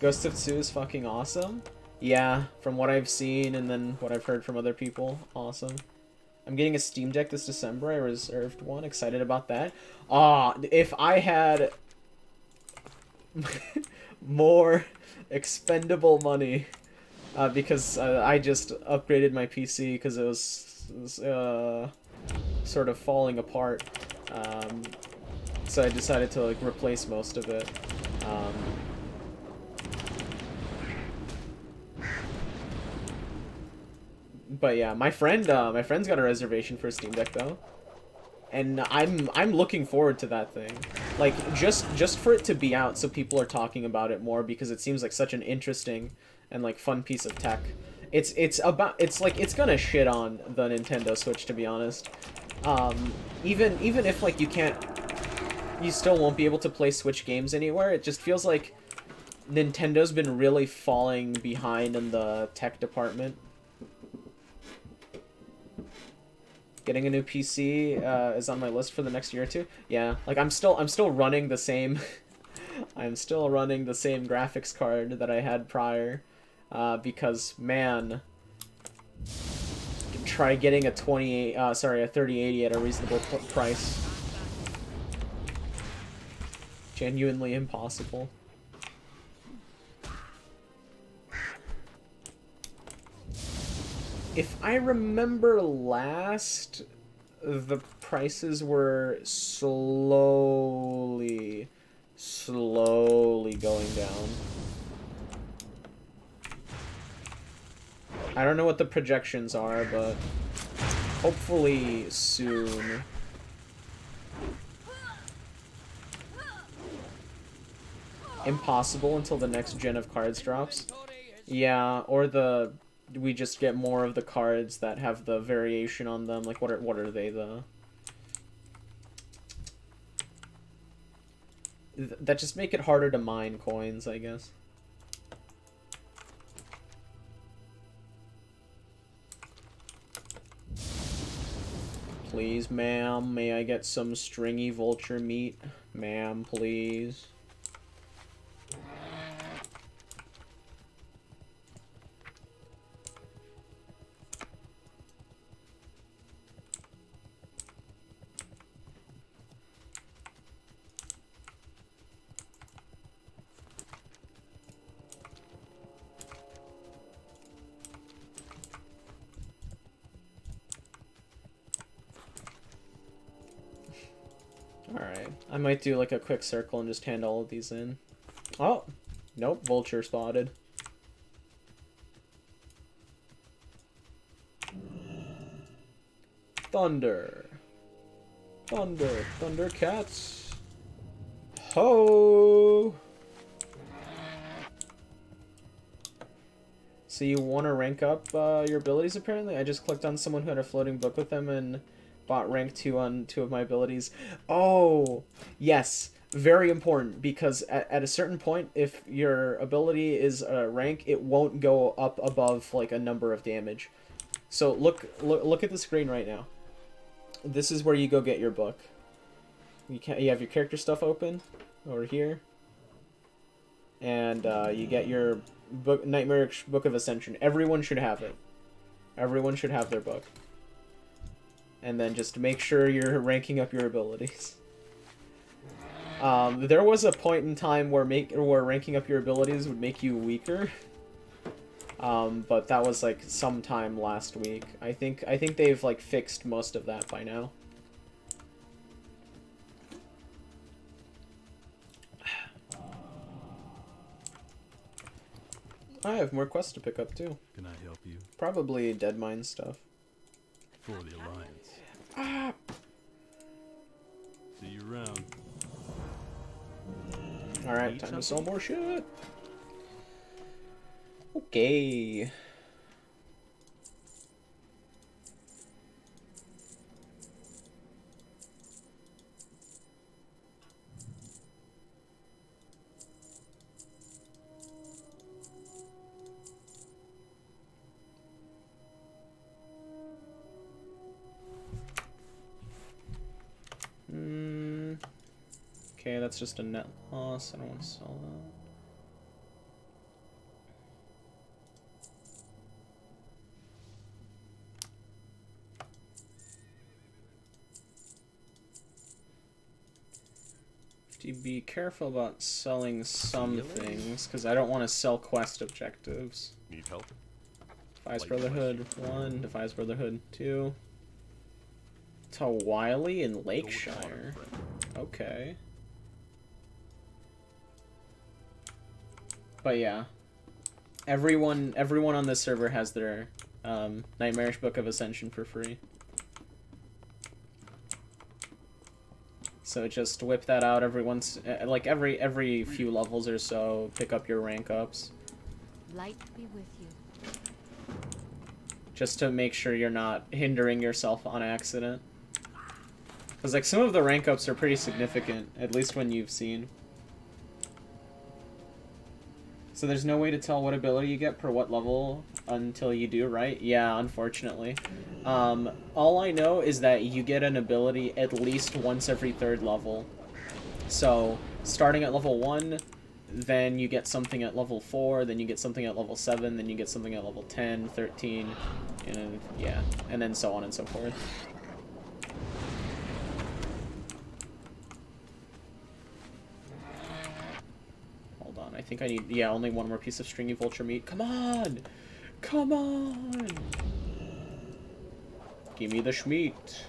Ghost of Tsushima is fucking awesome. Yeah, from what I've seen and then what I've heard from other people, awesome. I'm getting a Steam Deck this December. I reserved one. Excited about that. If I had more expendable money, because I just upgraded my PC because it was sort of falling apart, so I decided to like replace most of it. But yeah, my friend's got a reservation for a Steam Deck though, and I'm looking forward to that thing. Like just for it to be out, so people are talking about it more, because it seems like such an interesting and like fun piece of tech. It's like it's gonna shit on the Nintendo Switch, to be honest. Even if like you still won't be able to play Switch games anywhere. It just feels like Nintendo's been really falling behind in the tech department. Getting a new PC is on my list for the next year or two. Yeah, like I'm still running the same I'm still running the same graphics card that I had prior because man, try getting a 3080 at a reasonable price. Genuinely impossible. If I remember last, the prices were slowly going down. I don't know what the projections are, but hopefully soon. Impossible until the next gen of cards drops. Yeah, or we just get more of the cards that have the variation on them. Like what are they, that just make it harder to mine coins, I guess. Please, ma'am, may I get some stringy vulture meat? Ma'am, please. Alright, I might do like a quick circle and just hand all of these in. Oh, nope, vulture spotted. Thunder. Thunder. Thundercats. Ho! So you want to rank up your abilities, apparently? I just clicked on someone who had a floating book with them and bought rank 2 on 2 of my abilities. Oh, yes. Very important, because at a certain point, if your ability is a rank, it won't go up above, like, a number of damage. So look at the screen right now. This is where you go get your book. You have your character stuff open over here. And you get your book, Nightmarish Book of Ascension. Everyone should have it. Everyone should have their book. And then just make sure you're ranking up your abilities. There was a point in time where ranking up your abilities would make you weaker. But that was like sometime last week. I think they've like fixed most of that by now. I have more quests to pick up too. Can I help you? Probably Deadmines stuff. For the Alliance. Ah. See you around. Alright, time to sell more shit. Okay. Okay, that's just a net loss. I don't want to sell that. To be careful about selling some things, because I don't want to sell quest objectives. Need help? Defies Brotherhood 1, Defies Brotherhood 2. To Wiley in Lakeshire. Okay. But yeah. Everyone on this server has their Nightmarish Book of Ascension for free. So just whip that out every once, like every few levels or so, pick up your rank ups. Light be with you. Just to make sure you're not hindering yourself on accident. Because like some of the rank ups are pretty significant, at least when you've seen. So there's no way to tell what ability you get per what level until you do, right? Yeah, unfortunately. All I know is that you get an ability at least once every 3rd level. So, starting at level 1, then you get something at level 4, then you get something at level 7, then you get something at level 10, 13, and yeah, and then so on and so forth. Hold on, I think I need, yeah, only one more piece of stringy vulture meat. Come on! Come on! Give me the schmeat.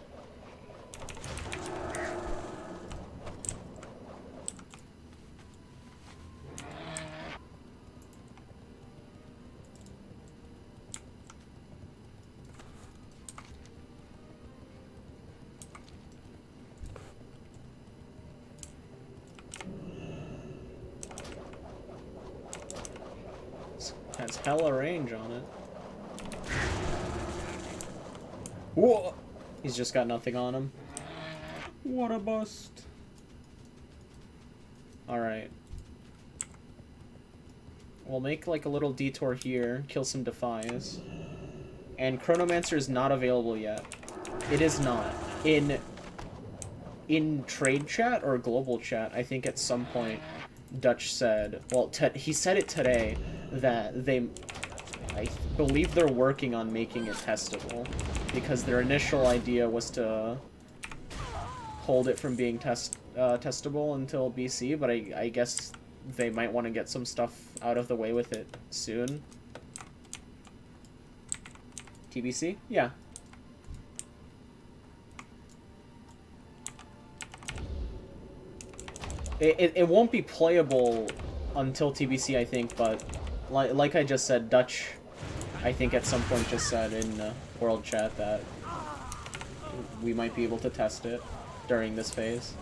Has hella range on it. Whoa! He's just got nothing on him. What a bust. Alright. We'll make like a little detour here, kill some Defias. And Chronomancer is not available yet. It is not. In trade chat or global chat, I think at some point Dutch said, well, he said it today, that I believe they're working on making it testable, because their initial idea was to hold it from being testable until BC, but I guess they might want to get some stuff out of the way with it soon. TBC? Yeah. It won't be playable until TBC, I think, but like I just said, Dutch, I think at some point just said in World Chat that we might be able to test it during this phase.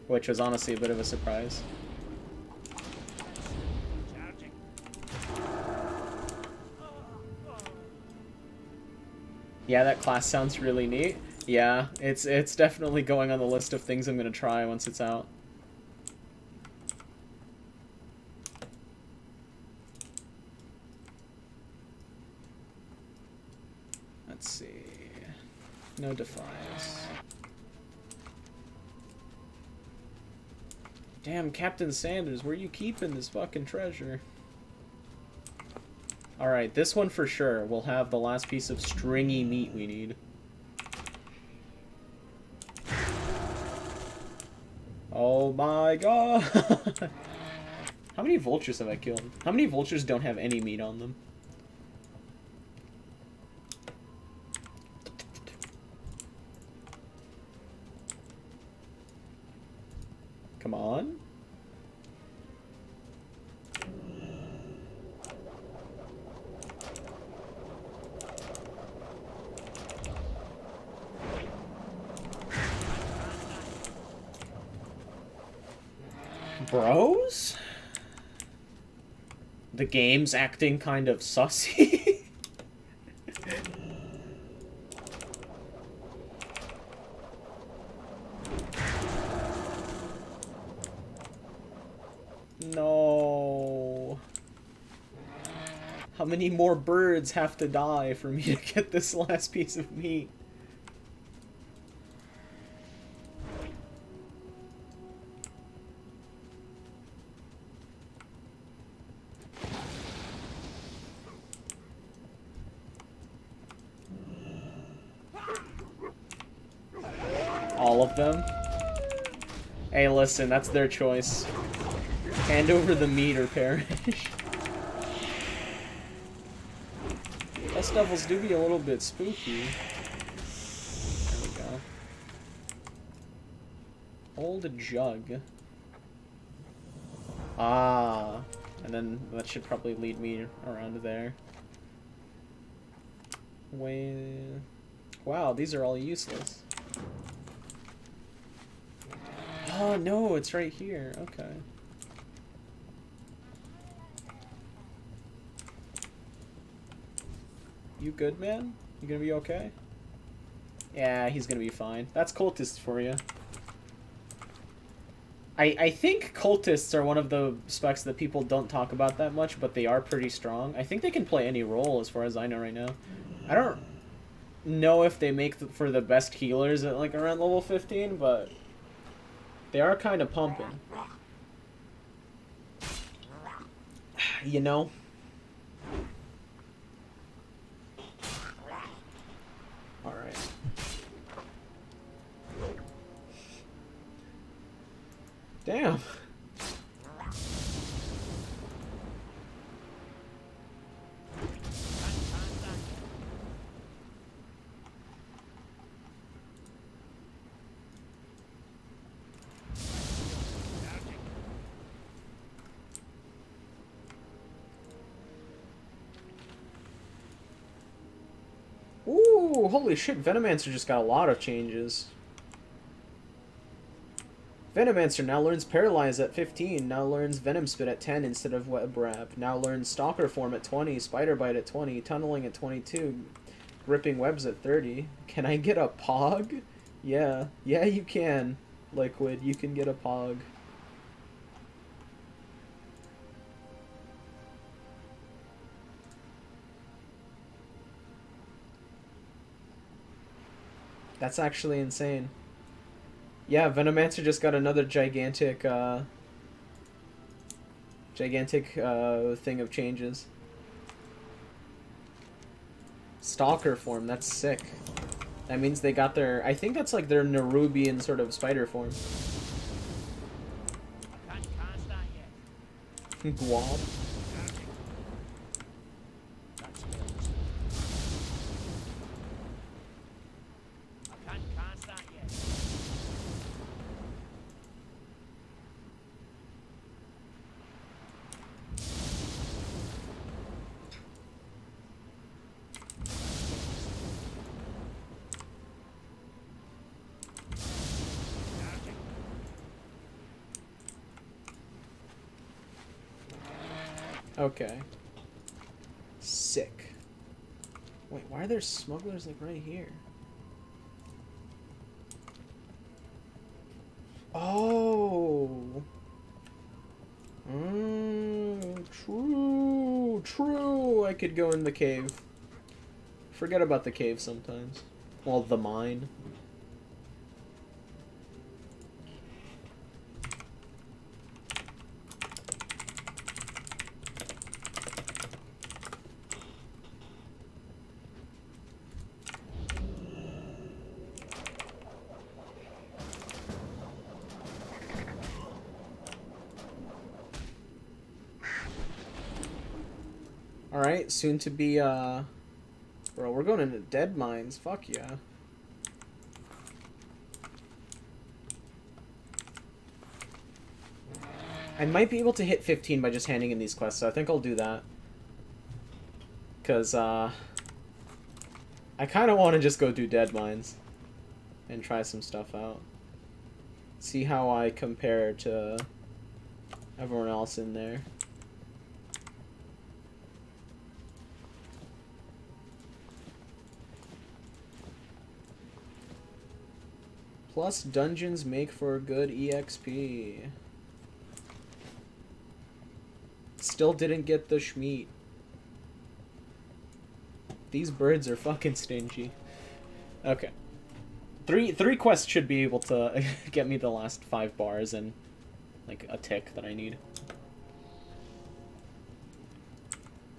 Which was honestly a bit of a surprise. Yeah, that class sounds really neat. Yeah, it's definitely going on the list of things I'm gonna try once it's out. Let's see. No Defias. Damn, Captain Sanders, where you keeping this fucking treasure? Alright, this one for sure will have the last piece of stringy meat we need. Oh my god! How many vultures have I killed? How many vultures don't have any meat on them? Come on. Bros? The game's acting kind of sussy. No. How many more birds have to die for me to get this last piece of meat? All of them? Hey, listen, that's their choice. Hand over the meat or perish. Dust devils do be a little bit spooky. There we go. Old jug. Ah. And then that should probably lead me around there. Wow, these are all useless. Oh, no, it's right here. Okay. You good, man? You gonna be okay? Yeah, he's gonna be fine. That's cultist for you. I think cultists are one of the specs that people don't talk about that much, but they are pretty strong. I think they can play any role as far as I know right now. I don't know if they make for the best healers at like around level 15, but they are kind of pumping. You know? Alright. Damn. Ooh, holy shit, Venomancer just got a lot of changes. Venomancer now learns Paralyze at 15, now learns Venom Spit at 10 instead of Web Wrap, now learns Stalker Form at 20, Spider Bite at 20, Tunneling at 22, Gripping Webs at 30. Can I get a Pog? Yeah. Yeah, you can, Liquid. You can get a Pog. That's actually insane. Yeah, Venomancer just got another gigantic thing of changes. Stalker form, that's sick. That means they got their, I think that's like their Nerubian sort of spider form. Guab. Okay. Sick. Wait, why are there smugglers like right here? Oh. True. I could go in the cave. Forget about the cave sometimes. Well, the mine. Alright, soon to be, bro, we're going into Deadmines, fuck yeah. I might be able to hit 15 by just handing in these quests, so I think I'll do that. Because, I kind of want to just go do Deadmines and try some stuff out. See how I compare to everyone else in there. Plus, dungeons make for good EXP. Still didn't get the Schmeat. These birds are fucking stingy. Okay. Three quests should be able to get me the last 5 bars and, like, a tick that I need.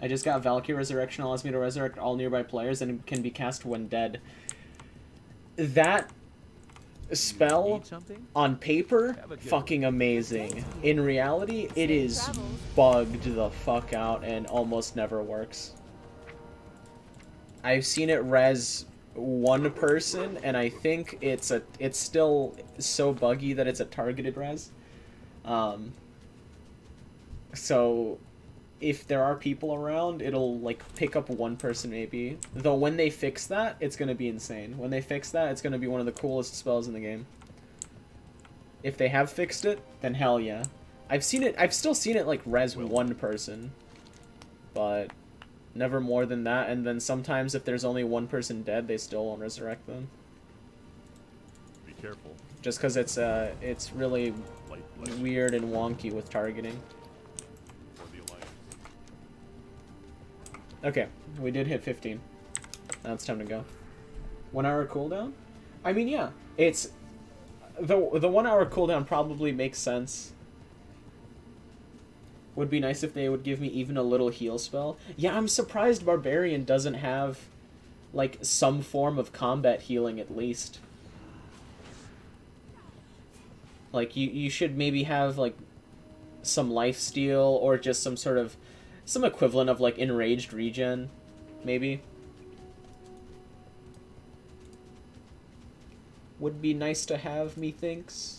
I just got Valkyr Resurrection. Allows me to resurrect all nearby players and can be cast when dead. That spell on paper, fucking amazing. In reality, it is bugged the fuck out and almost never works. I've seen it res one person, and I think it's still so buggy that it's a targeted res. So if there are people around, it'll like pick up one person maybe. Though when they fix that, it's gonna be insane. When they fix that, it's gonna be one of the coolest spells in the game. If they have fixed it, then hell yeah. I've still seen it like res one person, but never more than that. And then sometimes if there's only one person dead, they still won't resurrect them. Careful. just because it's really Light blade weird and wonky with targeting. for the alliance. Okay, we did hit 15. Now it's time to go. 1 hour cooldown? I mean, yeah, it's the 1 hour cooldown probably makes sense. Would be nice if they would give me even a little heal spell. Yeah, I'm surprised Barbarian doesn't have like some form of combat healing at least. Like you should maybe have like some lifesteal or just some equivalent of like enraged regen, maybe. Would be nice to have, methinks.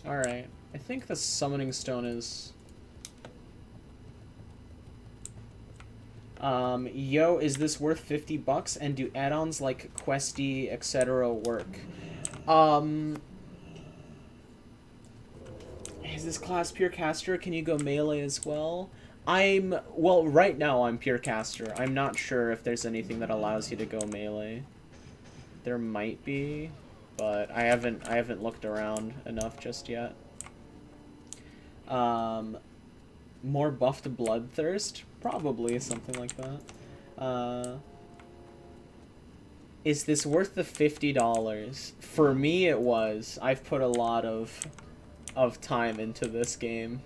Alright, I think the summoning stone is... yo, is this worth 50 bucks? And do add-ons like Questy, etc. work? Is this class pure caster? Can you go melee as well? Well, right now I'm pure caster. I'm not sure if there's anything that allows you to go melee. There might be, but I haven't looked around enough just yet. More buffed bloodthirst? Probably, something like that. Is this worth the $50? For me, it was. I've put a lot of time into this game.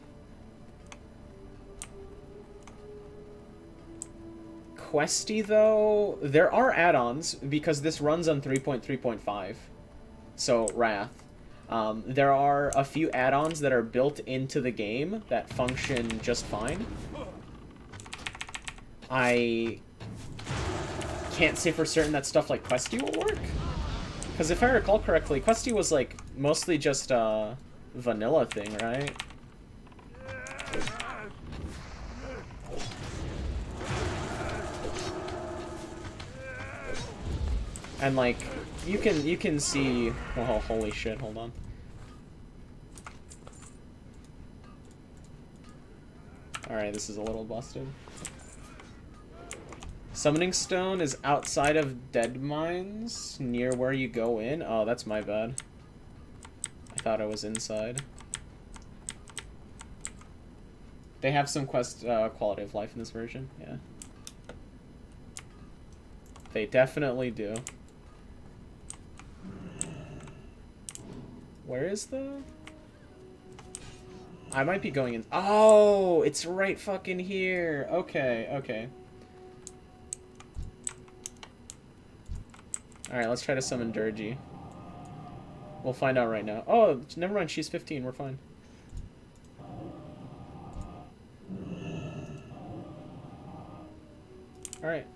Questy, though, there are add-ons, because this runs on 3.3.5. So, Wrath. There are a few add-ons that are built into the game that function just fine. I can't say for certain that stuff like Questy will work. Because if I recall correctly, Questy was like mostly just a vanilla thing, right? And like you can see, oh holy shit, hold on. Alright, this is a little busted. Summoning Stone is outside of Deadmines, near where you go in. Oh, that's my bad. I thought I was inside. They have some quest quality of life in this version, yeah. They definitely do. Where is the... I might be going in... Oh, it's right fucking here. Okay, okay. Alright, let's try to summon Durgy. We'll find out right now. Oh, never mind, she's 15, we're fine. Alright.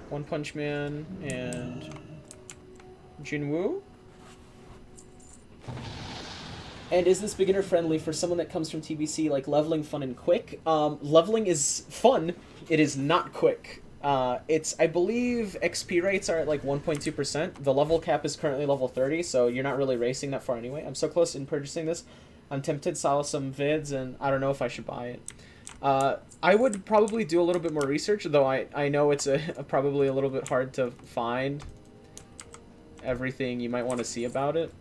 One Punch Man and... Jinwoo? And is this beginner friendly for someone that comes from TBC, like leveling fun and quick? Leveling is fun, it is not quick. I believe XP rates are at like 1.2%. The level cap is currently level 30, so you're not really racing that far anyway. I'm so close in purchasing this. I'm tempted, saw some vids, and I don't know if I should buy it. I would probably do a little bit more research, though I know it's probably a little bit hard to find everything you might want to see about it.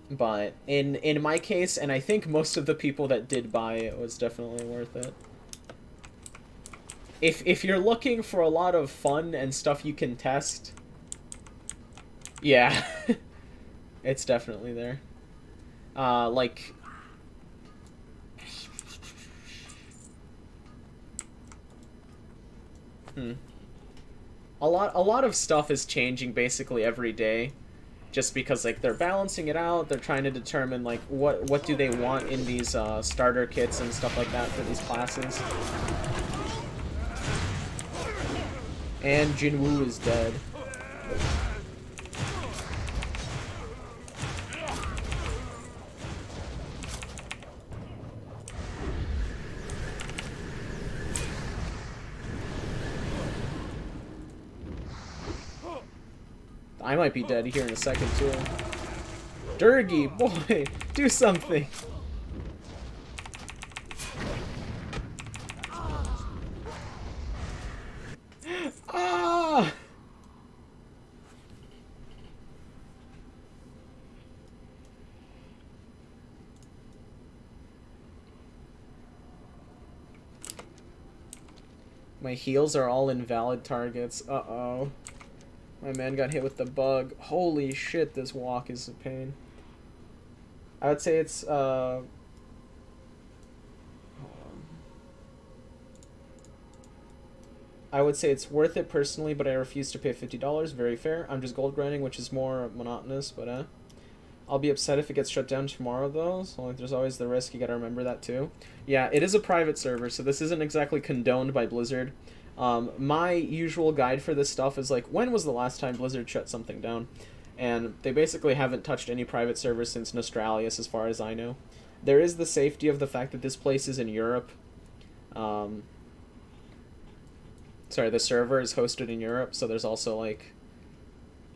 But in my case, and I think most of the people that did buy it, was definitely worth it. If you're looking for a lot of fun and stuff you can test, yeah, it's definitely there. A lot of stuff is changing basically every day, just because like they're balancing it out. They're trying to determine like what do they want in these starter kits and stuff like that for these classes. And Jinwoo is dead. I might be dead here in a second too. Durgi, boy, do something. Ah! My heals are all invalid targets. Uh-oh. My man got hit with the bug. Holy shit, this walk is a pain. I would say it's, I would say it's worth it personally, but I refuse to pay $50. Very fair. I'm just gold grinding, which is more monotonous, but I'll be upset if it gets shut down tomorrow, though. So like, there's always the risk. You gotta remember that, too. Yeah, it is a private server, so this isn't exactly condoned by Blizzard. My usual guide for this stuff is like, when was the last time Blizzard shut something down? And they basically haven't touched any private servers since Nostralius, as far as I know. There is the safety of the fact that this place is in Europe. Sorry, the server is hosted in Europe, so there's also like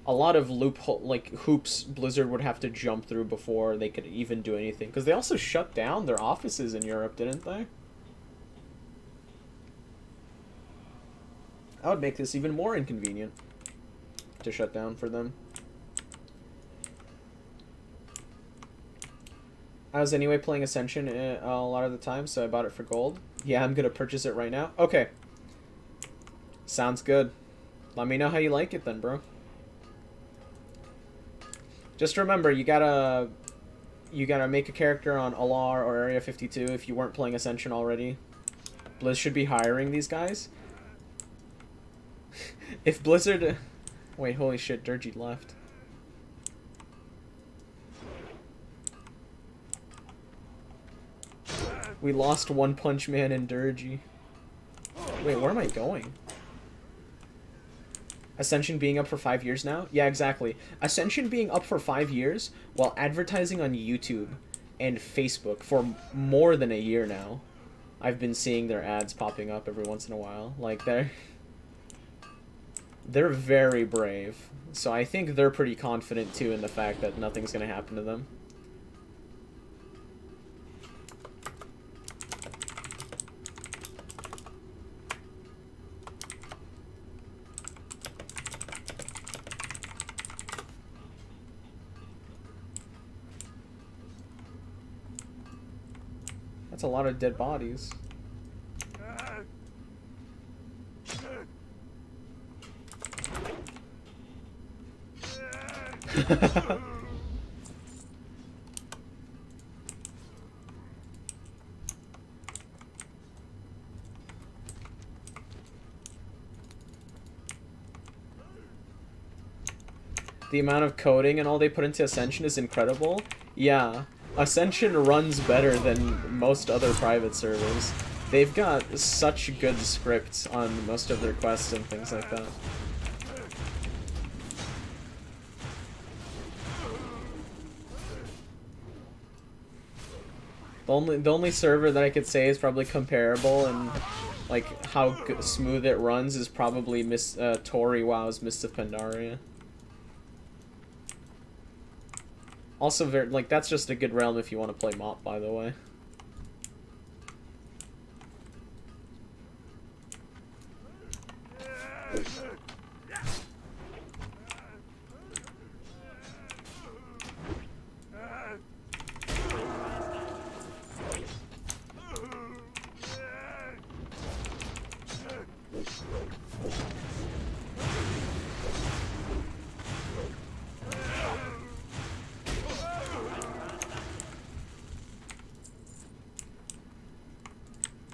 a lot of loophole, like hoops Blizzard would have to jump through before they could even do anything. Because they also shut down their offices in Europe, didn't they? That would make this even more inconvenient to shut down for them. I was anyway playing Ascension a lot of the time, so I bought it for gold. Yeah, I'm gonna purchase it right now. Okay. Sounds good. Let me know how you like it then, bro. Just remember, you gotta make a character on Alar or Area 52 if you weren't playing Ascension already. Blizz should be hiring these guys. If Blizzard... Wait, holy shit, Durgi left. We lost One Punch Man and Durgi. Wait, where am I going? Ascension being up for 5 years now? Yeah, exactly. Ascension being up for 5 years while advertising on YouTube and Facebook for more than a year now. I've been seeing their ads popping up every once in a while. Like, they're very brave. So I think they're pretty confident, too, in the fact that nothing's going to happen to them. That's a lot of dead bodies. The amount of coding and all they put into Ascension is incredible. Yeah, Ascension runs better than most other private servers. They've got such good scripts on most of their quests and things like that. The only server that I could say is probably comparable and like how smooth it runs is probably Tori WoW's Mists of Pandaria. Also, very, like, that's just a good realm if you want to play MOP, by the way.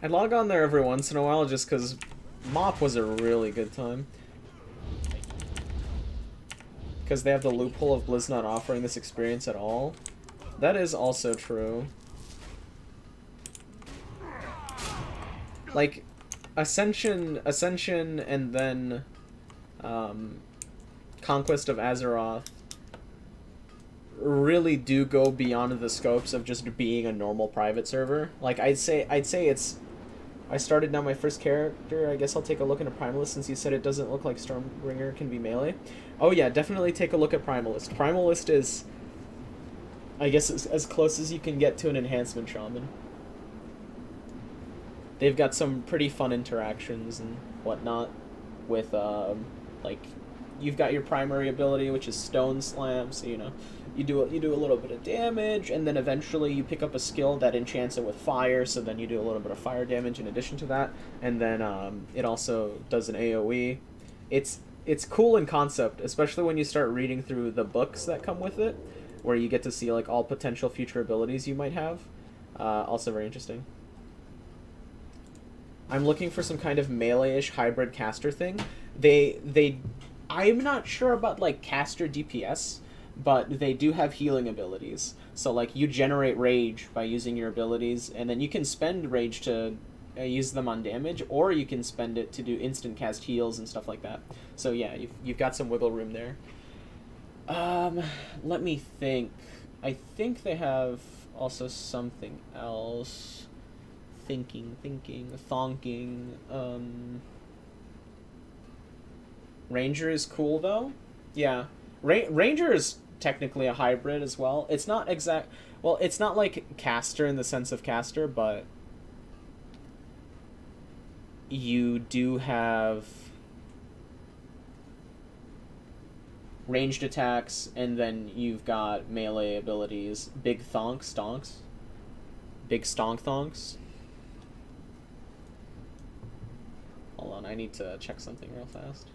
I log on there every once in a while just because Mop was a really good time. Because they have the loophole of Blizz not offering this experience at all. That is also true. Like, Ascension, and then Conquest of Azeroth really do go beyond the scopes of just being a normal private server. Like, I'd say it's... I started now my first character. I guess I'll take a look into Primalist since you said it doesn't look like Stormbringer can be melee. Oh yeah, definitely take a look at Primalist. Primalist is, I guess, as close as you can get to an enhancement shaman. They've got some pretty fun interactions and whatnot with, like, you've got your primary ability, which is Stone Slam, so, you know, you do a little bit of damage, and then eventually you pick up a skill that enchants it with fire, so then you do a little bit of fire damage in addition to that, and then it also does an AoE. It's cool in concept, especially when you start reading through the books that come with it, where you get to see, like, all potential future abilities you might have. Also very interesting. I'm looking for some kind of melee-ish hybrid caster thing. I'm not sure about, like, caster DPS, but they do have healing abilities. So, like, you generate rage by using your abilities, and then you can spend rage to use them on damage, or you can spend it to do instant cast heals and stuff like that. So, yeah, you've got some wiggle room there. Let me think. I think they have also something else. Thinking, thonking. Ranger is cool, though. Yeah. Ranger is technically a hybrid as well. It's not well, it's not like caster in the sense of caster, but you do have ranged attacks, and then you've got melee abilities. Big stonks. Big stonk-thonks. Hold on, I need to check something real fast.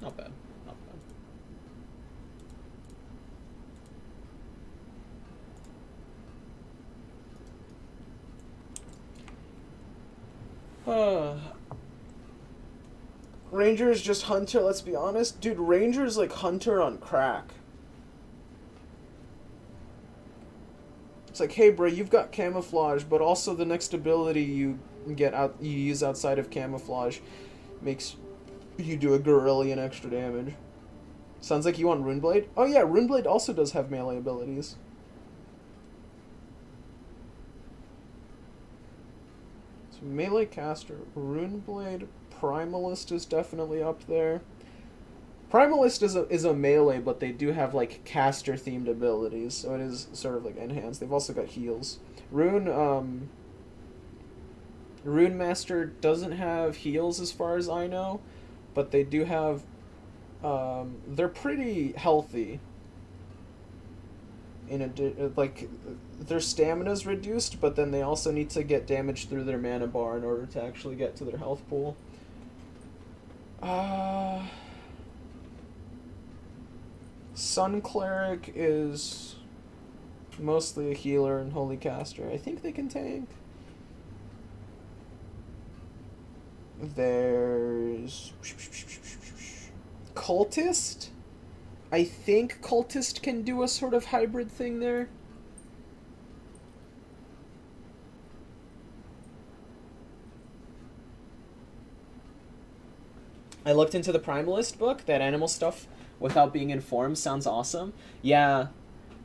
Not bad, not bad. Ranger is just Hunter, let's be honest. Dude, Ranger is like Hunter on crack. It's like, hey bro, you've got camouflage, but also the next ability you use outside of camouflage makes you do a Gorillion extra damage. Sounds like you want Runeblade? Oh yeah, Runeblade also does have melee abilities. So melee caster, Runeblade, Primalist is definitely up there. Primalist is a melee, but they do have like caster themed abilities, so it is sort of like enhanced. They've also got heals. Runemaster doesn't have heals as far as I know, but they do have they're pretty healthy. Like their stamina's reduced, but then they also need to get damage through their mana bar in order to actually get to their health pool. Sun Cleric is mostly a healer and holy caster. I think they can tank. There's Cultist. I think Cultist can do a sort of hybrid thing there. I looked into the Primalist book. That animal stuff without being informed sounds awesome. Yeah,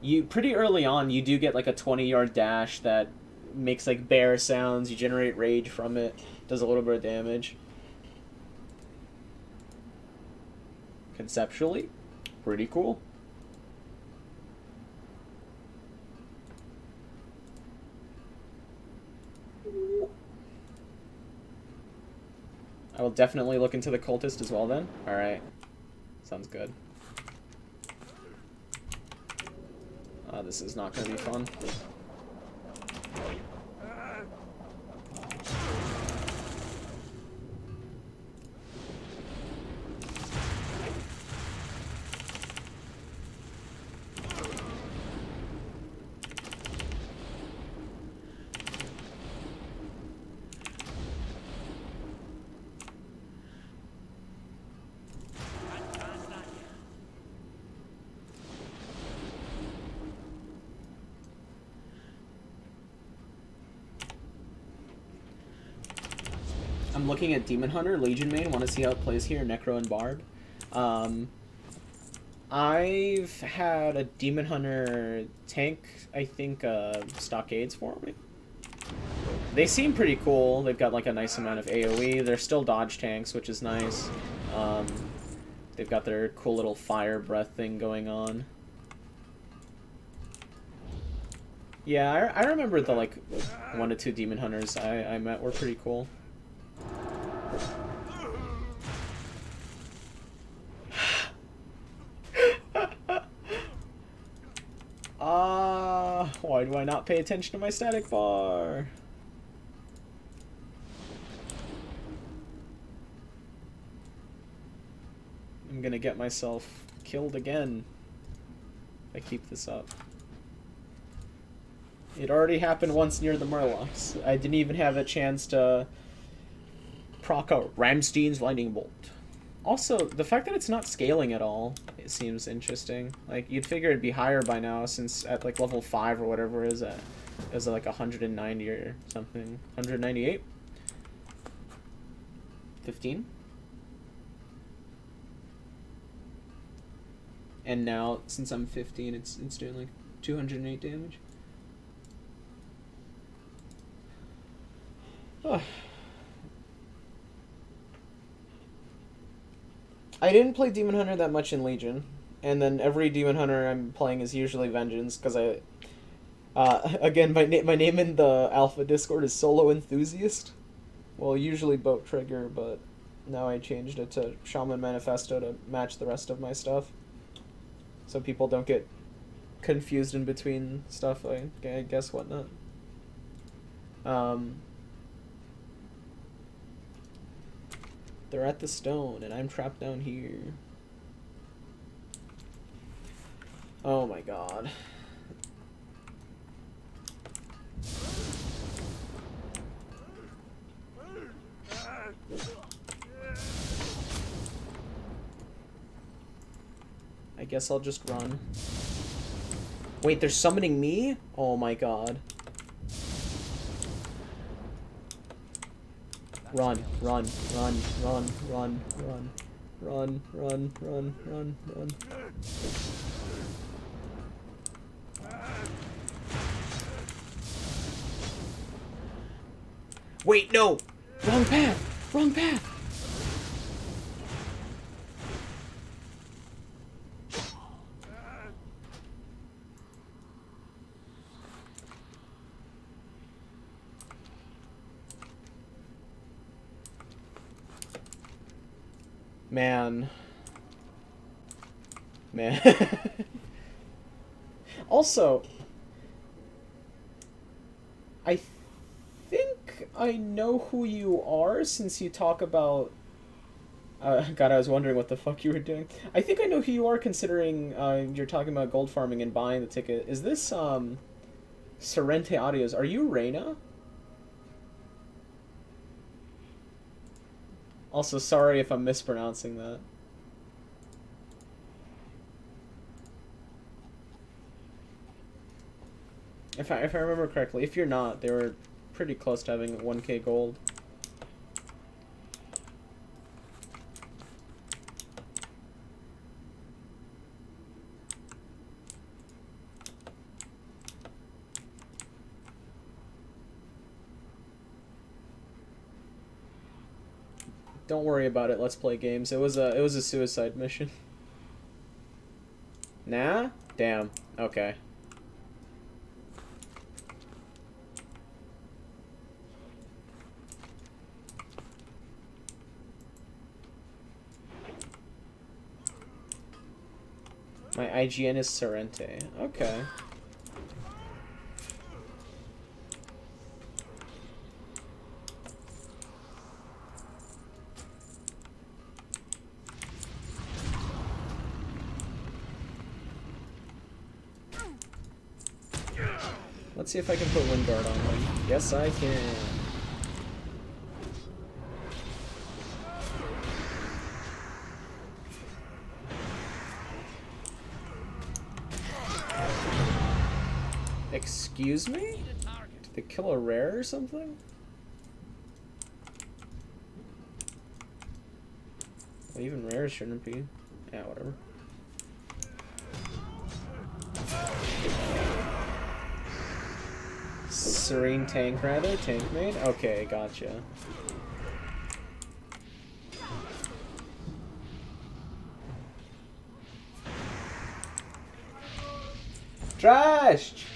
you pretty early on you do get like a 20-yard dash that makes like bear sounds. You generate rage from it. Does a little bit of damage. Conceptually, pretty cool. I will definitely look into the Cultist as well then. Alright. Sounds good. This is not going to be fun. looking at Demon Hunter, Legion main. Want to see how it plays here, Necro and Barb. I've had a Demon Hunter tank, I think, Stockades for me. They seem pretty cool. They've got like a nice amount of AoE. They're still dodge tanks, which is nice. They've got their cool little fire breath thing going on. Yeah, I remember the like 1 to 2 Demon Hunters I met were pretty cool. Why do I not pay attention to my static bar? I'm gonna get myself killed again if I keep this up. It already happened once near the Murlocs. I didn't even have a chance to proc a Ramstein's Lightning Bolt. Also, the fact that it's not scaling at all, it seems interesting. Like, you'd figure it'd be higher by now, since at like level 5 or whatever it is at, is like 190 or something. 198? 15? And now, since I'm 15, it's doing like 208 damage. Oh. I didn't play Demon Hunter that much in Legion, and then every Demon Hunter I'm playing is usually Vengeance, because again, my name in the Alpha Discord is Solo Enthusiast. Well, usually Boat Trigger, but now I changed it to Shaman Manifesto to match the rest of my stuff, so people don't get confused in between stuff, I guess, whatnot. They're at the stone, and I'm trapped down here. Oh my god. I guess I'll just run. Wait, they're summoning me? Oh my god. Run, run, run, run, run, run, run, run, run, run, run. Wait, no! Wrong path! Wrong path! Man. Also, I think I know who you are, since you talk about... God, I was wondering what the fuck you were doing. I think I know who you are, considering you're talking about gold farming and buying the ticket. Is this, Sorrente Audios? Are you Reyna? Also, sorry if I'm mispronouncing that. If I remember correctly, if you're not, they were pretty close to having 1k gold. Don't worry about it. Let's play games. It was a suicide mission. Nah? Damn. Okay. My IGN is Sorrente. Okay. Let's see if I can put Wind Guard on them. Yes, I can. Excuse me? Did they kill a rare or something? Even rare shouldn't be. Yeah, whatever. Serene tank rather? Tank maid? Okay, gotcha. Trash!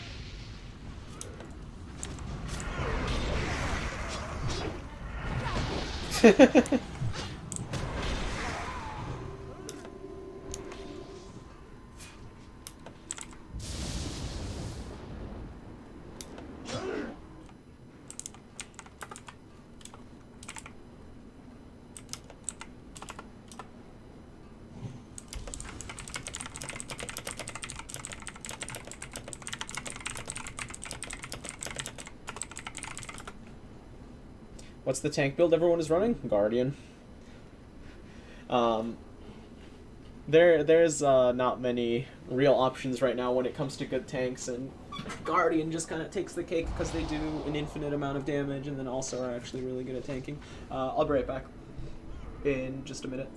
What's the tank build everyone is running? Guardian. There's not many real options right now when it comes to good tanks, and Guardian just kind of takes the cake because they do an infinite amount of damage and then also are actually really good at tanking. I'll be right back in just a minute.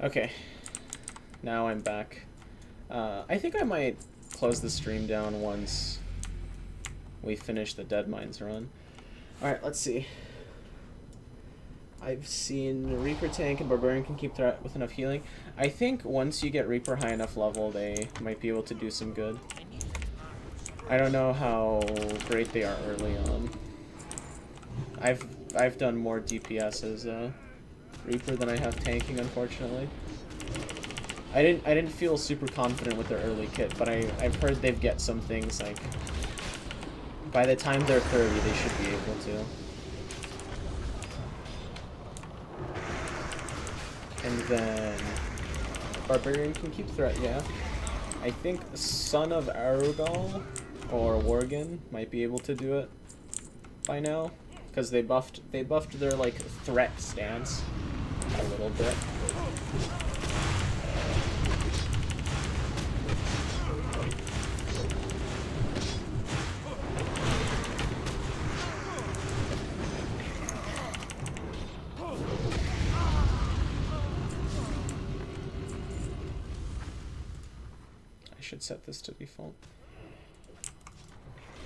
Okay, now I'm back. I think I might close the stream down once we finish the Deadmines run. Alright, let's see. I've seen Reaper tank and Barbarian can keep threat with enough healing. I think once you get Reaper high enough level, they might be able to do some good. I don't know how great they are early on. I've done more DPS as Reaper than I have tanking, unfortunately. I didn't feel super confident with their early kit, but I've heard they've get some things like by the time they're 30 they should be able to. And then Barbarian can keep threat, yeah. I think Son of Arugal or Worgen might be able to do it by now, because they buffed their like threat stance a little bit. I should set this to default.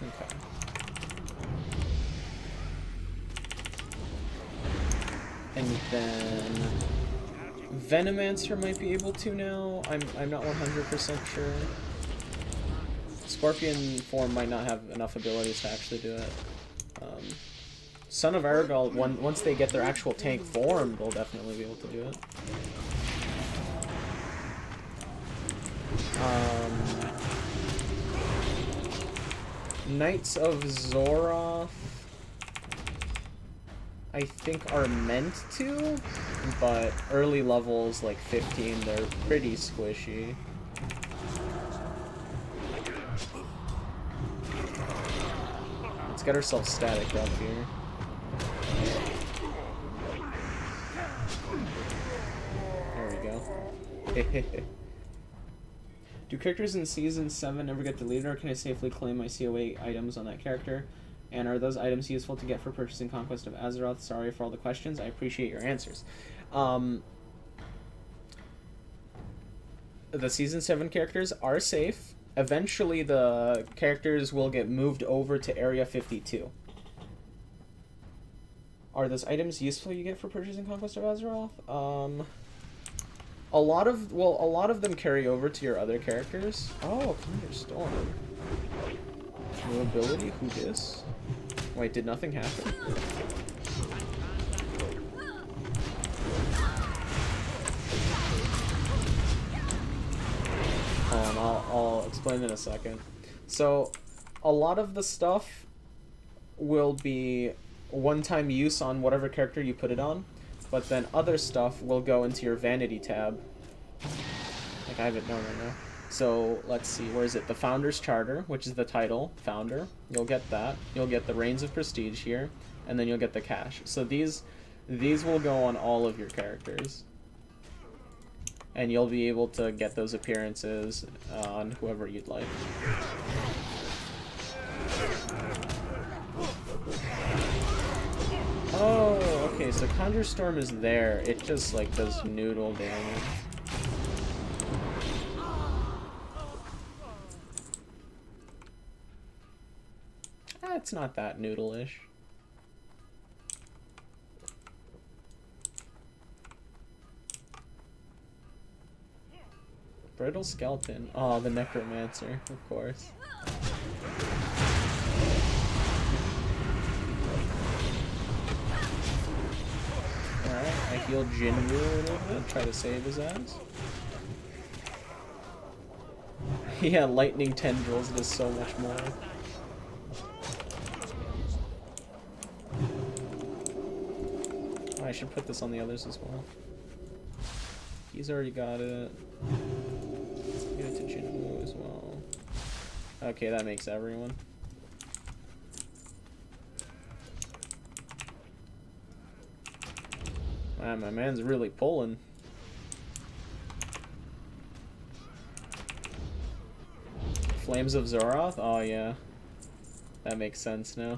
Okay. And then Venomancer might be able to now. I'm not 100% sure. Scorpion form might not have enough abilities to actually do it. Son of Aragorn, once they get their actual tank form, they'll definitely be able to do it. Knights of Zoroth, I think, are meant to, but early levels like 15, they're pretty squishy. Let's get ourselves static up here. There we go. Do characters in Season 7 ever get deleted, or can I safely claim my COA items on that character? And are those items useful to get for purchasing Conquest of Azeroth? Sorry for all the questions. I appreciate your answers. The Season 7 characters are safe. Eventually, the characters will get moved over to Area 52. Are those items useful you get for purchasing Conquest of Azeroth? A lot of them carry over to your other characters. Oh, Thunderstorm. New ability? Who dis? Wait, did nothing happen? Hold on, I'll explain in a second. So, a lot of the stuff will be one-time use on whatever character you put it on, but then other stuff will go into your vanity tab. Like, I have it, no. So, let's see, where is it? The Founder's Charter, which is the title, Founder. You'll get that. You'll get the Reigns of Prestige here, and then you'll get the cash. So these will go on all of your characters. And you'll be able to get those appearances on whoever you'd like. Oh, okay, so Conjure Storm is there. It just, like, does noodle damage. It's not that noodle-ish. Brittle Skeleton. Oh, the Necromancer, of course. Alright, I healed Jinwu a little bit, try to save his ass. Yeah, Lightning Tendrils does so much more. I should put this on the others as well. He's already got it. Give it to Jinwu as well. Okay, that makes everyone. Man, my man's really pulling. Flames of Zoroth? Oh yeah. That makes sense now.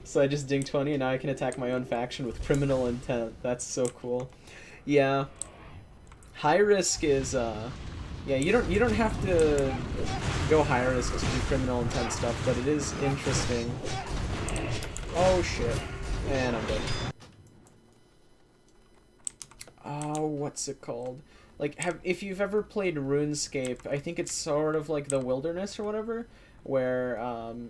So I just ding 20 and now I can attack my own faction with criminal intent. That's so cool. Yeah. High risk is yeah, you don't have to go high risk to do criminal intent stuff, but it is interesting. Oh shit. And I'm dead. Oh, what's it called? Like, if you've ever played RuneScape, I think it's sort of like the Wilderness or whatever, where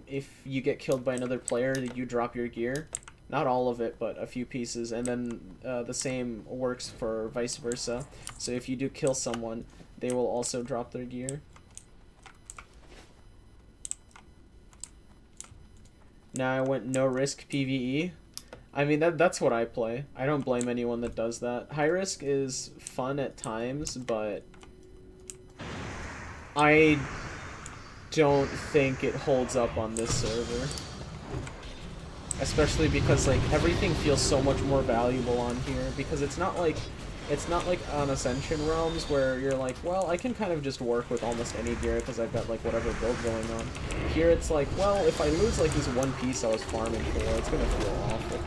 if you get killed by another player, you drop your gear. Not all of it, but a few pieces, and then the same works for vice versa. So if you do kill someone, they will also drop their gear. Now I went no risk PvE. I mean, that's what I play. I don't blame anyone that does that. High risk is fun at times, but I don't think it holds up on this server. Especially because, like, everything feels so much more valuable on here, because it's not like on Ascension Realms where you're like, well, I can kind of just work with almost any gear because I've got, like, whatever build going on. Here it's like, well, if I lose, like, this one piece I was farming for, it's gonna feel awful.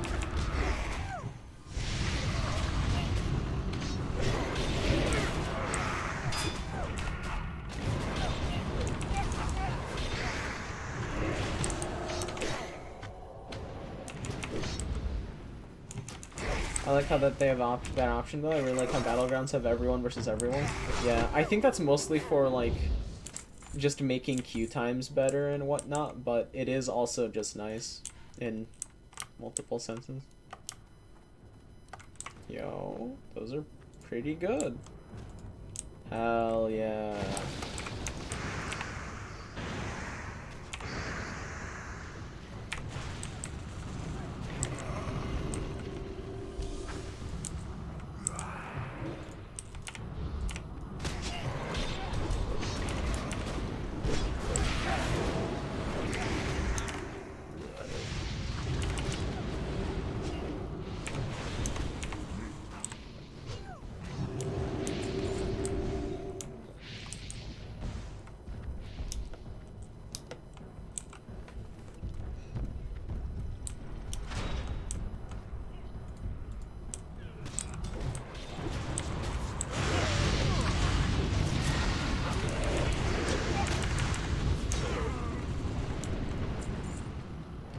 I like how that they have that option though. I really like how Battlegrounds have everyone versus everyone. Yeah, I think that's mostly for like just making queue times better and whatnot, but it is also just nice in multiple senses. Yo, those are pretty good. Hell yeah.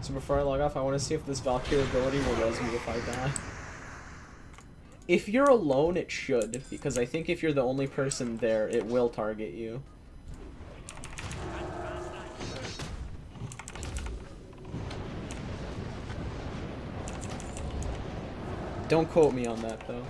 So before I log off, I want to see if this Valkyr ability will res me if I die. If you're alone, it should, because I think if you're the only person there, it will target you. Don't quote me on that, though.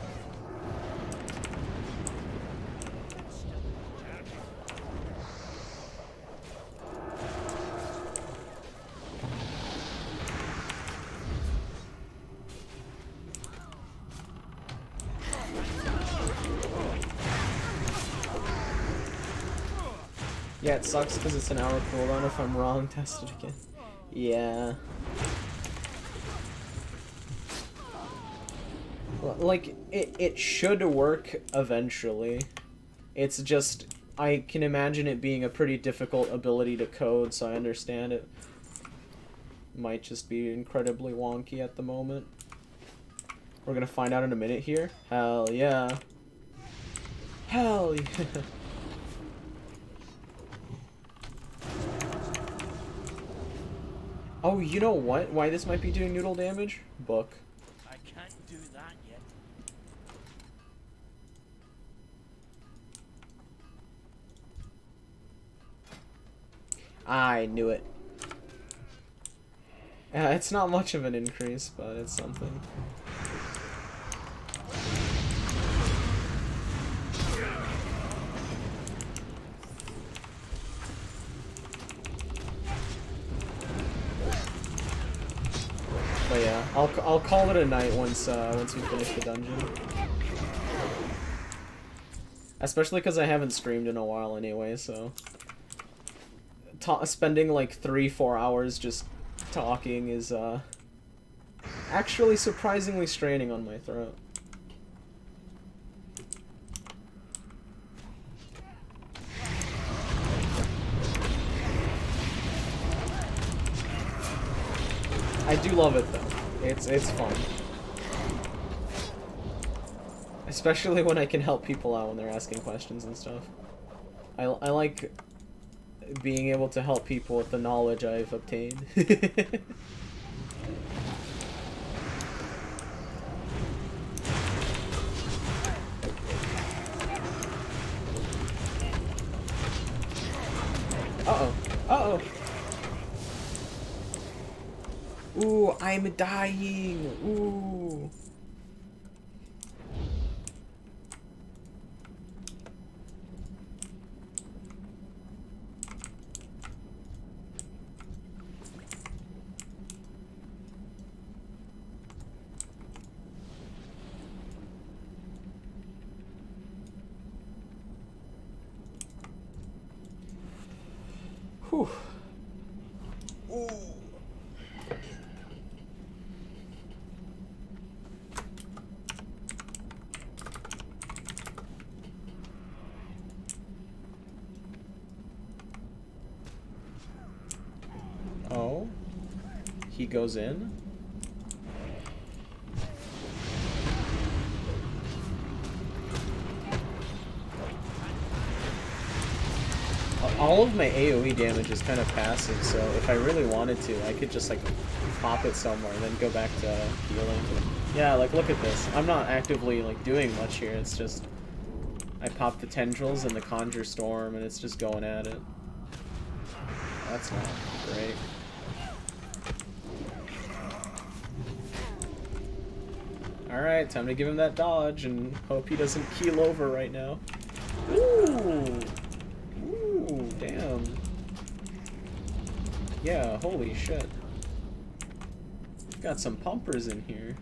Yeah, it sucks because it's an hour cooldown. If I'm wrong, test it again. Yeah. Like, it should work eventually. It's just, I can imagine it being a pretty difficult ability to code, so I understand it might just be incredibly wonky at the moment. We're gonna find out in a minute here. Hell yeah. Hell yeah. Oh, you know what? Why this might be doing noodle damage? Book. I can't do that yet. I knew it. It's not much of an increase, but it's something. But yeah, I'll call it a night once we finish the dungeon. Especially because I haven't streamed in a while anyway, so spending like 3-4 hours just talking is actually surprisingly straining on my throat. I do love it though. It's fun. Especially when I can help people out when they're asking questions and stuff. I like being able to help people with the knowledge I've obtained. Uh-oh. Uh-oh. Ooh, I'm dying. Ooh. Whew. Ooh. Oh, he goes in. all of my AoE damage is kind of passive, so if I really wanted to, I could just like pop it somewhere and then go back to healing. Yeah, like look at this. I'm not actively like doing much here. It's just I pop the tendrils and the conjure storm, and it's just going at it. That's not great. Alright, time to give him that dodge and hope he doesn't keel over right now. Ooh! Ooh, damn. Yeah, holy shit. Got some pumpers in here.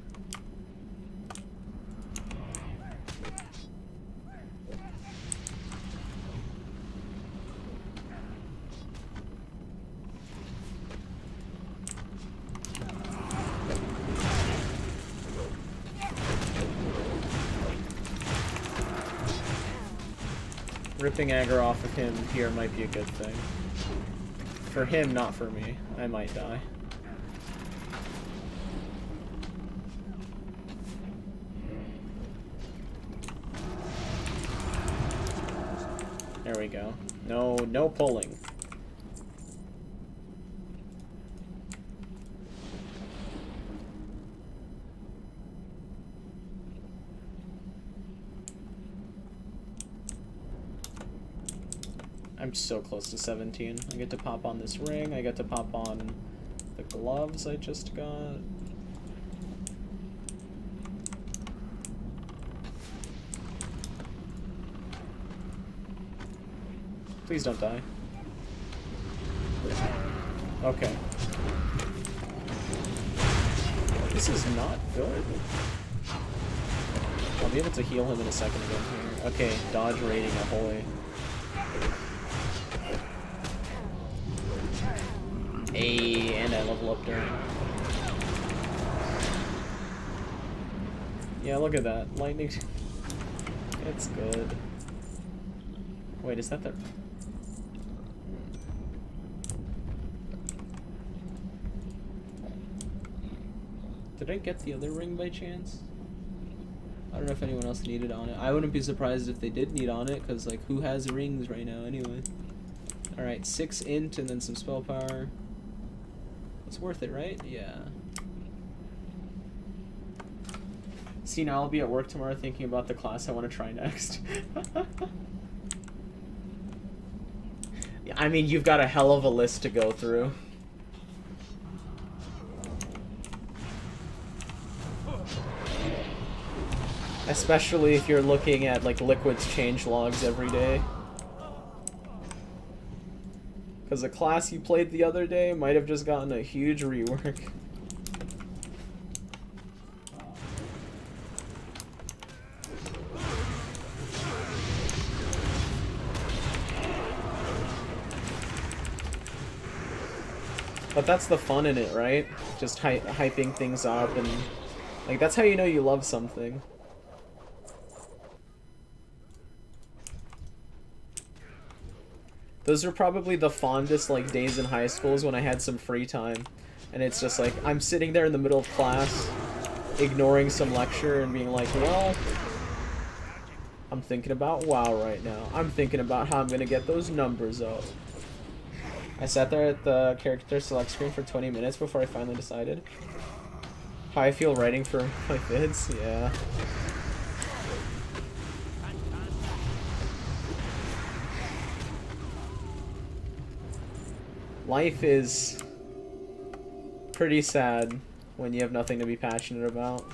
Ripping aggro off of him here might be a good thing. For him, not for me. I might die. There we go. No pulling. I'm so close to 17. I get to pop on this ring. I get to pop on the gloves I just got. Please don't die. Okay. This is not good. I'll be able to heal him in a second again here. Okay, dodge rating ahoy. Hey, and I level up during. Yeah, look at that. Lightning. It's good. Wait, is that the... Did I get the other ring by chance? I don't know if anyone else needed on it. I wouldn't be surprised if they did need on it, because, like, who has rings right now anyway? Alright, 6 int and then some spell power. It's worth it, right? Yeah. See, now I'll be at work tomorrow thinking about the class I want to try next. Yeah, I mean, you've got a hell of a list to go through. Especially if you're looking at, like, Liquid's change logs every day. Because the class you played the other day might have just gotten a huge rework. But that's the fun in it, right? Just hyping things up, and like that's how you know you love something. Those are probably the fondest like days in high school, is when I had some free time, and it's just like I'm sitting there in the middle of class, ignoring some lecture and being like, well, I'm thinking about WoW right now. I'm thinking about how I'm gonna get those numbers up. I sat there at the character select screen for 20 minutes before I finally decided. How I feel writing for my vids? Yeah. Life is pretty sad when you have nothing to be passionate about.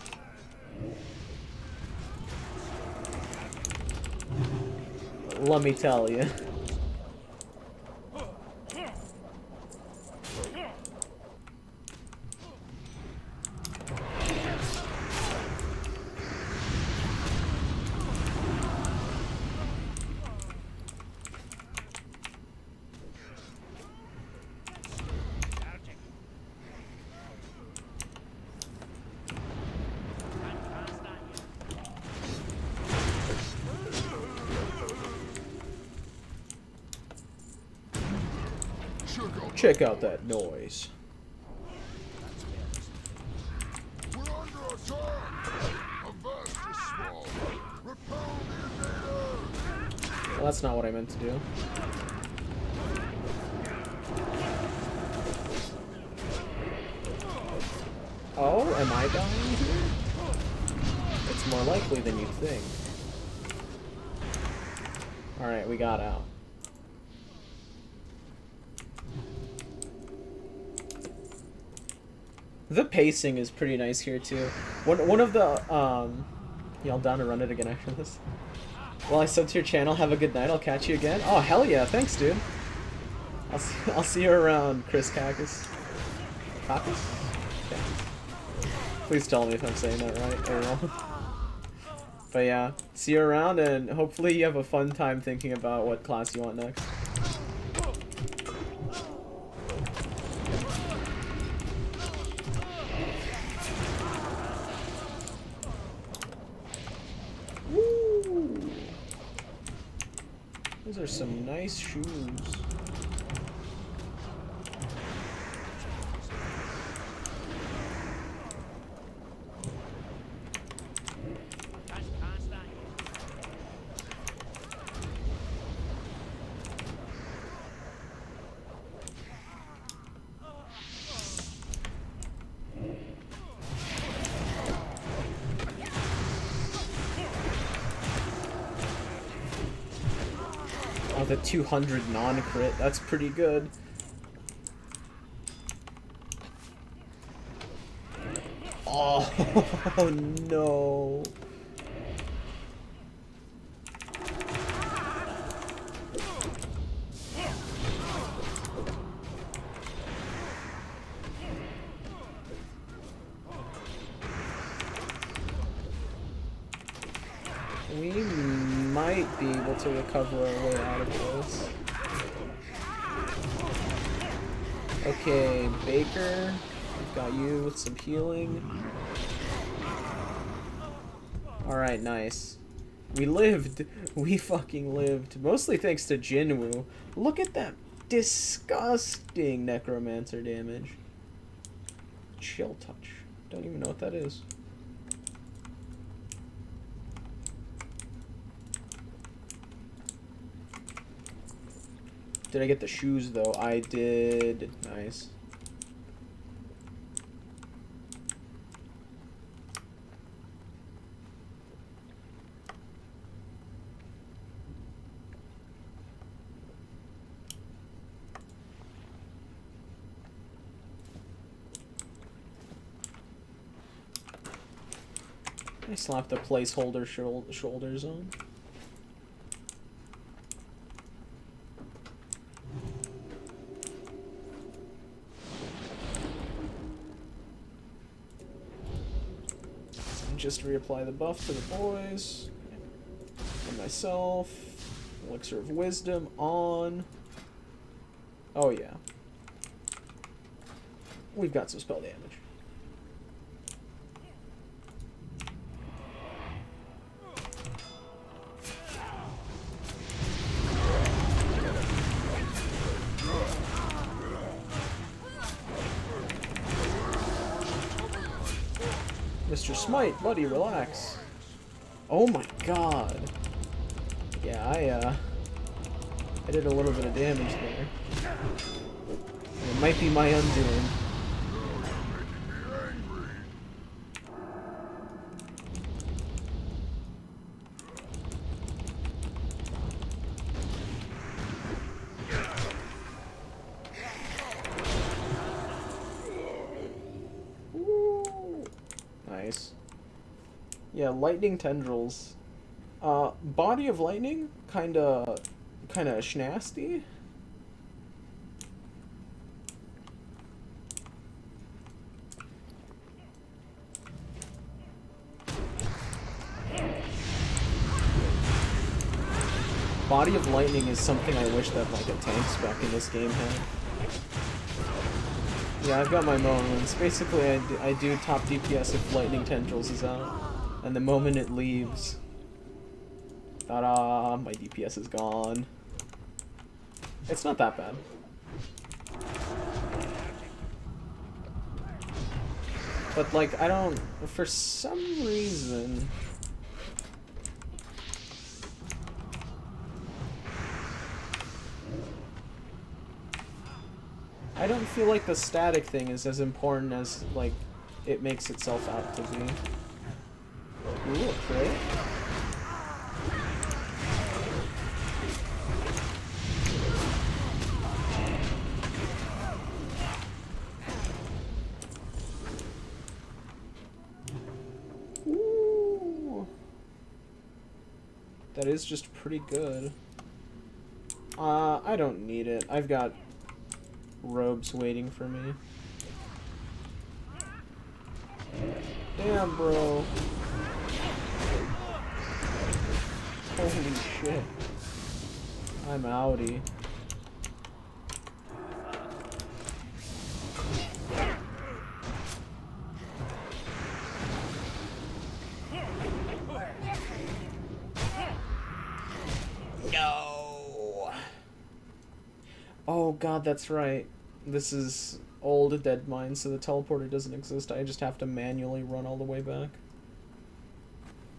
Let me tell you. Check out that noise. We're under attack. A vast is small. Repel the invaders. Well, that's not what I meant to do. am I dying here? It's more likely than you'd think. Alright, we got out. The pacing is pretty nice here too. One of the y'all down to run it again after this? Well, I subbed to your channel. Have a good night. I'll catch you again. Oh hell yeah! Thanks, dude. I'll see you around, Chris Cacus. Cacus? Okay. Please tell me if I'm saying that right or wrong. But yeah, see you around, and hopefully you have a fun time thinking about what class you want next. Woo! Those are some nice shoes. Oh, the 200 non-crit, that's pretty good. Oh, no. We might be able to recover our way out of this. Okay, Baker, we've got you with some healing. Alright, nice. We lived. We fucking lived. Mostly thanks to Jinwoo. Look at that disgusting Necromancer damage. Chill touch. Don't even know what that is. Did I get the shoes though? I did. Nice. I slapped the placeholder shoulders on. Just reapply the buff to the boys and myself. Elixir of Wisdom on. Oh yeah. We've got some spell damage. Mr. Smite, buddy, relax. Oh my god. Yeah, I did a little bit of damage there. And it might be my undoing. Nice. Yeah, lightning tendrils. Body of lightning, kinda schnasty. Body of lightning is something I wish that like a tank spec in this game had. Yeah, I've got my moments. Basically, I do top DPS if Lightning Tendrils is out. And the moment it leaves... Ta-da! My DPS is gone. It's not that bad. But, like, I don't... For some reason... I don't feel like the static thing is as important as, like, it makes itself out to be. Ooh, a crit? Ooh. That is just pretty good. I don't need it. I've got robes waiting for me. Damn, bro. Holy shit. I'm outie. No. Oh god, that's right. This is old Deadmines, so the teleporter doesn't exist. I just have to manually run all the way back.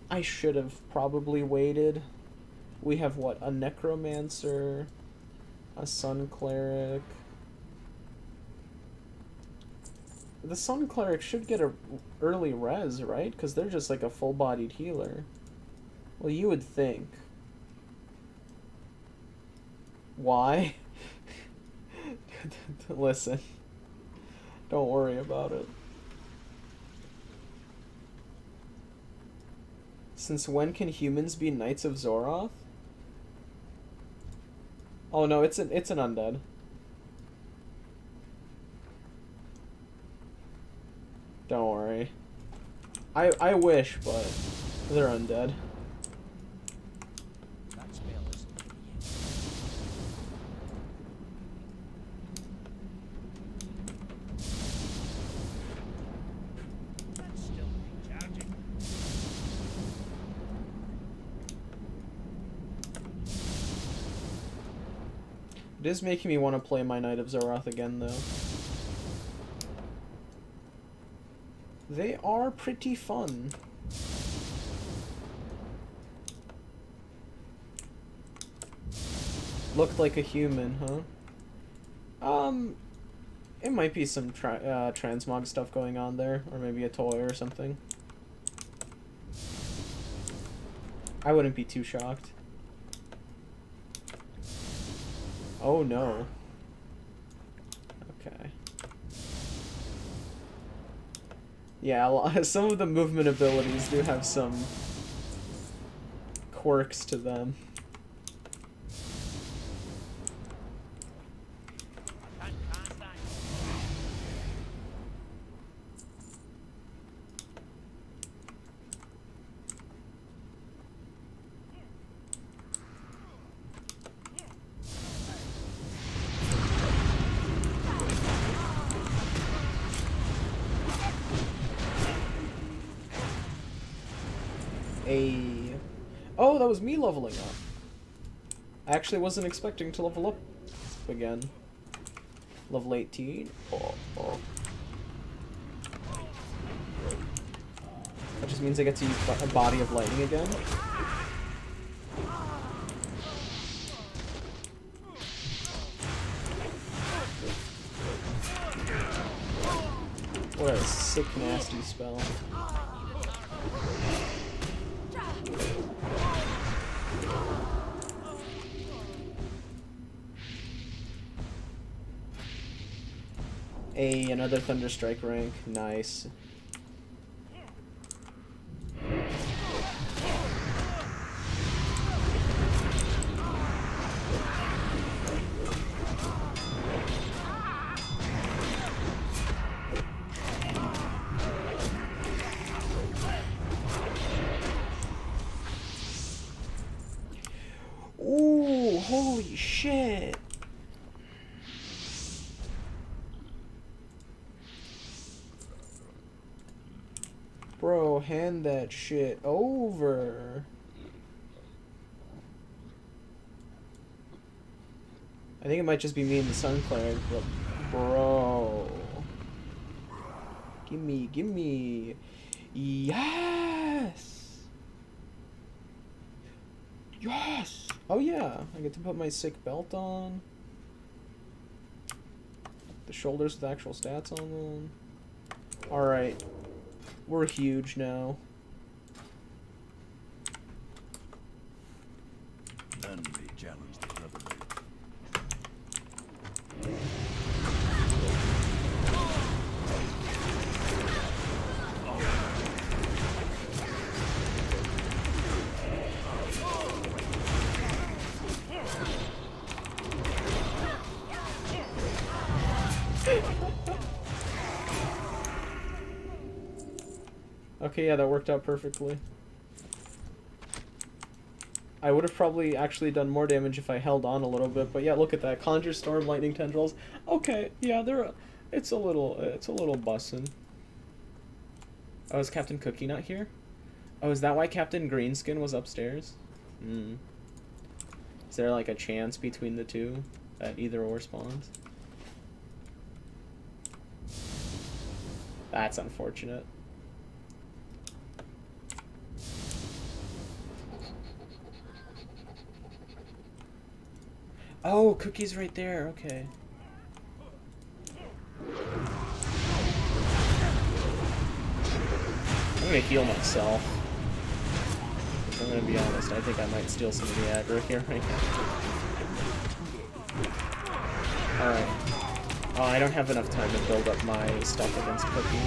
I should have probably waited. We have what? A Necromancer, a Sun Cleric. The Sun Cleric should get a early res, right? Because they're just like a full-bodied healer. Well, you would think. Why? Listen. Don't worry about it. Since when can humans be Knights of Zoroth? Oh no, it's an undead. Don't worry. I wish, but they're undead. That spell isn't for you. That's still recharging. It is making me want to play my Knight of Zoroth again, though. They are pretty fun. Looked like a human, huh? It might be some transmog stuff going on there, or maybe a toy or something. I wouldn't be too shocked. Oh no. Okay. Yeah, some of the movement abilities do have some quirks to them. Oh, that was me leveling up. I actually wasn't expecting to level up again. Level 18. Oh. That just means I get to use a body of lightning again. What a sick, nasty spell. Another Thunderstrike rank. Nice. Ooh, holy shit. Bro, hand that shit over. I think it might just be me and the Sun Cleric, but bro. Gimme, gimme. Yes! Yes! Oh yeah, I get to put my sick belt on. The shoulders with actual stats on them. Alright. We're huge now. None may challenge the brotherhood. Okay, yeah, that worked out perfectly. I would have probably actually done more damage if I held on a little bit, but yeah, look at that. Conjure Storm, Lightning Tendrils. Okay, yeah, it's a little bussin'. Oh, is Captain Cookie not here? Oh, is that why Captain Greenskin was upstairs? Hmm. Is there like a chance between the two that either or spawns? That's unfortunate. Oh, Cookie's right there. Okay. I'm gonna heal myself. I'm gonna be honest, I think I might steal some of the aggro here right now. Alright. Oh, I don't have enough time to build up my stuff against Cookie.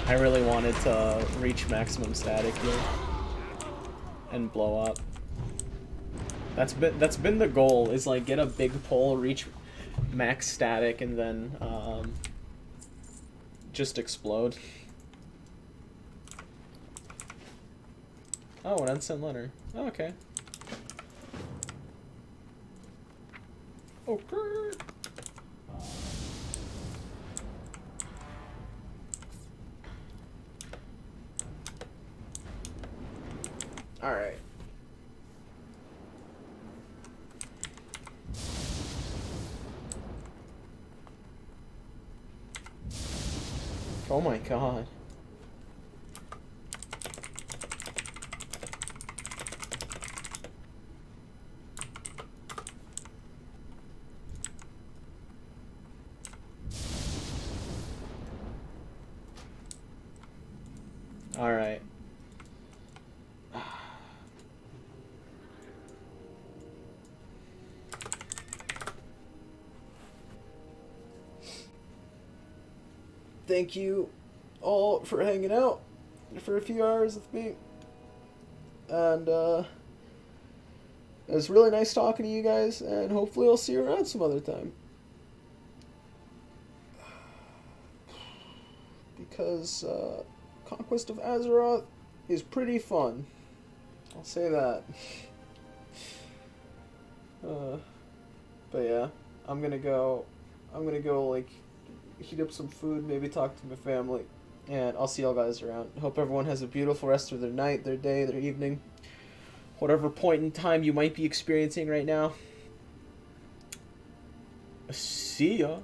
I really wanted to reach maximum static here and blow up. That's been the goal, is like get a big pole, reach max static, and then just explode. Oh, an unsent letter. Oh, okay. Okay. All right. Oh my god. All right. Thank you all for hanging out for a few hours with me. And it was really nice talking to you guys, and hopefully I'll see you around some other time. Because Conquest of Azeroth is pretty fun. I'll say that. But yeah, I'm gonna go like heat up some food, maybe talk to my family, and I'll see y'all guys around. Hope everyone has a beautiful rest of their night, their day, their evening, whatever point in time you might be experiencing right now. See ya.